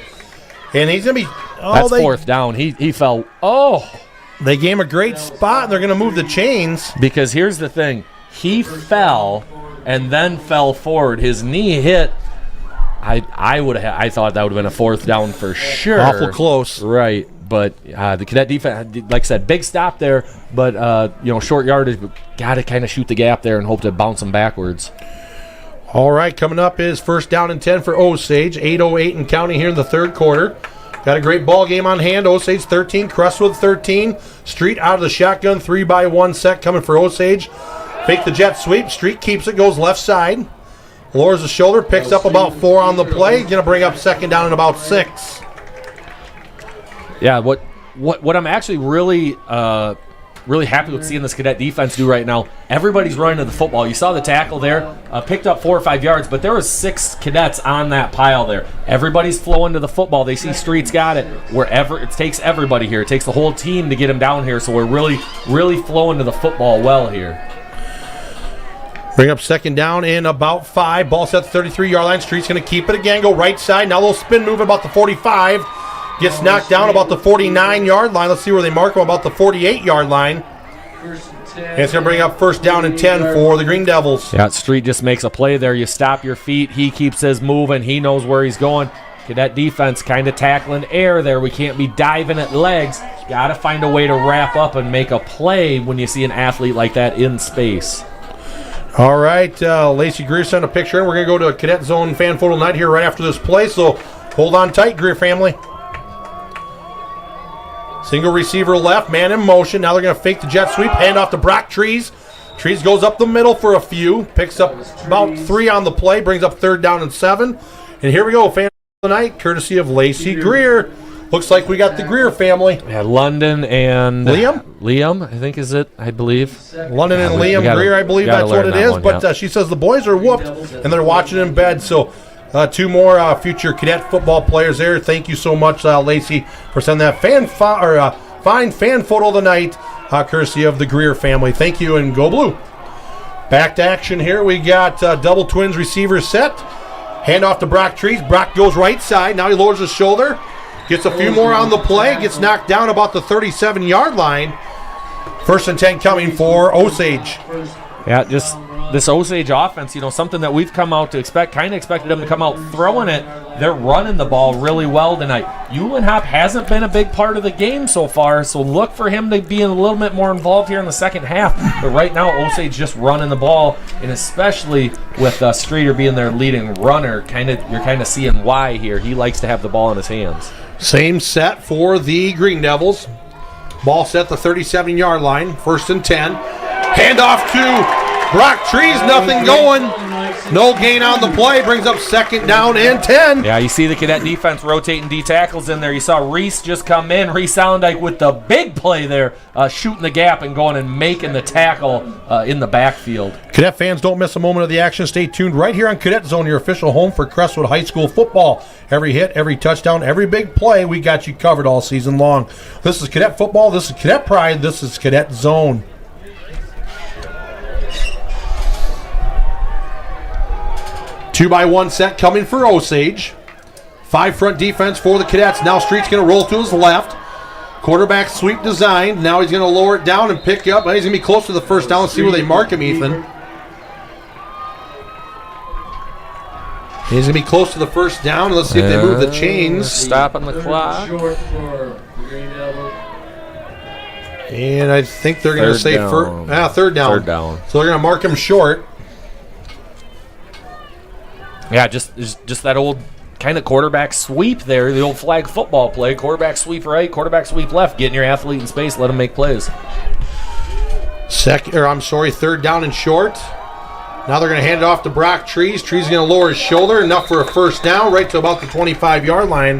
And he's going to be... That's 4th down. He fell. Oh! They gave him a great spot, and they're going to move the chains. Because here's the thing. He fell and then fell forward. His knee hit. I thought that would have been a 4th down for sure. Awful close. Right. But the Cadet defense, like I said, big stop there, but short yardage. But got to kind of shoot the gap there and hope to bounce them backwards. All right, coming up is first down and 10 for Osage. 8:08 and counting here in the third quarter. Got a great ball game on hand. Osage 13, Crestwood 13. Street out of the shotgun, 3-by-1 set coming for Osage. Fake the jet sweep. Street keeps it, goes left side. Lowers the shoulder, picks up about 4 on the play. Going to bring up second down and about 6. Yeah, what I'm actually really happy with seeing this Cadet defense do right now. Everybody's running to the football. You saw the tackle there, picked up 4 or 5 yards, but there was 6 Cadets on that pile there. Everybody's flowing to the football. They see Street's got it. It takes everybody here. It takes the whole team to get him down here. So we're really flowing to the football well here. Bring up second down in about 5. Ball set the 33-yard line. Street's going to keep it again. Go right side. Now a little spin move about the 45. Gets knocked down about the 49-yard line. Let's see where they mark him, about the 48-yard line. And it's going to bring up first down and 10 for the Green Devils. Yeah, Street just makes a play there. You stop your feet. He keeps his moving. He knows where he's going. Cadet defense kind of tackling air there. We can't be diving at legs. Got to find a way to wrap up and make a play when you see an athlete like that in space. All right, Lacey Greer sent a picture in. We're going to go to a Cadet Zone fan photo night here right after this play, so hold on tight, Greer family. Single receiver left, man in motion. Now they're going to fake the jet sweep, hand off to Brock Trees. Trees goes up the middle for a few, picks up about 3 on the play, brings up third down and 7. And here we go, fan of the night, courtesy of Lacey Greer. Looks like we got the Greer family. Yeah, London and Liam, I think is it, I believe. London and Liam Greer, I believe that's what it is. But she says the boys are whooped, and they're watching in bed. So 2 more future Cadet football players there. Thank you so much, Lacey, for sending that fine fan photo of the night, courtesy of the Greer family. Thank you, and go blue. Back to action here. We got double twins receivers set. Hand off to Brock Trees. Brock goes right side. Now he lowers his shoulder. Gets a few more on the play. Gets knocked down about the 37-yard line. First and 10 coming for Osage. Yeah, just this Osage offense, something that we've come out to expect, kind of expected them to come out throwing it. They're running the ball really well tonight. Uhlenhop hasn't been a big part of the game so far, so look for him to be a little bit more involved here in the second half. But right now, Osage just running the ball, and especially with Streeter being their leading runner, you're kind of seeing why here. He likes to have the ball in his hands. Same set for the Green Devils. Ball set the 37-yard line. First and 10. Handoff to Brock Trees. Nothing going. No gain on the play. Brings up second down and 10. Yeah, you see the Cadet defense rotating D tackles in there. You saw Reese just come in. Reese Allendike with the big play there, shooting the gap and going and making the tackle in the backfield. Cadet fans, don't miss a moment of the action. Stay tuned right here on Cadet Zone, your official home for Crestwood High School football. Every hit, every touchdown, every big play, we got you covered all season long. This is Cadet football. This is Cadet Pride. This is Cadet Zone. 2-by-1 set coming for Osage. 5 front defense for the Cadets. Now Street's going to roll to his left. Quarterback sweep designed. Now he's going to lower it down and pick up. He's going to be close to the first down. Let's see where they mark him, Ethan. He's going to be close to the first down. Let's see if they move the chains. Stopping the clock. Short for Green Devil. And I think they're going to say third down. Third down. So they're going to mark him short. Yeah, just that old kind of quarterback sweep there, the old flag football play. Quarterback sweep right, quarterback sweep left. Getting your athlete in space, let him make plays. Third down and short. Now they're going to hand it off to Brock Trees. Trees is going to lower his shoulder, enough for a first down, right to about the 25-yard line.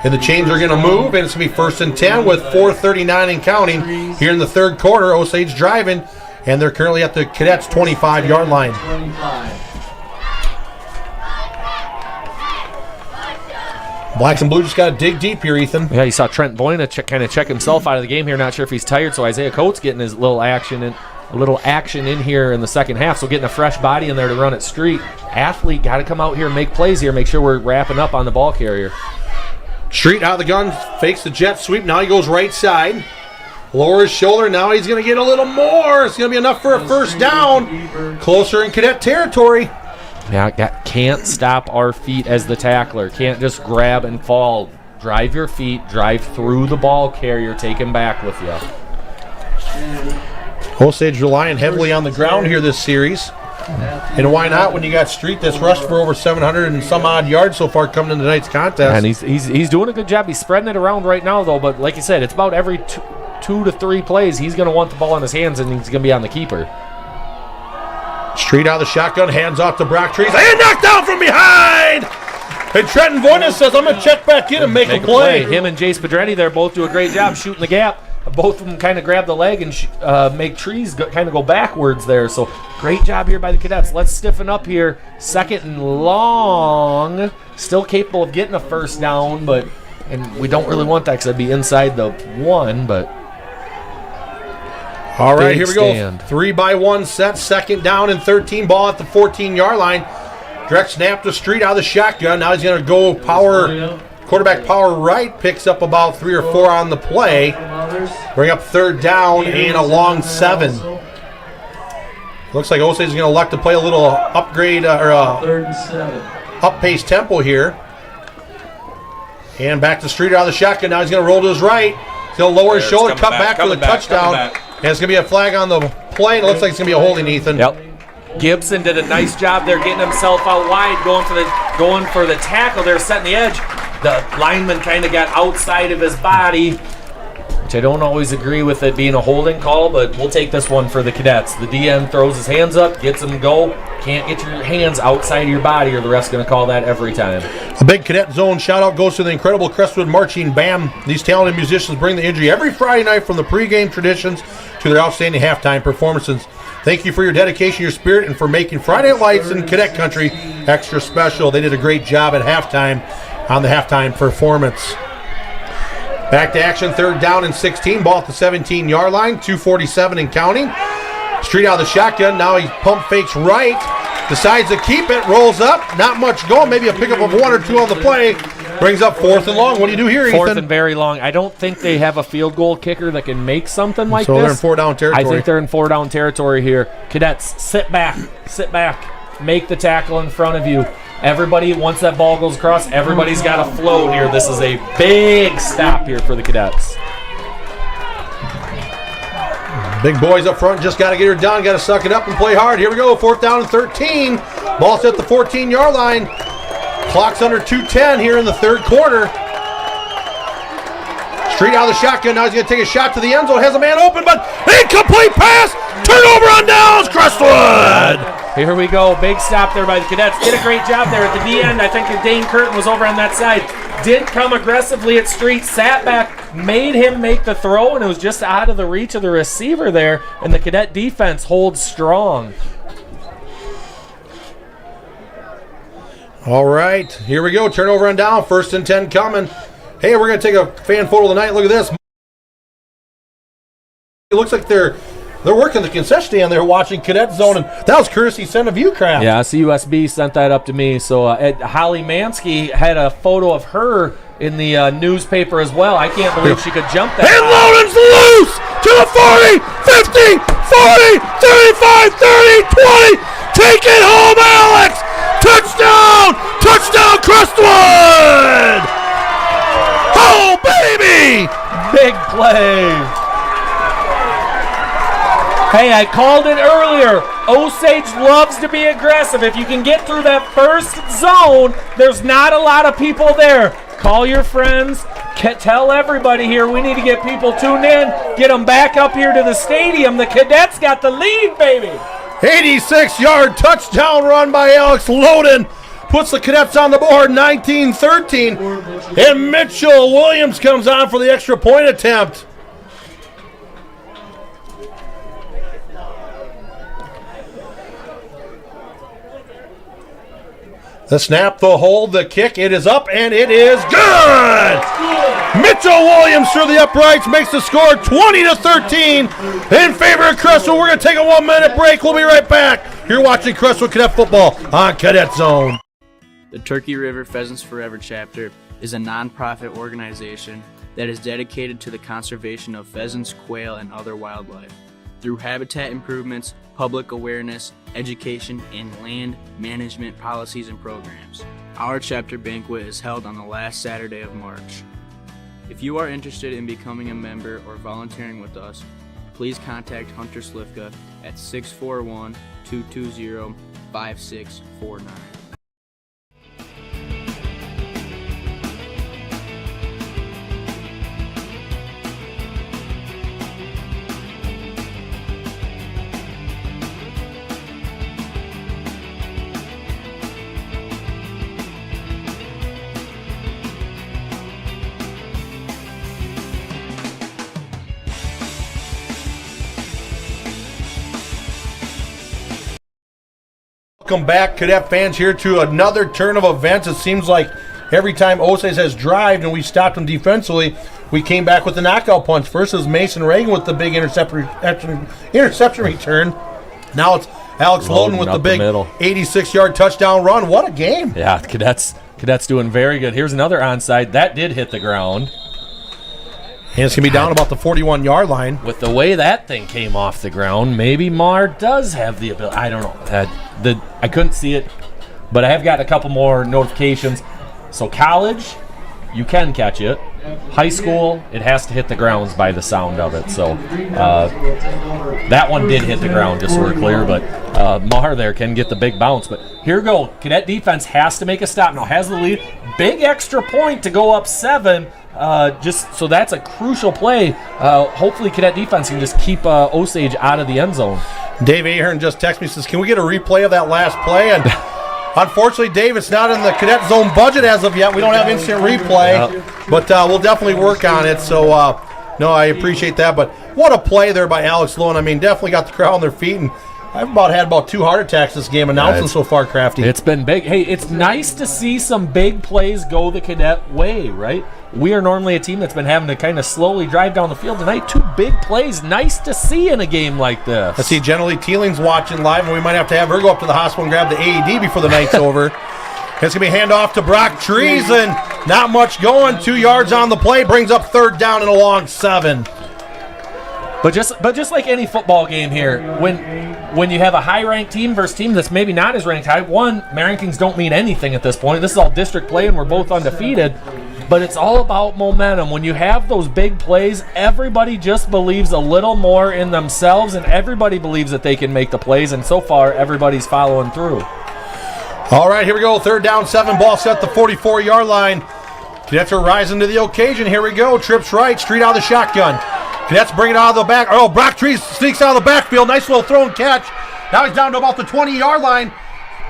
And the chains are going to move, and it's going to be 1st and 10 with 4:39 and counting here in the third quarter. Osage driving, and they're currently at the Cadets' 25-yard line. 25. Blacks and Blues just got to dig deep here, Ethan. Yeah, you saw Trent Boyna kind of check himself out of the game here. Not sure if he's tired, so Isaiah Coates getting his little action in here in the second half. So getting a fresh body in there to run at Street. Athlete got to come out here and make plays here. Make sure we're wrapping up on the ball carrier. Street out of the gun, fakes the jet sweep. Now he goes right side. Lowers shoulder. Now he's going to get a little more. It's going to be enough for a first down. Closer in Cadet territory. Yeah, can't stop our feet as the tackler. Can't just grab and fall. Drive your feet. Drive through the ball carrier. Take him back with you. Osage relying heavily on the ground here this series. And why not when you got Street that's rushed for over 700 and some odd yards so far coming into tonight's contest. And he's doing a good job. He's spreading it around right now, though. But like you said, it's about every 2 to 3 plays he's going to want the ball in his hands, and he's going to be on the keeper. Street out of the shotgun, hands off to Brock Trees. And knocked down from behind! And Trenton Voyna says, I'm going to check back in and make a play. Him and Jace Pedretti there both do a great job shooting the gap. Both of them kind of grab the leg and make Trees kind of go backwards there. So great job here by the Cadets. Let's stiffen up here. 2nd and long. Still capable of getting a first down, and we don't really want that because that'd be inside the 1, but... All right, here we go. 3-by-1 set, 2nd down and 13. Ball at the 14-yard line. Direct snap to Street out of the shotgun. Now he's going to go quarterback power right. Picks up about 3 or 4 on the play. Bring up 3rd down and a long 7. Looks like Osage is going to elect to play a little upgrade 3rd and 7. Up-pace tempo here. And back to Street out of the shotgun. Now he's going to roll to his right. He's going to lower his shoulder, cut back for the touchdown. And it's going to be a flag on the play, and it looks like it's going to be a holding, Ethan. Yep. Gibson did a nice job there getting himself out wide, going for the tackle there, setting the edge. The lineman kind of got outside of his body, which I don't always agree with it being a holding call, but we'll take this one for the Cadets. The DN throws his hands up, gets him go. Can't get your hands outside of your body, or the ref's going to call that every time. A big Cadet Zone shout-out goes to the incredible Crestwood Marching Band. These talented musicians bring the energy every Friday night from the pregame traditions to their outstanding halftime performances. Thank you for your dedication, your spirit, and for making Friday Night Lights in Cadet Country extra special. They did a great job at halftime on the halftime performance. Back to action, 3rd down and 16. Ball at the 17-yard line, 2:47 and counting. Street out of the shotgun. Now he pump fakes right. Decides to keep it. Rolls up. Not much going. Maybe a pickup of 1 or 2 on the play. Brings up 4th and long. What do you do here, Ethan? 4th and very long. I don't think they have a field goal kicker that can make something like this. So they're in 4-down territory. I think they're in 4-down territory here. Cadets, sit back. Make the tackle in front of you. Everybody, once that ball goes across, everybody's got to flow here. This is a big stop here for the Cadets. Big boys up front just got to get her done. Got to suck it up and play hard. Here we go. 4th down and 13. Ball's at the 14-yard line. Clock's under 2:10 here in the 3rd quarter. Street out of the shotgun. Now he's going to take a shot to the end zone. Has a man open, but incomplete pass. Turnover on downs. Crestwood. Here we go. Big stop there by the Cadets. Did a great job there at the D end. I think Dane Curtin was over on that side. Didn't come aggressively at Street. Sat back, made him make the throw, and it was just out of the reach of the receiver there. And the Cadet defense holds strong. All right. Here we go. Turnover on down. 1st and 10 coming. Hey, we're going to take a fan photo tonight. Look at this. It looks like they're They're working the concession stand there watching Cadet Zone, and that was courtesy sent of Viewcraft. Yeah, CUSB sent that up to me. So Holly Mansky had a photo of her in the newspaper as well. I can't believe she could jump that. And Loden's loose to the 40, 50, 40, 35, 30, 20. Take it home, Alex. Touchdown! Touchdown, Crestwood! Oh, baby! Big play. Hey, I called it earlier. Osage loves to be aggressive. If you can get through that first zone, there's not a lot of people there. Call your friends. Tell everybody here we need to get people tuned in. Get them back up here to the stadium. The Cadets got the lead, baby. 86-yard touchdown run by Alex Loden. Puts the Cadets on the board, 19-13. And Mitchell Williams comes on for the extra point attempt. The snap, the hold, the kick, it is up, and it is good! Mitchell Williams through the uprights makes the score 20-13 in favor of Crestwood. We're going to take a 1-minute break. We'll be right back. You're watching Crestwood Cadet Football on Cadet Zone. The Turkey River Pheasants Forever chapter is a nonprofit organization that is dedicated to the conservation of pheasants, quail, and other wildlife through habitat improvements, public awareness, education, and land management policies and programs. Our chapter banquet is held on the last Saturday of March. If you are interested in becoming a member or volunteering with us, please contact Hunter Slifka at 641-220-5649. Welcome back, Cadet fans, here to another turn of events. It seems like every time Osage has drived and we stopped them defensively, we came back with the knockout punch. First is Mason Reagan with the big interception return. Now it's Alex Loden with the big 86-yard touchdown run. What a game. Yeah, Cadets doing very good. Here's another onside. That did hit the ground. And it's going to be down about the 41-yard line. With the way that thing came off the ground, maybe Mar does have the ability. I don't know. I couldn't see it, but I have got a couple more notifications. So college, you can catch it. High school, it has to hit the grounds by the sound of it. So that one did hit the ground, just so we're clear. But Mar there can get the big bounce. But here we go. Cadet defense has to make a stop now. Has the lead. Big extra point to go up 7. Just so that's a crucial play. Hopefully Cadet defense can just keep Osage out of the end zone. Dave Ahern just texted me, says, can we get a replay of that last play? And unfortunately, Dave, it's not in the Cadet Zone budget as of yet. We don't have instant replay, but we'll definitely work on it. So, no, I appreciate that. But what a play there by Alex Loden. I mean, definitely got the crowd on their feet. And I've had about 2 heart attacks this game announcing so far, Crafty. It's been big. Hey, it's nice to see some big plays go the Cadet way, right? We are normally a team that's been having to kind of slowly drive down the field tonight. 2 big plays. Nice to see in a game like this. I see Jenny Teeling's watching live, and we might have to have her go up to the hospital and grab the AED before the night's over. It's going to be handoff to Brock Trees, and not much going. 2 yards on the play, brings up 3rd down and a long 7. But just like any football game here, when you have a high-ranked team versus team that's maybe not as ranked high, my rankings don't mean anything at this point. This is all district play, and we're both undefeated. But it's all about momentum. When you have those big plays, everybody just believes a little more in themselves, and everybody believes that they can make the plays, and so far, everybody's following through. All right, here we go. 3rd down, 7. Ball set at the 44-yard line. Cadets are rising to the occasion. Here we go. Trips right, Street out of the shotgun. Cadets bring it out of the back. Oh, Brock Trees sneaks out of the backfield. Nice little throw and catch. Now he's down to about the 20-yard line.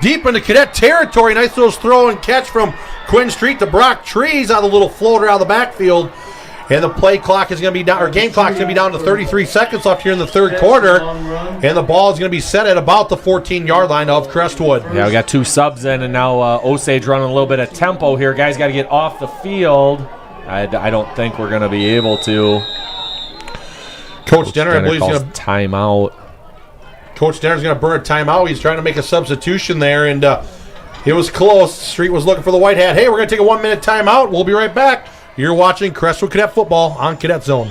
Deep into Cadet territory. Nice little throw and catch from Quinn Street to Brock Trees on the little floater out of the backfield. And the play clock is going to be down, or game clock is going to be down to 33 seconds left here in the 3rd quarter. And the ball is going to be set at about the 14-yard line of Crestwood. Yeah, we got 2 subs in, and now Osage running a little bit of tempo here. Guys got to get off the field. I don't think we're going to be able to. Coach Denner, I believe, is calls going to timeout. Coach Denner's going to burn a timeout. He's trying to make a substitution there, and it was close. Street was looking for the white hat. Hey, we're going to take a 1-minute timeout. We'll be right back. You're watching Crestwood Cadet Football on Cadet Zone.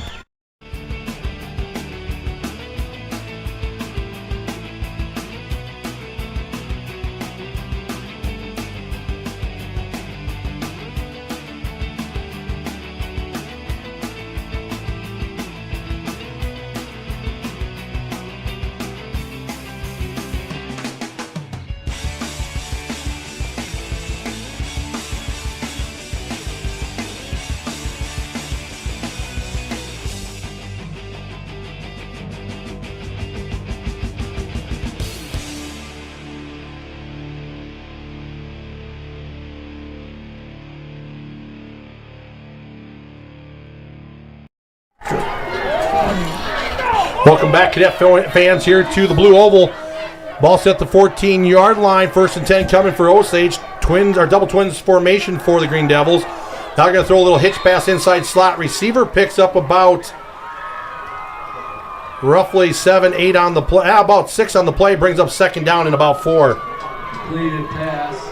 Welcome back, Cadet fans, here to the Blue Oval. Ball set at the 14-yard line. 1st and 10 coming for Osage. Double twins formation for the Green Devils. Now they're going to throw a little hitch pass inside slot. Receiver picks up about roughly 7, 8 on the play. About 6 on the play. Brings up 2nd down and about 4. Completed pass.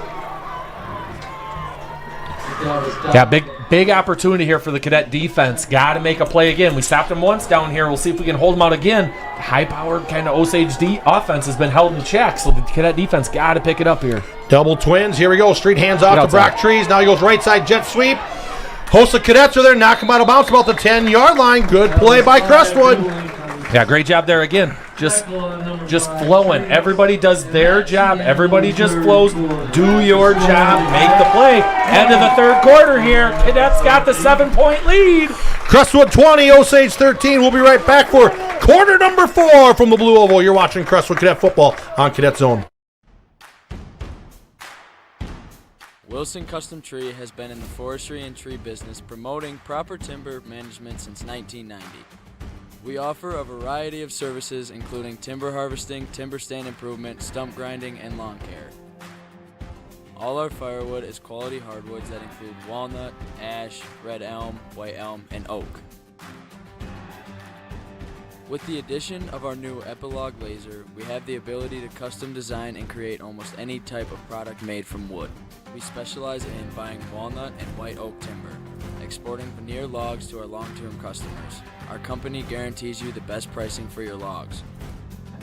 Yeah, big opportunity here for the Cadet defense. Got to make a play again. We stopped them once down here. We'll see if we can hold them out again. The high-powered kind of Osage offense has been held in check, so the Cadet defense got to pick it up here. Double twins. Here we go. Street hands off to Brock Trees. Now he goes right side jet sweep. Host of Cadets are there. Knock him out of bounds about the 10-yard line. Good play by Crestwood. Yeah, great job there again. Just flowing. Everybody does their job. Everybody just flows. Do your job. Make the play. End of the 3rd quarter here. Cadets got the 7-point lead. Crestwood 20, Osage 13. We'll be right back for quarter number 4 from the Blue Oval. You're watching Crestwood Cadet Football on Cadet Zone. Wilson Custom Tree has been in the forestry and tree business promoting proper timber management since 1990. We offer a variety of services including timber harvesting, timber stand improvement, stump grinding, and lawn care. All our firewood is quality hardwoods that include walnut, ash, red elm, white elm, and oak. With the addition of our new Epilogue laser, we have the ability to custom design and create almost any type of product made from wood. We specialize in buying walnut and white oak timber, exporting veneer logs to our long-term customers. Our company guarantees you the best pricing for your logs.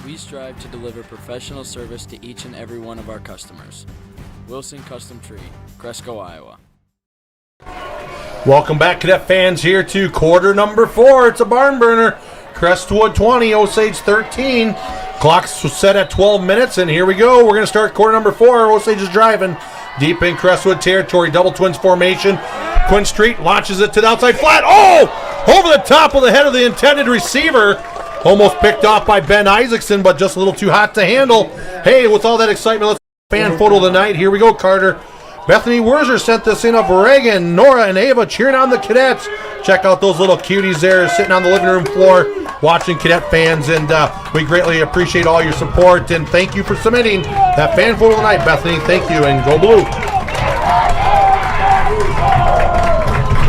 We strive to deliver professional service to each and every one of our customers. Wilson Custom Tree, Cresco, Iowa. Welcome back, Cadet fans, here to quarter number 4. It's a barn burner. Crestwood 20, Osage 13. Clock's set at 12 minutes, and here we go. We're going to start quarter number 4. Osage is driving deep in Crestwood territory. Double twins formation. Quinn Street launches it to the outside flat. Oh! Over the top of the head of the intended receiver. Almost picked off by Ben Isaacson, but just a little too hot to handle. Hey, with all that excitement, let's fan photo of the night. Here we go, Carter. Bethany Werzer sent this in of Reagan, Nora, and Ava cheering on the Cadets. Check out those little cuties there sitting on the living room floor watching Cadet fans, and we greatly appreciate all your support, and thank you for submitting that fan photo of the night, Bethany. Thank you, and go Blue.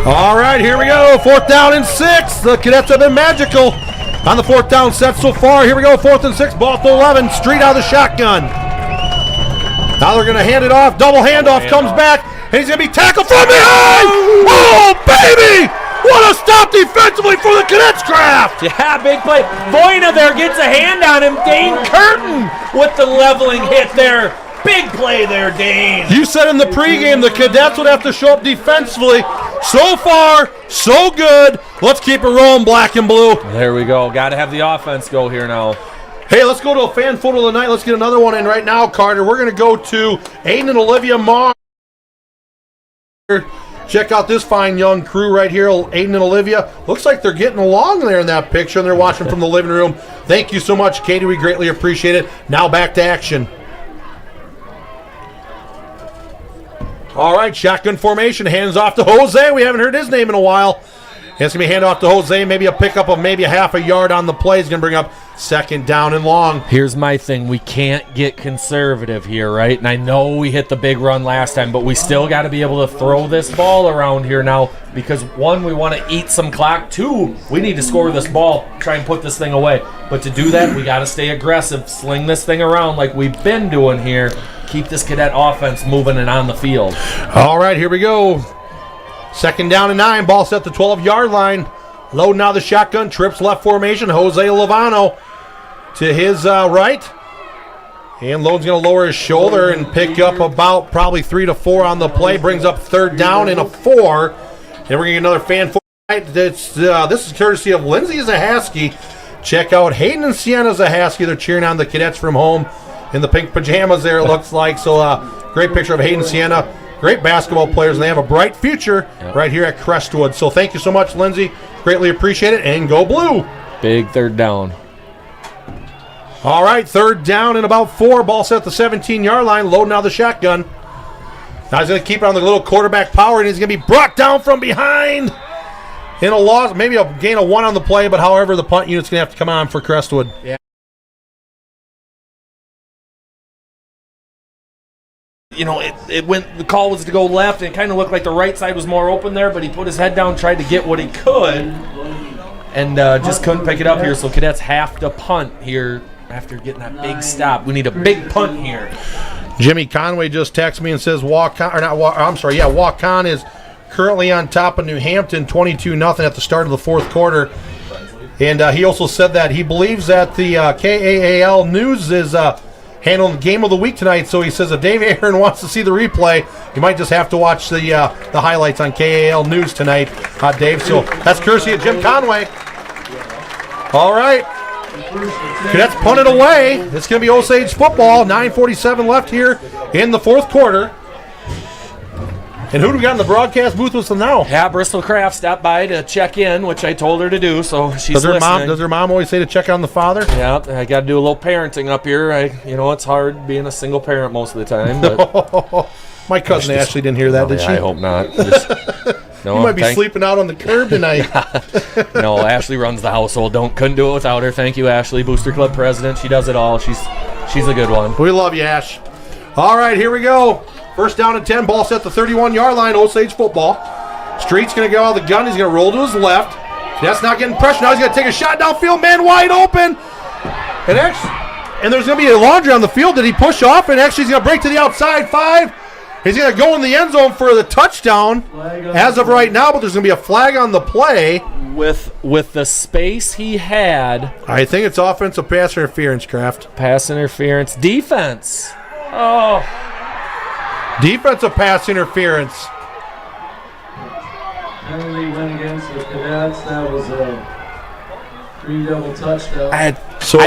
All right, here we go. 4th down and 6. The Cadets have been magical on the 4th down set so far. Here we go, 4th and 6. Ball to 11. Street out of the shotgun. Now they're going to hand it off. Double handoff comes back, and he's going to be tackled from behind. Oh, baby! What a stop defensively for the Cadets craft! Yeah, big play. Voina there gets a hand on him. Dane Curtin with the leveling hit there. Big play there, Dane. You said in the pregame the Cadets would have to show up defensively. So far, so good. Let's keep it rolling, black and blue. There we go. Got to have the offense go here now. Hey, let's go to a fan photo of the night. Let's get another one in right now, Carter. We're going to go to Aiden and Olivia Marr. Check out this fine young crew right here, Aiden and Olivia. Looks like they're getting along there in that picture, and they're watching from the living room. Thank you so much, Katie. We greatly appreciate it. Now back to action. All right, shotgun formation. Hands off to Jose. We haven't heard his name in a while. It's going to be hand off to Jose. Maybe a pickup of maybe a half a yard on the play. He's going to bring up Second down and long. Here's my thing. We can't get conservative here, right? And I know we hit the big run last time, but we still got to be able to throw this ball around here now because, one, we want to eat some clock. Two, we need to score this ball, try and put this thing away. But to do that, we got to stay aggressive, sling this thing around like we've been doing here, keep this cadet offense moving and on the field. All right, here we go. Second down and 9. Ball set at the 12-yard line. Loading out the shotgun, trips left formation. Jose Lovano to his right. And Logan's going to lower his shoulder and pick up about probably 3 to 4 on the play. Brings up third down and a 4. And we're going to get another fan for this is courtesy of Lindsay Zahaski. Check out Hayden and Sienna Zahaski. They're cheering on the cadets from home in the pink pajamas there, it looks like. So great picture of Hayden and Sienna. Great basketball players, and they have a bright future right here at Crestwood. So thank you so much, Lindsay. Greatly appreciate it, and go blue. Big third down. All right, third down and about 4. Ball set at the 17-yard line, loading out the shotgun. Now he's going to keep it on the little quarterback power, and he's going to be brought down from behind. In a loss, maybe a gain of 1 on the play, but however, the punt unit's going to have to come on for Crestwood. Yeah. You know, it went. The call was to go left, and it kind of looked like the right side was more open there, but he put his head down, tried to get what he could, and just couldn't pick it up here. So cadets have to punt here after getting that big stop. We need a big punt here. Jimmy Conway just texted me and says Walk On is currently on top of New Hampton, 22-0 at the start of the fourth quarter. And he also said that he believes that the KAAL News is handling the game of the week tonight. So he says if Dave Aaron wants to see the replay, you might just have to watch the highlights on KAAL News tonight, Dave. So that's courtesy of Jim Conway. All right. Cadets punted away. It's going to be Osage football. 9:47 left here in the fourth quarter. And who do we got in the broadcast booth with us now? Yeah, Bristol Craft stopped by to check in, which I told her to do, so she's listening. Does her mom always say to check on the father? Yeah, I got to do a little parenting up here. It's hard being a single parent most of the time. But my cousin Ashley didn't hear that, did she? I hope not. You might be sleeping out on the curb tonight. No, Ashley runs the household. Couldn't do it without her. Thank you, Ashley, Booster Club president. She does it all. She's a good one. We love you, Ash. All right, here we go. First down and 10, ball set at the 31-yard line, Osage football. Street's going to go out of the gun. He's going to roll to his left. That's not getting pressure. Now he's going to take a shot downfield. Man wide open. And there's going to be a laundry on the field. Did he push off? And actually he's going to break to the outside. 5. He's going to go in the end zone for the touchdown as of right now, but there's going to be a flag on the play. With the space he had. I think it's offensive pass interference, Kraft. Pass interference. Defense. Oh. Defensive pass interference. Penalty went against the Cadets. That was a 3-double touchdown. A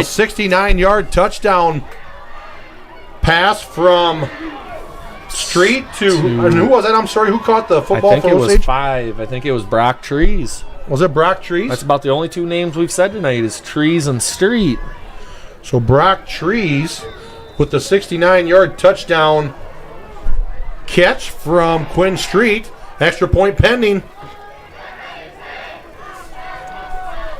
69-yard touchdown pass from Street to and who was that? I'm sorry, who caught the football? I think it was 5. I think it was Brock Trees. Was it Brock Trees? That's about the only 2 names we've said tonight is Trees and Street. So Brock Trees with the 69-yard touchdown catch from Quinn Street. Extra point pending.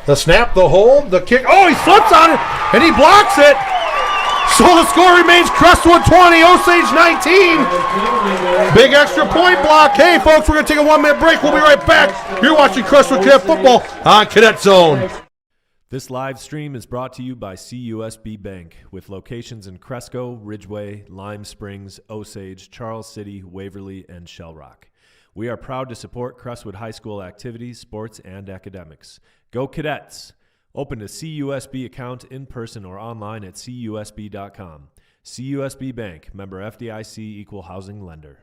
The snap, the hold, the kick. Oh, he slips on it, and he blocks it. So the score remains Crestwood 20, Osage 19. Big extra point block. Hey, folks, we're going to take a 1-minute break. We'll be right back. You're watching Crestwood Cadet Football on Cadet Zone. This live stream is brought to you by CUSB Bank, with locations in Cresco, Ridgeway, Lime Springs, Osage, Charles City, Waverly, and Shell Rock. We are proud to support Crestwood High School activities, sports, and academics. Go Cadets! Open a CUSB account in person or online at CUSB.com. CUSB Bank, member FDIC, equal housing lender.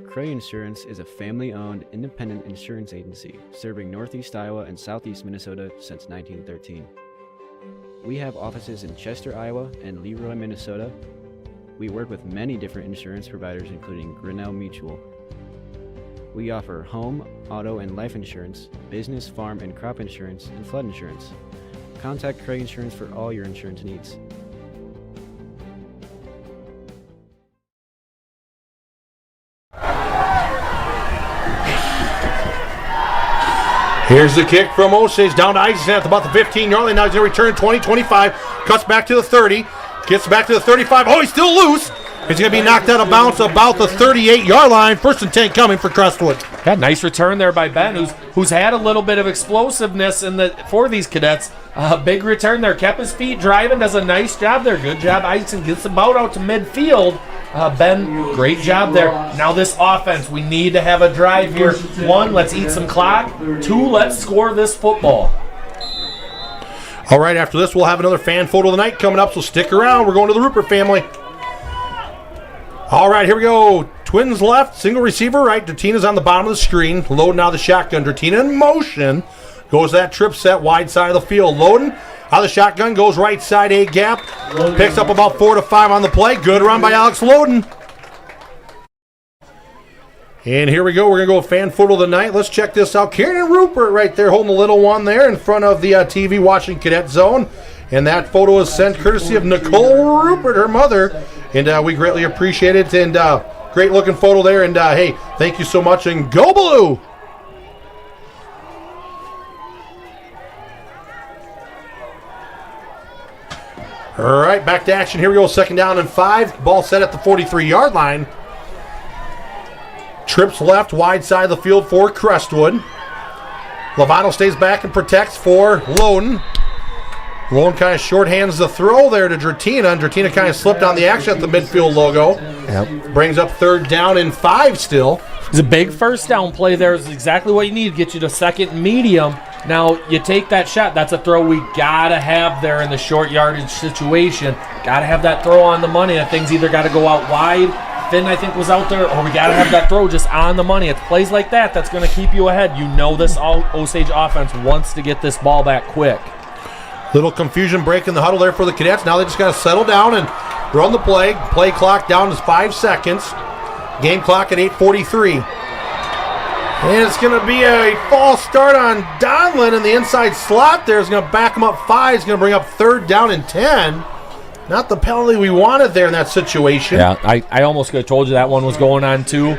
Cray Insurance is a family-owned, independent insurance agency serving Northeast Iowa and Southeast Minnesota since 1913. We have offices in Chester, Iowa and Leroy, Minnesota. We work with many different insurance providers, including Grinnell Mutual. We offer home, auto, and life insurance, business, farm, and crop insurance, and flood insurance. Contact Cray Insurance for all your insurance needs. Here's the kick from Osage down to Isaacson at about the 15-yard line. Now he's going to return 20, 25. Cuts back to the 30. Gets back to the 35. Oh, he's still loose. He's going to be knocked out of bounds about the 38-yard line. 1st and 10 coming for Crestwood. Yeah, nice return there by Ben, who's had a little bit of explosiveness for these cadets. Big return there. Kept his feet driving. Does a nice job there. Good job. Isaacson gets the boat out to midfield. Ben, great job there. Now this offense, we need to have a drive here. 1, let's eat some clock. 2, let's score this football. All right, after this, we'll have another fan photo of the night coming up, so stick around. We're going to the Rupert family. All right, here we go. Twins left, single receiver right. Dratina's on the bottom of the screen. Loading out of the shotgun. Dratina in motion. Goes that trip set wide side of the field. Loading out of the shotgun. Goes right side A gap. Picks up about 4 to 5 on the play. Good run by Alex Loden. And here we go. We're going to go fan photo of the night. Let's check this out. Kieran and Rupert right there holding the little one there in front of the TV watching cadet zone. And that photo is sent courtesy of Nicole Rupert, her mother. And we greatly appreciate it. And great looking photo there. And hey, thank you so much. And go Blue! All right, back to action. Here we go. 2nd down and 5. Ball set at the 43-yard line. Trips left, wide side of the field for Crestwood. Lovato stays back and protects for Loden. Loden kind of shorthands the throw there to Dratina, and Dratina kind of slipped on the action at the midfield logo. Yep. Brings up 3rd down and 5 still. It's a big 1st down play there. Is exactly what you need to get you to 2nd medium. Now, you take that shot. That's a throw we got to have there in the short yardage situation. Got to have that throw on the money. That thing's either got to go out wide. Finn, I think, was out there, or we got to have that throw just on the money. It's plays like that that's going to keep you ahead. You know this Osage offense wants to get this ball back quick. Little confusion breaking the huddle there for the cadets. Now they just got to settle down and run the play. Play clock down to 5 seconds. Game clock at 8:43. And it's going to be a false start on Donlin in the inside slot there. Is going to back him up 5. He's going to bring up 3rd down and 10. Not the penalty we wanted there in that situation. Yeah, I almost could have told you that one was going on too.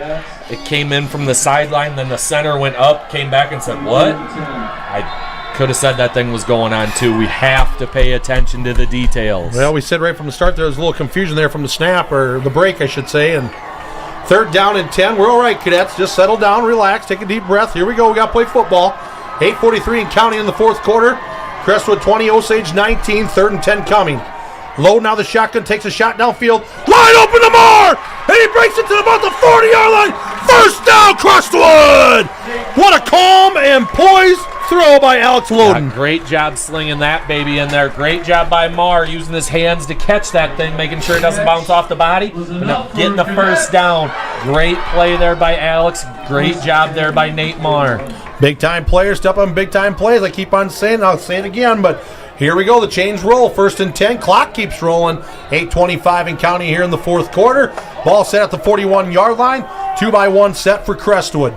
It came in from the sideline, then the center went up, came back and said, what? I could have said that thing was going on too. We have to pay attention to the details. Well, we said right from the start there was a little confusion there from the snap, or the break, I should say. And 3rd down and 10. We're all right, cadets. Just settle down, relax, take a deep breath. Here we go. We got to play football. 8:43 and counting in the 4th quarter. Crestwood 20, Osage 19. 3rd and 10 coming. Low now the shotgun takes a shot downfield. Wide open to Moore! And he breaks it to about the 40-yard line. 1st down, Crestwood! What a calm and poised throw by Alex Loden. Yeah, great job slinging that baby in there. Great job by Marr using his hands to catch that thing, making sure it doesn't bounce off the body. But getting the 1st down. Great play there by Alex. Great job there by Nate Marr. Big-time players step on big-time plays. I keep on saying, I'll say it again, but here we go. The chains roll. 1st and 10. Clock keeps rolling. 8:25 and counting here in the 4th quarter. Ball set at the 41-yard line. 2-by-1 set for Crestwood.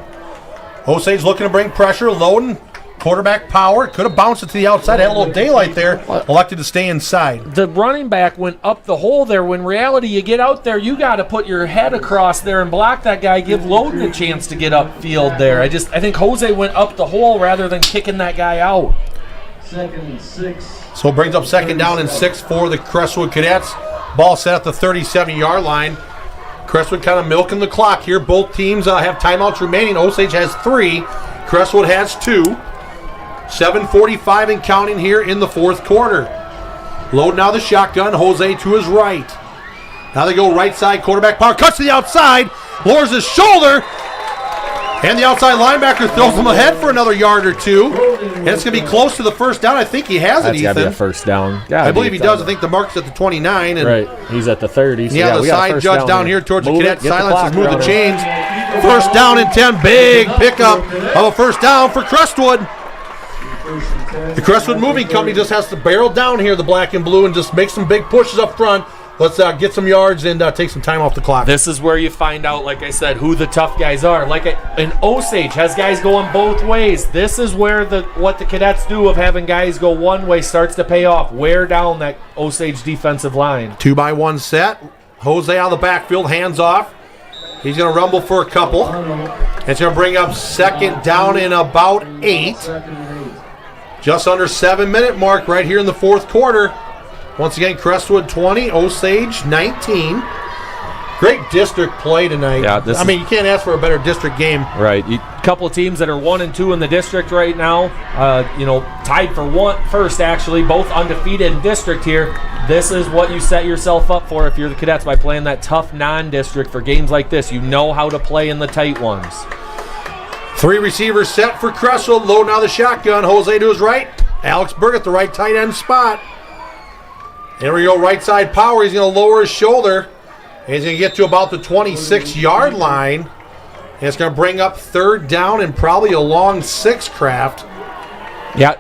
Osage looking to bring pressure. Loden. Quarterback power. Could have bounced it to the outside. Had a little daylight there. Elected to stay inside. The running back went up the hole there. When in reality, you get out there, you got to put your head across there and block that guy. Give Loden a chance to get upfield there. I think Jose went up the hole rather than kicking that guy out. 2nd and 6. So it brings up 2nd down and 6 for the Crestwood Cadets. Ball set at the 37-yard line. Crestwood kind of milking the clock here. Both teams have timeouts remaining. Osage has 3. Crestwood has 2. 7:45 and counting here in the 4th quarter. Load now the shotgun. Jose to his right. Now they go right side. Quarterback power. Cuts to the outside. Lowers his shoulder. And the outside linebacker throws him ahead for another yard or 2. And it's going to be close to the 1st down. I think he has it, Ethan. That's got to be a 1st down. I believe he does. I think the mark's at the 29. And right. He's at the 30. So yeah, the side judge down here towards the cadet silences, move the chains. 1st down and 10. Big pickup of a 1st down for Crestwood. The Crestwood Moving Company just has to barrel down here, the black and blue, and just make some big pushes up front. Let's get some yards and take some time off the clock. This is where you find out, like I said, who the tough guys are. Like an Osage has guys going both ways. This is where what the cadets do of having guys go one way starts to pay off. Wear down that Osage defensive line. 2-by-1 set. Jose out of the backfield, hands off. He's going to rumble for a couple. It's going to bring up second down in about 8. Just under 7-minute mark right here in the fourth quarter. Once again, Crestwood 20, Osage 19. Great district play tonight. Yeah, you can't ask for a better district game. Right. A couple of teams that are 1 and 2 in the district right now. Tied for first actually, both undefeated in district here. This is what you set yourself up for if you're the Cadets by playing that tough non-district for games like this. You know how to play in the tight ones. 3 receivers set for Crestwood. Loading out the shotgun. Jose to his right. Alex Berg at the right tight end spot. There we go. Right side power. He's going to lower his shoulder. He's going to get to about the 26-yard line. And it's going to bring up third down and probably a long 6 craft. Yeah,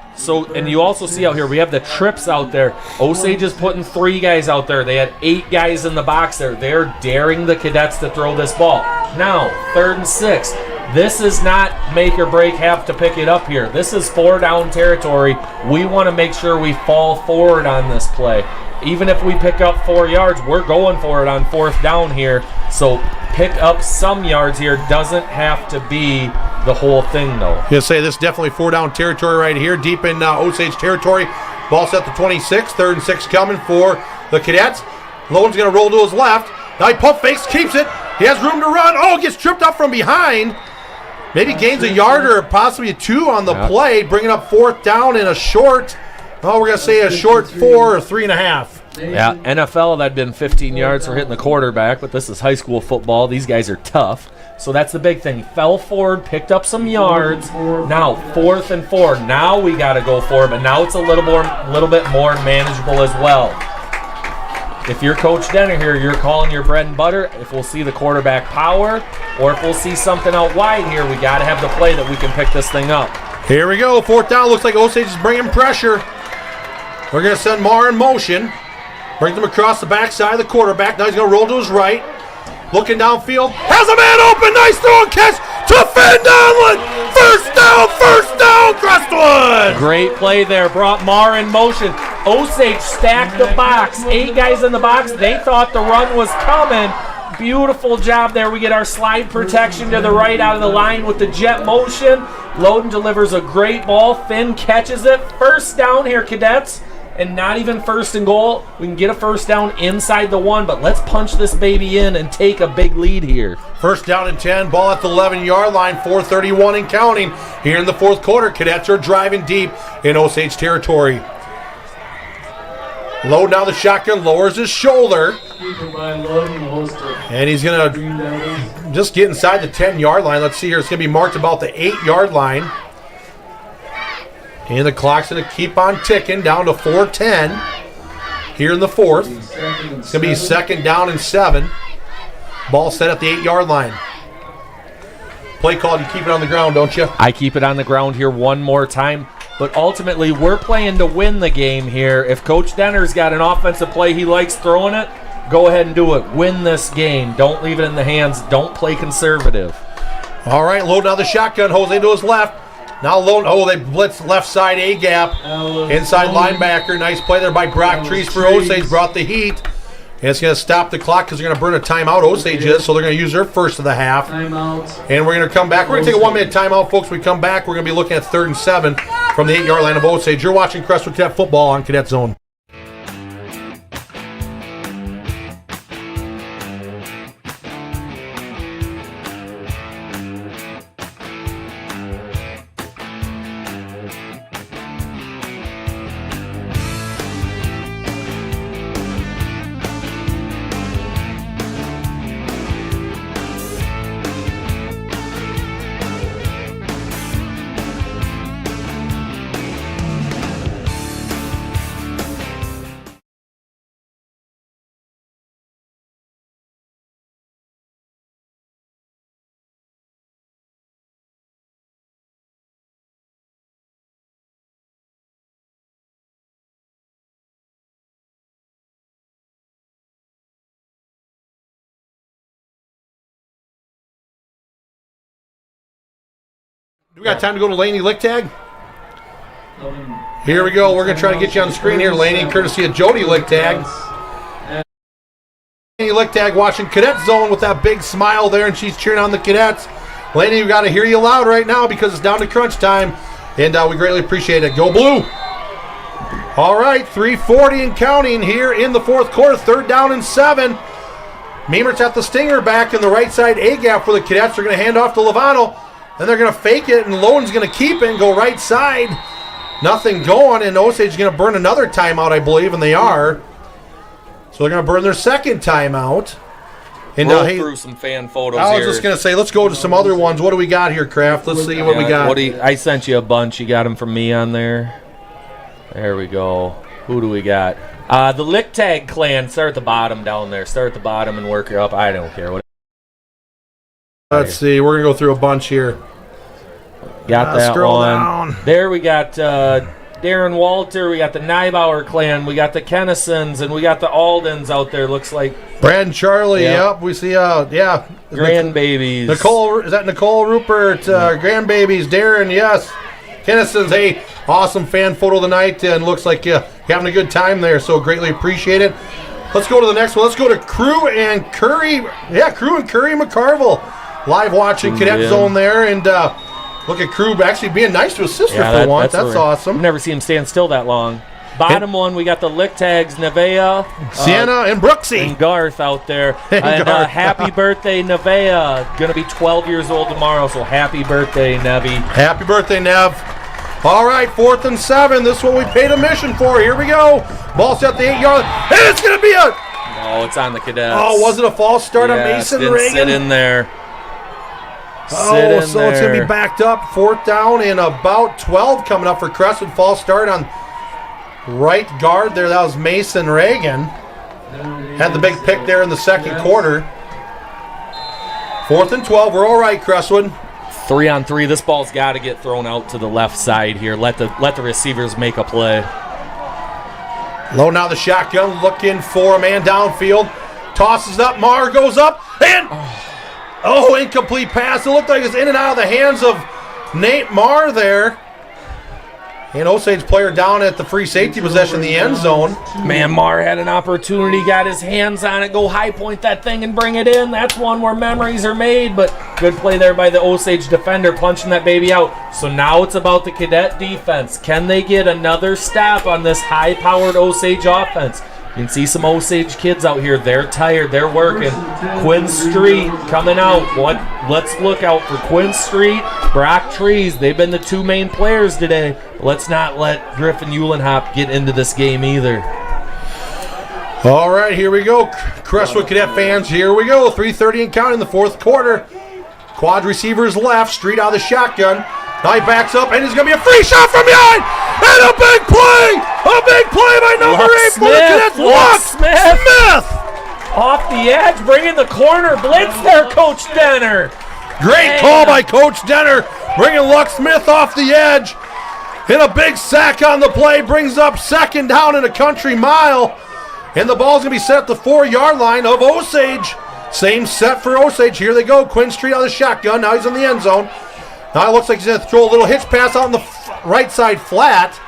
and you also see out here, we have the trips out there. Osage is putting 3 guys out there. They had 8 guys in the box there. They're daring the Cadets to throw this ball. Now, 3rd and 6. This is not make or break, have to pick it up here. This is 4-down territory. We want to make sure we fall forward on this play. Even if we pick up 4 yards, we're going for it on 4th down here. So pick up some yards here. Doesn't have to be the whole thing, though. You'll say this is definitely 4-down territory right here, deep in Osage territory. Ball set to 26, 3rd and 6 coming for the Cadets. Logan's going to roll to his left. Now he pump fakes, keeps it. He has room to run. Oh, gets tripped up from behind. Maybe gains a yard or possibly a 2 on the play, bringing up 4th down in a short. Oh, we're going to say a short 4 or 3.5. Yeah, NFL, that'd been 15 yards for hitting the quarterback, but this is high school football. These guys are tough. So that's the big thing. Fell forward, picked up some yards. Now, 4th and 4. Now we got to go for it, but now it's a little bit more manageable as well. If you're Coach Denner here, you're calling your bread and butter. If we'll see the quarterback power or if we'll see something out wide here, we got to have the play that we can pick this thing up. Here we go. 4th down. Looks like Osage is bringing pressure. We're going to send Marr in motion. Brings him across the backside of the quarterback. Now he's going to roll to his right. Looking downfield. Has a man open. Nice throw and catch to Finn Donlin. First down, Crestwood. Great play there. Brought Marr in motion. Osage stacked the box. 8 guys in the box. They thought the run was coming. Beautiful job there. We get our slide protection to the right out of the line with the jet motion. Loden delivers a great ball. Finn catches it. First down here, Cadets. And not even 1st and goal. We can get a 1st down inside the 1, but let's punch this baby in and take a big lead here. 1st down and 10. Ball at the 11-yard line. 4:31 and counting. Here in the 4th quarter, Cadets are driving deep in Osage territory. Load now the shotgun, lowers his shoulder. And he's going to just get inside the 10-yard line. Let's see here. It's going to be marked about the 8-yard line. And the clock's going to keep on ticking down to 4:10 here in the 4th. It's going to be 2nd down and 7. Ball set at the 8-yard line. Play called. You keep it on the ground, don't you? I keep it on the ground here one more time. But ultimately, we're playing to win the game here. If Coach Denner's got an offensive play he likes throwing it, go ahead and do it. Win this game. Don't leave it in the hands. Don't play conservative. All right, load now the shotgun. Jose to his left. Now load. Oh, they blitz left side A-gap. Inside linebacker. Nice play there by Brock Trees for Osage. Brought the heat. And it's going to stop the clock because they're going to burn a timeout. Osage is, so they're going to use their first of the half. Timeout. And we're going to come back. We're going to take a 1-minute timeout, folks. When we come back, we're going to be looking at 3rd and 7 from the 8-yard line of Osage. You're watching Crestwood Cadet football on Cadet Zone. Do we got time to go to Laney Lick Tag? Here we go. We're going to try to get you on the screen here, Laney, courtesy of Jody Lick Tag. Lichtag watching Cadet Zone with that big smile there, and she's cheering on the Cadets. Laney, we got to hear you loud right now because it's down to crunch time, and we greatly appreciate it. Go Blue! All right, 3:40 and counting here in the fourth quarter, 3rd down and 7. Meemert's at the stinger back in the right side A gap for the Cadets. They're going to hand off to Lovano. Then they're going to fake it, and Lowen's going to keep it and go right side. Nothing going, and Osage is going to burn another timeout, I believe, and they are. So they're going to burn their second timeout. And Roll through some fan photos I was here. just going to say, let's go to some other ones. What do we got here, Kraft? Let's see what we got. I sent you a bunch. You got them from me on there. There we go. Who do we got? The Lichtag clan. Start at the bottom down there. Start at the bottom and work her up. I don't care. Let's see. We're going to go through a bunch here. Got that scroll one. down. There we got Darren Walter. We got the Neibauer clan. We got the Kennisons. And we got the Aldens out there, looks like. Brad and Charlie, yep. We see, grandbabies. Nicole, is that Nicole Rupert? Grandbabies, Darren, yes. Kennison's, hey, awesome fan photo tonight, and looks like you're having a good time there, so greatly appreciate it. Let's go to the next one. Let's go to Crew and Curry. Yeah, Crew and Curry McCarville. Live watching Cadet Zone there, and look at Crew actually being nice to his sister for once. That's awesome. I've never seen him stand still that long. Bottom one, we got the Lichtags, Nevea, Sienna, and Brooksy. And Garth out there. And happy birthday, Nevea. Going to be 12 years old tomorrow, so happy birthday, Nevi. Happy birthday, Nev. All right, 4th and 7. This one we paid admission for. Here we go. Ball set the 8-yard. And it's going to be a... Oh, it's on the Cadets. Oh, was it a false start on Mason Reagan? Sit in there. It's going to be backed up. 4th down and about 12 coming up for Crestwood. False start on right guard there. That was Mason Reagan. Had the big pick there in the second quarter. 4th and 12. We're all right, Crestwood. 3-on-3. This ball's got to get thrown out to the left side here. Let the receivers make a play. Low now the shotgun, looking for a man downfield. Tosses up. Marr goes up. And, incomplete pass. It looked like it's in and out of the hands of Nate Marr there. And Osage player down at the free safety possession in the end zone. Man, Marr had an opportunity, got his hands on it, go high point that thing and bring it in. That's one where memories are made, but good play there by the Osage defender, punching that baby out. So now it's about the Cadet defense. Can they get another stop on this high-powered Osage offense? You can see some Osage kids out here. They're tired. They're working. Quinn Street coming out. Let's look out for Quinn Street, Brock Trees. They've been the two main players today. Let's not let Griffin Eulenhop get into this game either. All right, here we go. Crestwood Cadet fans, here we go. 3:30 and counting the fourth quarter. Quad receivers left. Street out of the shotgun. Now he backs up, and it's going to be a free shot from behind. And a big play! A big play by number 8 for the Cadets. Luck Smith! Off the edge, bringing the corner blitz there, Coach Denner. Great call by Coach Denner, bringing Luck Smith off the edge. And a big sack on the play brings up 2nd down and a country mile. And the ball's going to be set at the 4-yard line of Osage. Same set for Osage. Here they go. Quinn Street out of the shotgun. Now he's in the end zone. Now it looks like he's going to throw a little hitch pass out on the right side flat.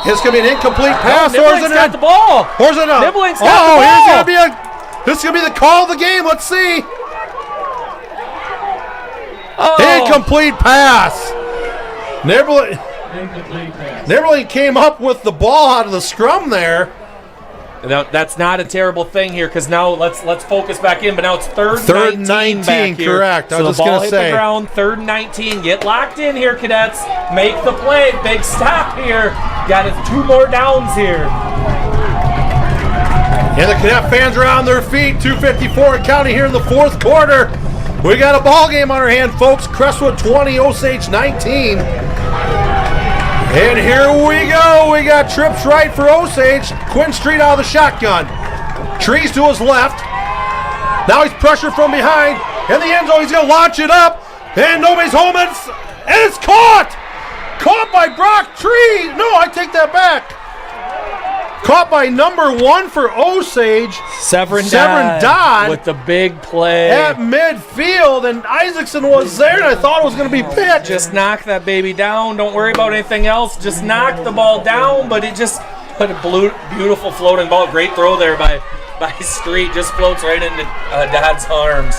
It's going to be an incomplete pass. Nibbling's got the ball. Or is it not? Nibbling's got the ball. This is going to be the call of the game. Let's see. Incomplete pass. Nibbling came up with the ball out of the scrum there. Now, that's not a terrible thing here because now let's focus back in. But now it's third and 19 back here. Correct. So I was the just ball going to hit say. the ground. 3rd and 19. Get locked in here, Cadets. Make the play. Big stop here. Got it. 2 more downs here. And the Cadet fans are on their feet. 2:54 and counting here in the fourth quarter. We got a ball game on our hand, folks. Crestwood 20, Osage 19. And here we go. We got trips right for Osage. Quinn Street out of the shotgun. Trees to his left. Now he's pressured from behind. In the end zone, he's going to launch it up. And nobody's home. And it's caught. Caught by Brock Trees. No, I take that back. Caught by number 1 for Osage. Severin Dodd with the big play at midfield, and Isaacson was there, and I thought it was going to be picked. Just knock that baby down. Don't worry about anything else. Just knock the ball down, but it just put a beautiful floating ball. Great throw there by by Street, just floats right into Dodd's arms.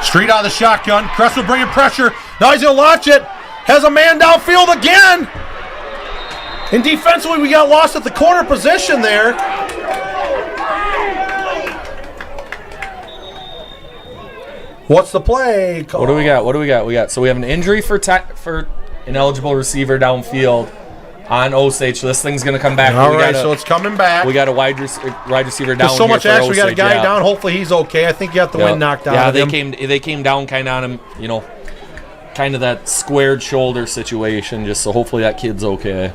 Street out of the shotgun. Crestwood bringing pressure. Now he's going to launch it. Has a man downfield again. And defensively, we got lost at the corner position there. What's the play? What do we got? So we have an injury for an eligible receiver downfield on Osage. So this thing's going to come back. All right, so it's coming back. We got a wide receiver down. There's so much action. We got a guy yeah. down. Hopefully he's okay. I think you got the wind knocked out of him. They came down kind of on him, kind of that squared shoulder situation, just so hopefully that kid's okay.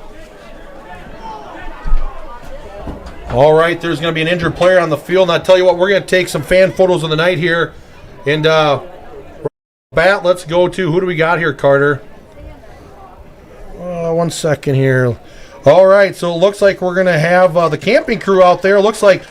All right, there's going to be an injured player on the field. And I tell you what, we're going to take some fan photos of the night here. And let's go to, who do we got here, Carter? 1 second here. All right, so it looks like we're going to have the camping crew out there. It looks like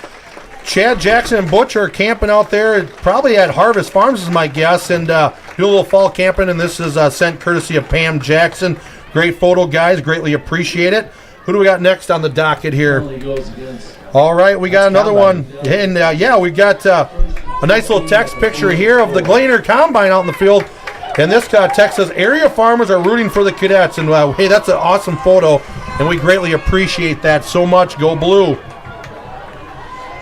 Chad, Jackson, and Butch are camping out there, probably at Harvest Farms is my guess, and do a little fall camping, and this is sent courtesy of Pam Jackson. Great photo, guys. Greatly appreciate it. Who do we got next on the docket here? All right, we got another one. And, we got a nice little text picture here of the Glaner Combine out in the field. And this text says, area farmers are rooting for the cadets. And, hey, that's an awesome photo, and we greatly appreciate that so much. Go Blue.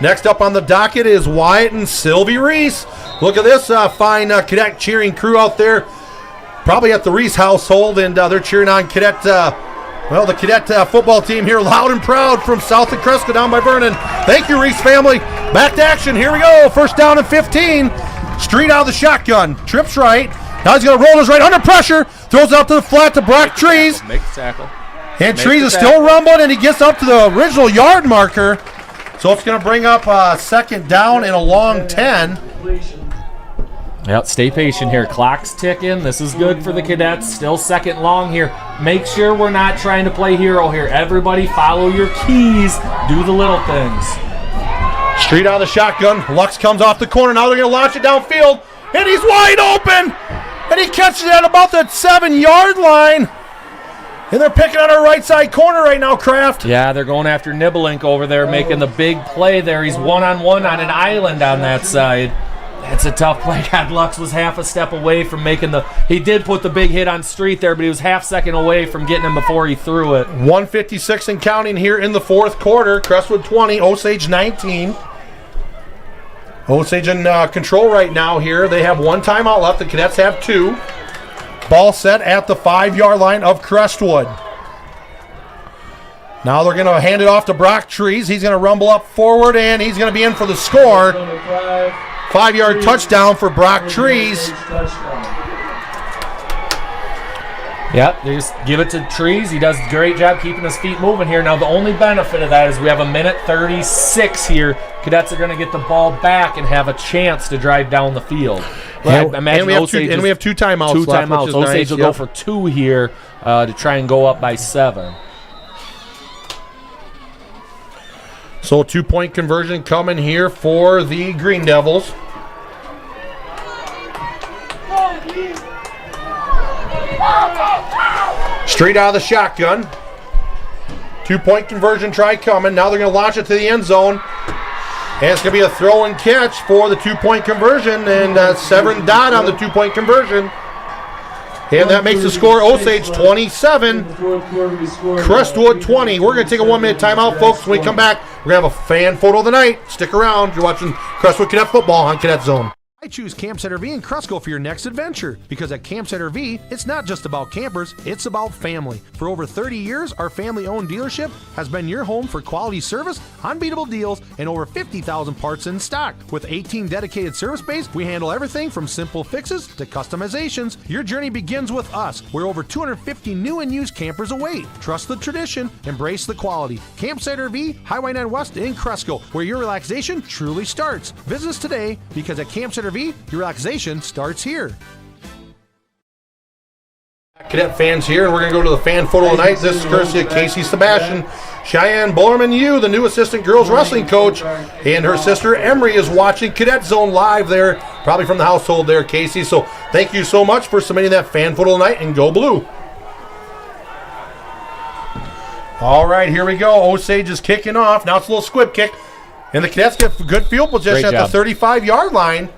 Next up on the docket is Wyatt and Sylvie Reese. Look at this fine cadet cheering crew out there, probably at the Reese household, and they're cheering on cadet, the cadet football team here, loud and proud from south of Cresco down by Vernon. Thank you, Reese family. Back to action. Here we go. First down and 15. Street out of the shotgun. Trips right. Now he's going to roll his right under pressure. Throws out to the flat to Brock Trees. Make the tackle. And Trees is still rumbling, and he gets up to the original yard marker. So it's going to bring up second down and a long 10. Yep, stay patient here. Clock's ticking. This is good for the cadets. Still second long here. Make sure we're not trying to play hero here. Everybody follow your keys. Do the little things. Street out of the shotgun. Lux comes off the corner. Now they're going to launch it downfield. And he's wide open. And he catches it at about the 7-yard line. And they're picking on our right side corner right now, Kraft. Yeah, they're going after Nibelink over there, making the big play there. He's one-on-one on an island on that side. That's a tough play. God, Lux was half a step away from making he did put the big hit on Street there, but he was half second away from getting him before he threw it. 1:56 and counting here in the fourth quarter. Crestwood 20, Osage 19. Osage in control right now here. They have one timeout left. The cadets have two. Ball set at the 5-yard line of Crestwood. Now they're going to hand it off to Brock Trees. He's going to rumble up forward, and he's going to be in for the score. 5-yard touchdown for Brock Trees. Yep, they just give it to Trees. He does a great job keeping his feet moving here. Now the only benefit of that is we have a minute 36 here. Cadets are going to get the ball back and have a chance to drive down the field. And we have two timeouts. Two timeouts. Osage will go for 2 here to try and go up by 7. So 2-point conversion coming here for the Green Devils. Straight out of the shotgun. 2-point conversion try coming. Now they're going to launch it to the end zone. And it's going to be a throw and catch for the 2-point conversion. And Severin Dodd on the 2-point conversion. And that makes the score Osage 27, Crestwood 20. We're going to take a 1-minute timeout, folks. When we come back, we're going to have a fan photo of the night. Stick around. You're watching Crestwood Cadet Football on Cadet Zone. I choose Campsite RV in Cresco for your next adventure, because at Campsite RV, it's not just about campers, it's about family. For over 30 years, our family-owned dealership has been your home for quality service, unbeatable deals, and over 50,000 parts in stock. With 18 dedicated service bays, we handle everything from simple fixes to customizations. Your journey begins with us, where over 250 new and used campers await. Trust the tradition, embrace the quality. Campsite RV, Highway 9 West in Cresco, where your relaxation truly starts. Visit us today, because at Campsite RV, your relaxation starts here. Cadet fans here, and we're going to go to the fan photo tonight. This is courtesy of Casey Sebastian. Cheyenne Bullerman, the new assistant girls wrestling coach, and her sister Emery is watching Cadet Zone live there, probably from the household there, Casey. So thank you so much for submitting that fan photo tonight, and go Blue. All right, here we go. Osage is kicking off. Now it's a little squib kick. And the Cadets get good field position Great at job. the 35-yard line.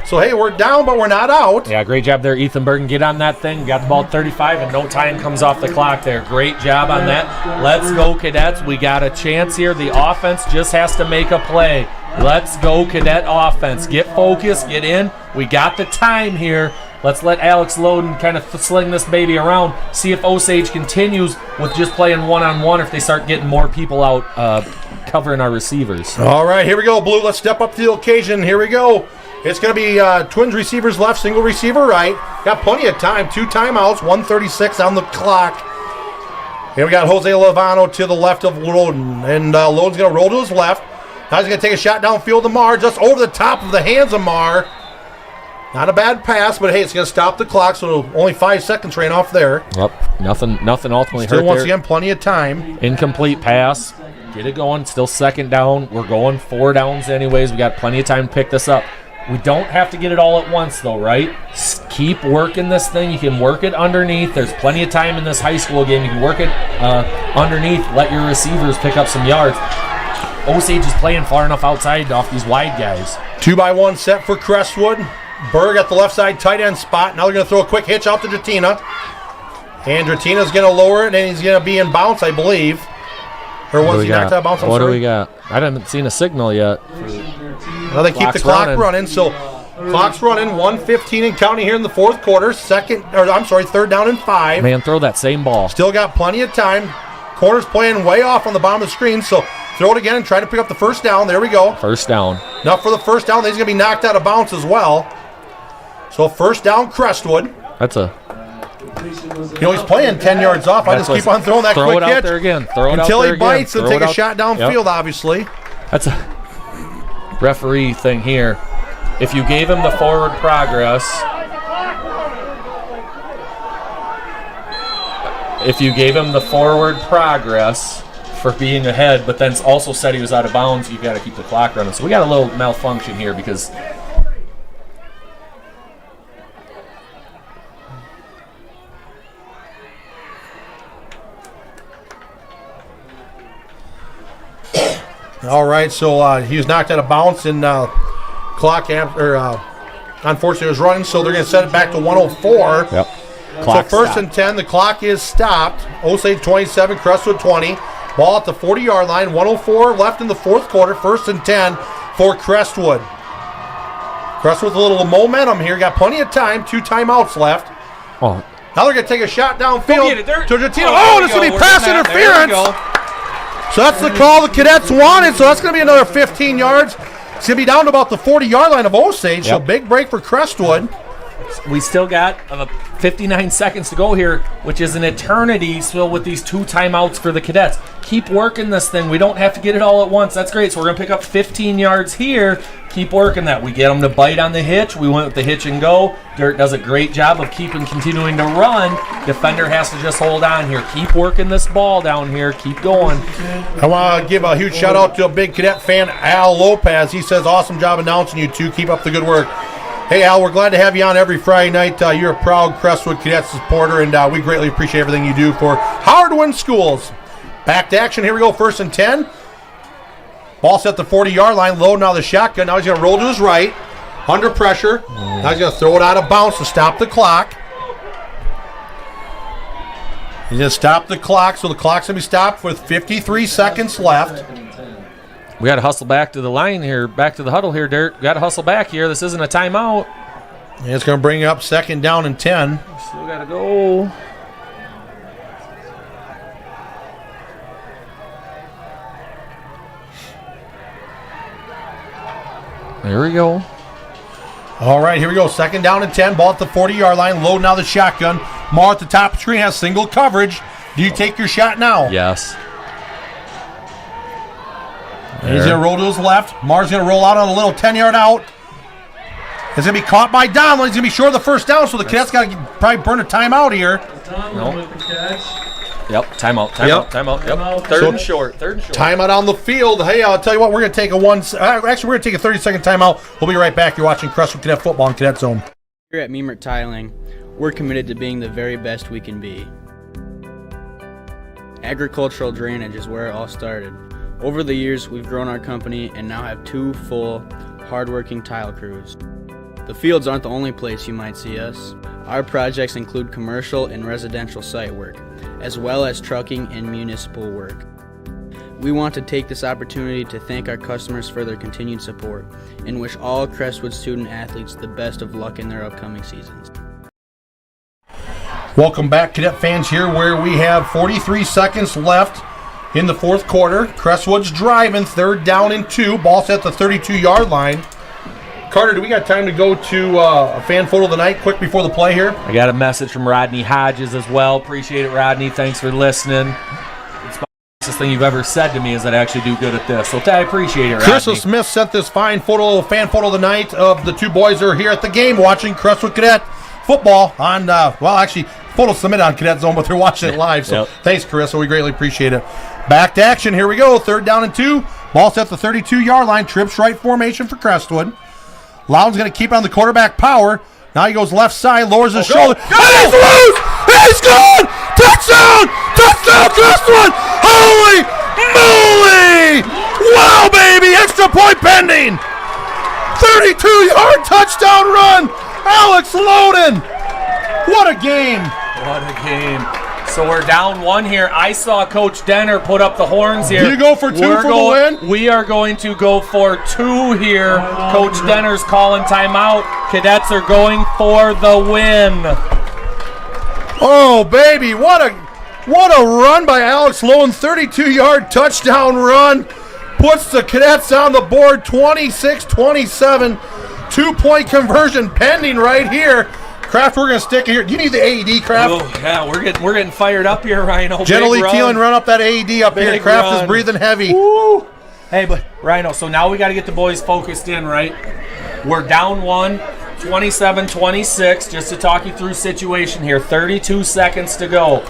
So, hey, we're down, but we're not out. Yeah, great job there, Ethan Bergen. Get on that thing. Got the ball at 35, and no time comes off the clock there. Great job on that. Let's go, Cadets. We got a chance here. The offense just has to make a play. Let's go, Cadet offense. Get focused. Get in. We got the time here. Let's let Alex Loden kind of sling this baby around. See if Osage continues with just playing one-on-one, or if they start getting more people out covering our receivers. All right, here we go, Blue. Let's step up to the occasion. Here we go. It's going to be Twins receivers left, single receiver right. Got plenty of time. 2 timeouts, 1:36 on the clock. Here we got Jose Levano to the left of Loden. And Loden's going to roll to his left. Now he's going to take a shot downfield to Marr, just over the top of the hands of Marr. Not a bad pass, but hey, it's going to stop the clock, so only 5 seconds ran off there. Yep, nothing ultimately Still, hurt once there. again, plenty of time. Incomplete pass. Get it going. Still second down. We're going 4 downs anyways. We got plenty of time to pick this up. We don't have to get it all at once, though, right? Keep working this thing. You can work it underneath. There's plenty of time in this high school game. You can work it underneath. Let your receivers pick up some yards. Osage is playing far enough outside off these wide guys. 2-by-1 set for Crestwood. Berg at the left side tight end spot. Now they're going to throw a quick hitch out to Dratina. And Dratina's going to lower it, and he's going to be in bounce, I believe. Or was he knocked out of bounds? What do we got? I haven't seen a signal yet. Well, they keep the clock running, so clock's running. 1:15 and counting here in the fourth quarter. Third down and 5. Man, throw that same ball. Still got plenty of time. Corner's playing way off on the bottom of the screen, so throw it again and try to pick up the first down. There we go. First down. Now for the first down, he's going to be knocked out of bounds as well. So first down, Crestwood. That's a... He's playing 10 yards off. I just keep on throwing that quick hitch. Throw it out there again. Throw it out until there he bites again. and take a shot downfield, obviously. That's a referee thing here. If you gave him the forward progress... If you gave him the forward progress for being ahead, but then also said he was out of bounds, you've got to keep the clock running. So we got a little malfunction here because... All right, so he was knocked out of bounds, and unfortunately was running, so they're going to set it back to 104. Yep. So first and 10, the clock is stopped. Osage 27, Crestwood 20. Ball at the 40-yard line, 104 left in the fourth quarter, first and 10 for Crestwood. Crestwood with a little momentum here, got plenty of time, 2 timeouts left. Oh. Now they're going to take a shot downfield to Dratina. Oh, this is going to be pass interference. So that's the call the Cadets wanted. So that's going to be another 15 yards. It's going to be down to about the 40-yard line of Osage. So big break for Crestwood. We still got 59 seconds to go here, which is an eternity still with these 2 timeouts for the Cadets. Keep working this thing. We don't have to get it all at once. That's great. So we're going to pick up 15 yards here. Keep working that. We get them to bite on the hitch. We went with the hitch and go. Dirt does a great job of continuing to run. Defender has to just hold on here. Keep working this ball down here. Keep going. I want to give a huge shout out to a big Cadet fan, Al Lopez. He says, awesome job announcing you two. Keep up the good work. Hey, Al, we're glad to have you on every Friday night. You're a proud Crestwood Cadets supporter, and we greatly appreciate everything you do for Howard-Win Schools. Back to action. Here we go. First and 10. Ball set the 40-yard line. Low now the shotgun. Now he's going to roll to his right. Under pressure. Now he's going to throw it out of bounds to stop the clock. He's going to stop the clock, so the clock's going to be stopped with 53 seconds left. We got to hustle back to the line here, back to the huddle here, Dirt. We got to hustle back here. This isn't a timeout. And it's going to bring up second down and 10. Still got to go. There we go. All right, here we go. Second down and 10. Ball at the 40-yard line. Low now the shotgun. Marr at the top of the screen has single coverage. Do you take your shot now? Yes. And he's going to roll to his left. Marr's going to roll out on a little 10-yard out. It's going to be caught by Donlin. He's going to be short of the first down, so the Cadets got to probably burn a timeout here. Yep, timeout. Yep. Third and short. Timeout on the field. Hey, I'll tell you what, we're going to take a we're going to take a 30-second timeout. We'll be right back. You're watching Crestwood Cadet Football on Cadet Zone. Here at Memert Tiling, we're committed to being the very best we can be. Agricultural drainage is where it all started. Over the years, we've grown our company and now have 2 full, hardworking tile crews. The fields aren't the only place you might see us. Our projects include commercial and residential site work, as well as trucking and municipal work. We want to take this opportunity to thank our customers for their continued support and wish all Crestwood student athletes the best of luck in their upcoming seasons. Welcome back, Cadet fans, here where we have 43 seconds left in the fourth quarter. Crestwood's driving, 3rd down and 2. Ball's at the 32-yard line. Carter, do we got time to go to a fan photo of the night quick before the play here? I got a message from Rodney Hodges as well. Appreciate it, Rodney. Thanks for listening. It's the nicest thing you've ever said to me is that I actually do good at this. So I appreciate it, Rodney. Crystal Smith sent this fine photo, fan photo of the night of the 2 boys who are here at the game watching Crestwood Cadet football on, actually, photo submitted on Cadet Zone, but they're watching it live. So Thanks, Carissa. We greatly appreciate it. Back to action. Here we go. 3rd down and 2. Ball's at the 32-yard line. Trips right formation for Crestwood. Loudon's going to keep on the quarterback power. Now he goes left side, lowers his shoulder. And he's loose! He's gone! Touchdown! Touchdown, Crestwood! Holy moly! Wow, baby! Extra point pending! 32-yard touchdown run! Alex Loudon! What a game! What a game. So we're down 1 here. I saw Coach Denner put up the horns here. Do you go for 2 for the win? We are going to go for 2 here. Coach Denner's calling timeout. Cadets are going for the win. Oh, baby, what a run by Alex Lowen. 32-yard touchdown run. Puts the Cadets on the board 26-27. 2-point conversion pending right here. Kraft, we're going to stick here. Do you need the AED, Kraft? Oh, yeah, we're getting fired up here, Rhino. Gently, Thielen, run up that AED up here. Kraft is breathing heavy. Woo. Hey, but Rhino, so now we got to get the boys focused in, right? We're down 1, 27-26. Just to talk you through situation here, 32 seconds to go.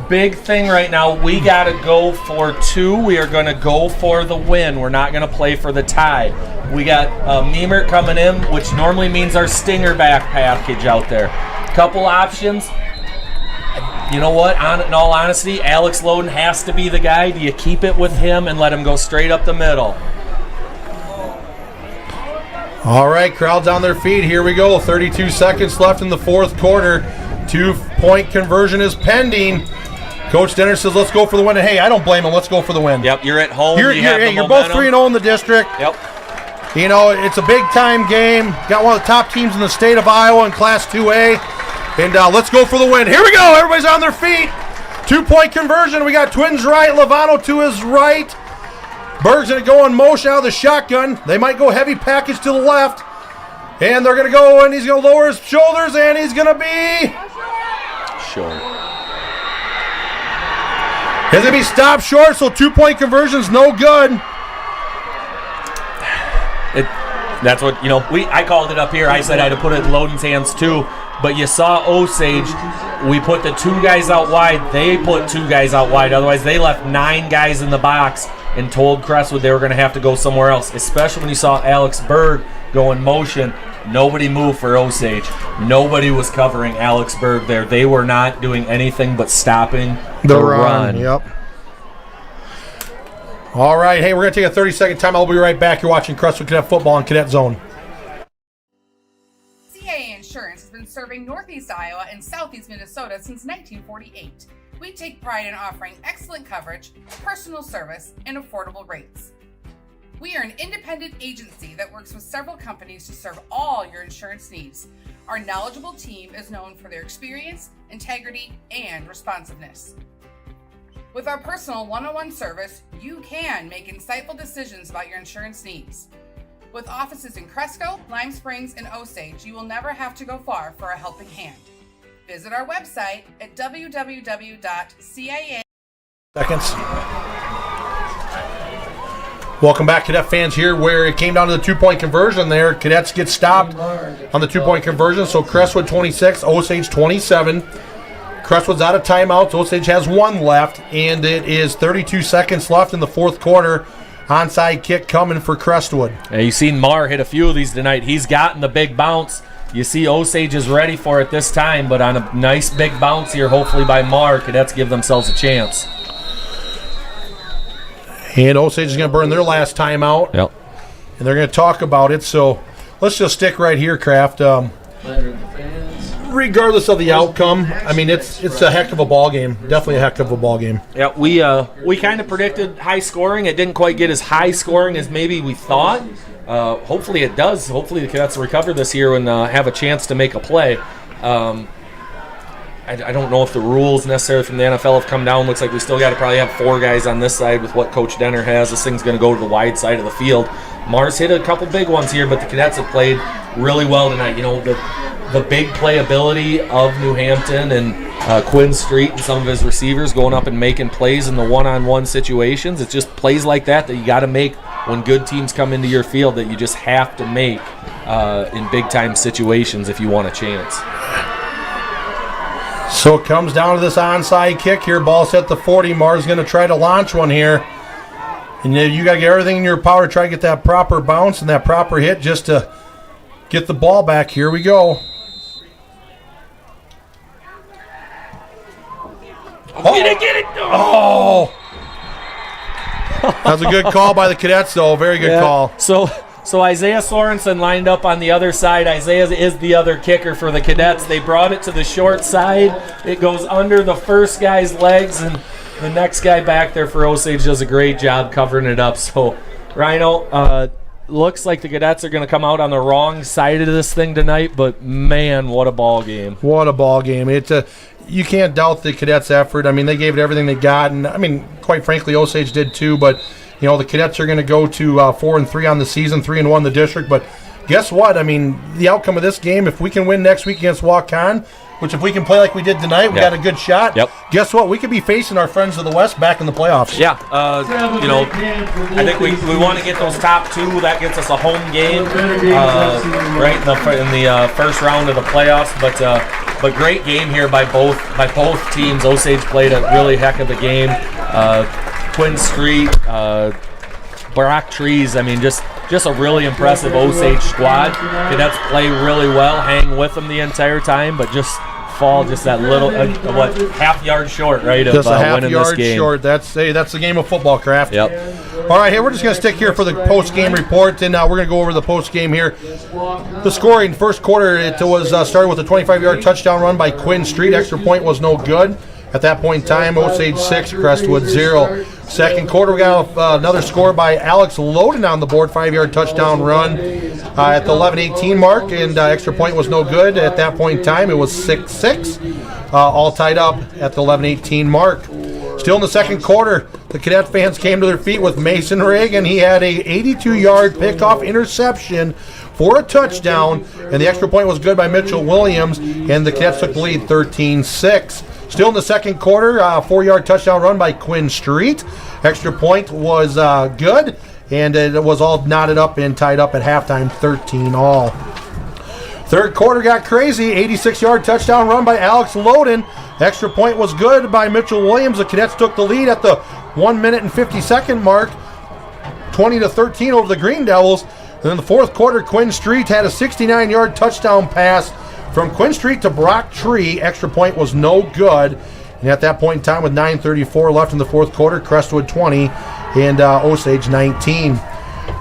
Big thing right now, we got to go for 2. We are going to go for the win. We're not going to play for the tie. We got Meemert coming in, which normally means our stinger back package out there. Couple options. You know what? In all honesty, Alex Loden has to be the guy. Do you keep it with him and let him go straight up the middle? All right, crowd's on their feet. Here we go. 32 seconds left in the fourth quarter. 2-point conversion is pending. Coach Denner says, let's go for the win. And hey, I don't blame him. Let's go for the win. Yep, you're at home. You're both 3-0 in the district. Yep. You know, it's a big-time game. Got one of the top teams in the state of Iowa in Class 2A. And let's go for the win. Here we go. Everybody's on their feet. 2-point conversion. We got Twins right. Lovano to his right. Berg's going to go in motion out of the shotgun. They might go heavy package to the left. And they're going to go, and he's going to lower his shoulders, and he's going to be short. He's going to be stopped short, so 2-point conversion's no good. That's what, I called it up here. I said I had to put it in Loden's hands too. But you saw Osage. We put the 2 guys out wide. They put 2 guys out wide. Otherwise, they left 9 guys in the box and told Crestwood they were going to have to go somewhere else, especially when you saw Alex Berg go in motion. Nobody moved for Osage. Nobody was covering Alex Berg there. They were not doing anything but stopping the run. Yep. All right, hey, we're going to take a 30-second time. I'll be right back. You're watching Crestwood Cadet Football on Cadet Zone. CAA Insurance has been serving Northeast Iowa and Southeast Minnesota since 1948. We take pride in offering excellent coverage, personal service, and affordable rates. We are an independent agency that works with several companies to serve all your insurance needs. Our knowledgeable team is known for their experience, integrity, and responsiveness. With our personal one-on-one service, you can make insightful decisions about your insurance needs. With offices in Cresco, Lime Springs, and Osage, you will never have to go far for a helping hand. Visit our website at www.caa. Seconds. Welcome back, Cadet fans, here where it came down to the 2-point conversion there. Cadets get stopped on the 2-point conversion, so Crestwood 26, Osage 27. Crestwood's out of timeouts. Osage has 1 left, and it is 32 seconds left in the fourth quarter. Onside kick coming for Crestwood. Yeah, you've seen Marr hit a few of these tonight. He's gotten the big bounce. You see Osage is ready for it this time, but on a nice big bounce here, hopefully by Marr, Cadets give themselves a chance. And Osage is going to burn their last timeout. Yep. And they're going to talk about it. So let's just stick right here, Kraft. Regardless of the outcome, I mean, it's a heck of a ball game. Definitely a heck of a ball game. Yeah, we kind of predicted high scoring. It didn't quite get as high scoring as maybe we thought. Hopefully it does. Hopefully the Cadets recover this year and have a chance to make a play. I don't know if the rules necessarily from the NFL have come down. Looks like we still got to probably have 4 guys on this side with what Coach Denner has. This thing's going to go to the wide side of the field. Mars hit a couple big ones here, but the Cadets have played really well tonight. You know, the big playability of New Hampton and Quinn Street and some of his receivers going up and making plays in the one-on-one situations. It's just plays like that you got to make when good teams come into your field that you just have to make in big-time situations if you want a chance. So it comes down to this onside kick here. Ball set to 40. Mars going to try to launch one here. And you got to get everything in your power to try to get that proper bounce and that proper hit just to get the ball back. Here we go. Get it! Oh! That was a good call by the Cadets, though. Very good call. So Isaiah Sorensen lined up on the other side. Isaiah is the other kicker for the Cadets. They brought it to the short side. It goes under the first guy's legs, and the next guy back there for Osage does a great job covering it up. So, Rhino, looks like the Cadets are going to come out on the wrong side of this thing tonight, but, man, what a ball game. What a ball game. You can't doubt the Cadets' effort. I mean, they gave it everything they got, and, I mean, quite frankly, Osage did too, but you know, the Cadets are going to go to 4-3 on the season, 3-1 in the district. But guess what? I mean, the outcome of this game, if we can win next week against Waukon, which if we can play like we did tonight, we got a good shot. Yep. Guess what? We could be facing our friends of the West back in the playoffs. Yeah. You know, I think we want to get those top 2. That gets us a home game right in the first round of the playoffs. But great game here by both teams. Osage played a really heck of a game. Quinn Street, Brock Trees, I mean, just a really impressive Osage squad. Cadets play really well, hang with them the entire time, but just fall just that little, half yard short, right, just of a half winning yard this game. Short. That's the game of football, Kraft. Yep. All right, here we're just going to stick here for the post-game report, and we're going to go over the post-game here. The scoring, first quarter, it was started with a 25-yard touchdown run by Quinn Street. Extra point was no good. At that point in time, Osage 6, Crestwood 0. Second quarter, we got another score by Alex Loden on the board, 5-yard touchdown run at the 11-18 mark, and extra point was no good. At that point in time, it was 6-6, all tied up at the 11-18 mark. Still in the second quarter, the Cadet fans came to their feet with Mason Reagan. He had a 82-yard pickoff interception for a touchdown, and the extra point was good by Mitchell Williams, and the Cadets took the lead 13-6. Still in the second quarter, 4-yard touchdown run by Quinn Street. Extra point was good, and it was all knotted up and tied up at halftime, 13-all. Third quarter got crazy, 86-yard touchdown run by Alex Loden. Extra point was good by Mitchell Williams. The Cadets took the lead at the 1 minute and 50-second mark, 20-13 over the Green Devils. And in the fourth quarter, Quinn Street had a 69-yard touchdown pass from Quinn Street to Brock Tree. Extra point was no good. And at that point in time, with 9:34 left in the fourth quarter, Crestwood 20 and Osage 19.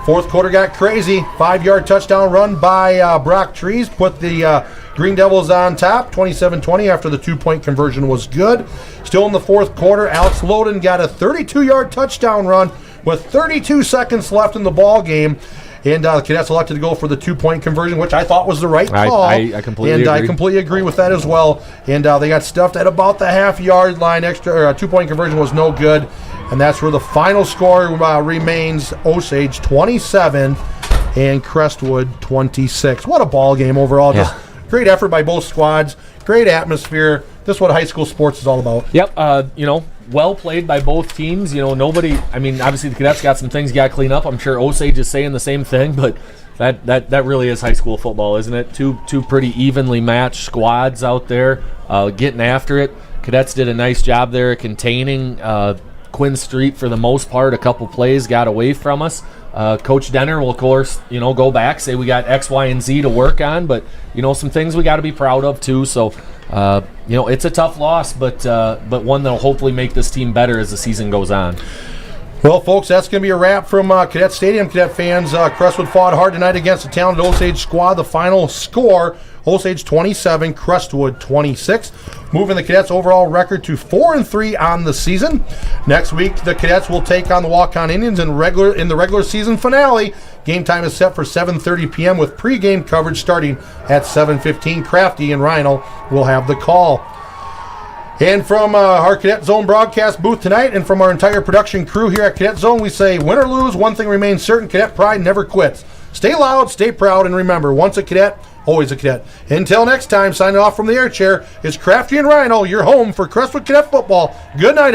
Fourth quarter got crazy. 5-yard touchdown run by Brock Trees put the Green Devils on top, 27-20 after the 2-point conversion was good. Still in the fourth quarter, Alex Loden got a 32-yard touchdown run with 32 seconds left in the ball game. And the Cadets elected to go for the 2-point conversion, which I thought was the right call. I completely agree. I completely agree with that as well. And they got stuffed at about the half-yard line. Extra 2-point conversion was no good. And that's where the final score remains Osage 27 and Crestwood 26. What a ball game overall. Yeah. Just great effort by both squads. Great atmosphere. This is what high school sports is all about. Yep. Well played by both teams. Nobody, obviously the Cadets got some things you got to clean up. I'm sure Osage is saying the same thing, but that really is high school football, isn't it? Two pretty evenly matched squads out there getting after it. Cadets did a nice job there containing Quinn Street for the most part. A couple plays got away from us. Coach Denner will, of course, go back, say we got X, Y, and Z to work on, but, some things we got to be proud of too. So, it's a tough loss, but one that'll hopefully make this team better as the season goes on. Well, folks, that's going to be a wrap from Cadet Stadium. Cadet fans, Crestwood fought hard tonight against the talented Osage squad. The final score, Osage 27, Crestwood 26, moving the Cadets' overall record to 4-3 on the season. Next week, the Cadets will take on the Walk-On Indians in the regular season finale. Game time is set for 7:30 p.m. with pregame coverage starting at 7:15. Crafty and Rhino will have the call. And from our Cadet Zone broadcast booth tonight and from our entire production crew here at Cadet Zone, we say, win or lose, one thing remains certain, cadet pride never quits. Stay loud, stay proud, and remember, once a cadet, always a cadet. Until next time, signing off from the air chair is Crafty and Rhino, your home for Crestwood Cadet football. Good night.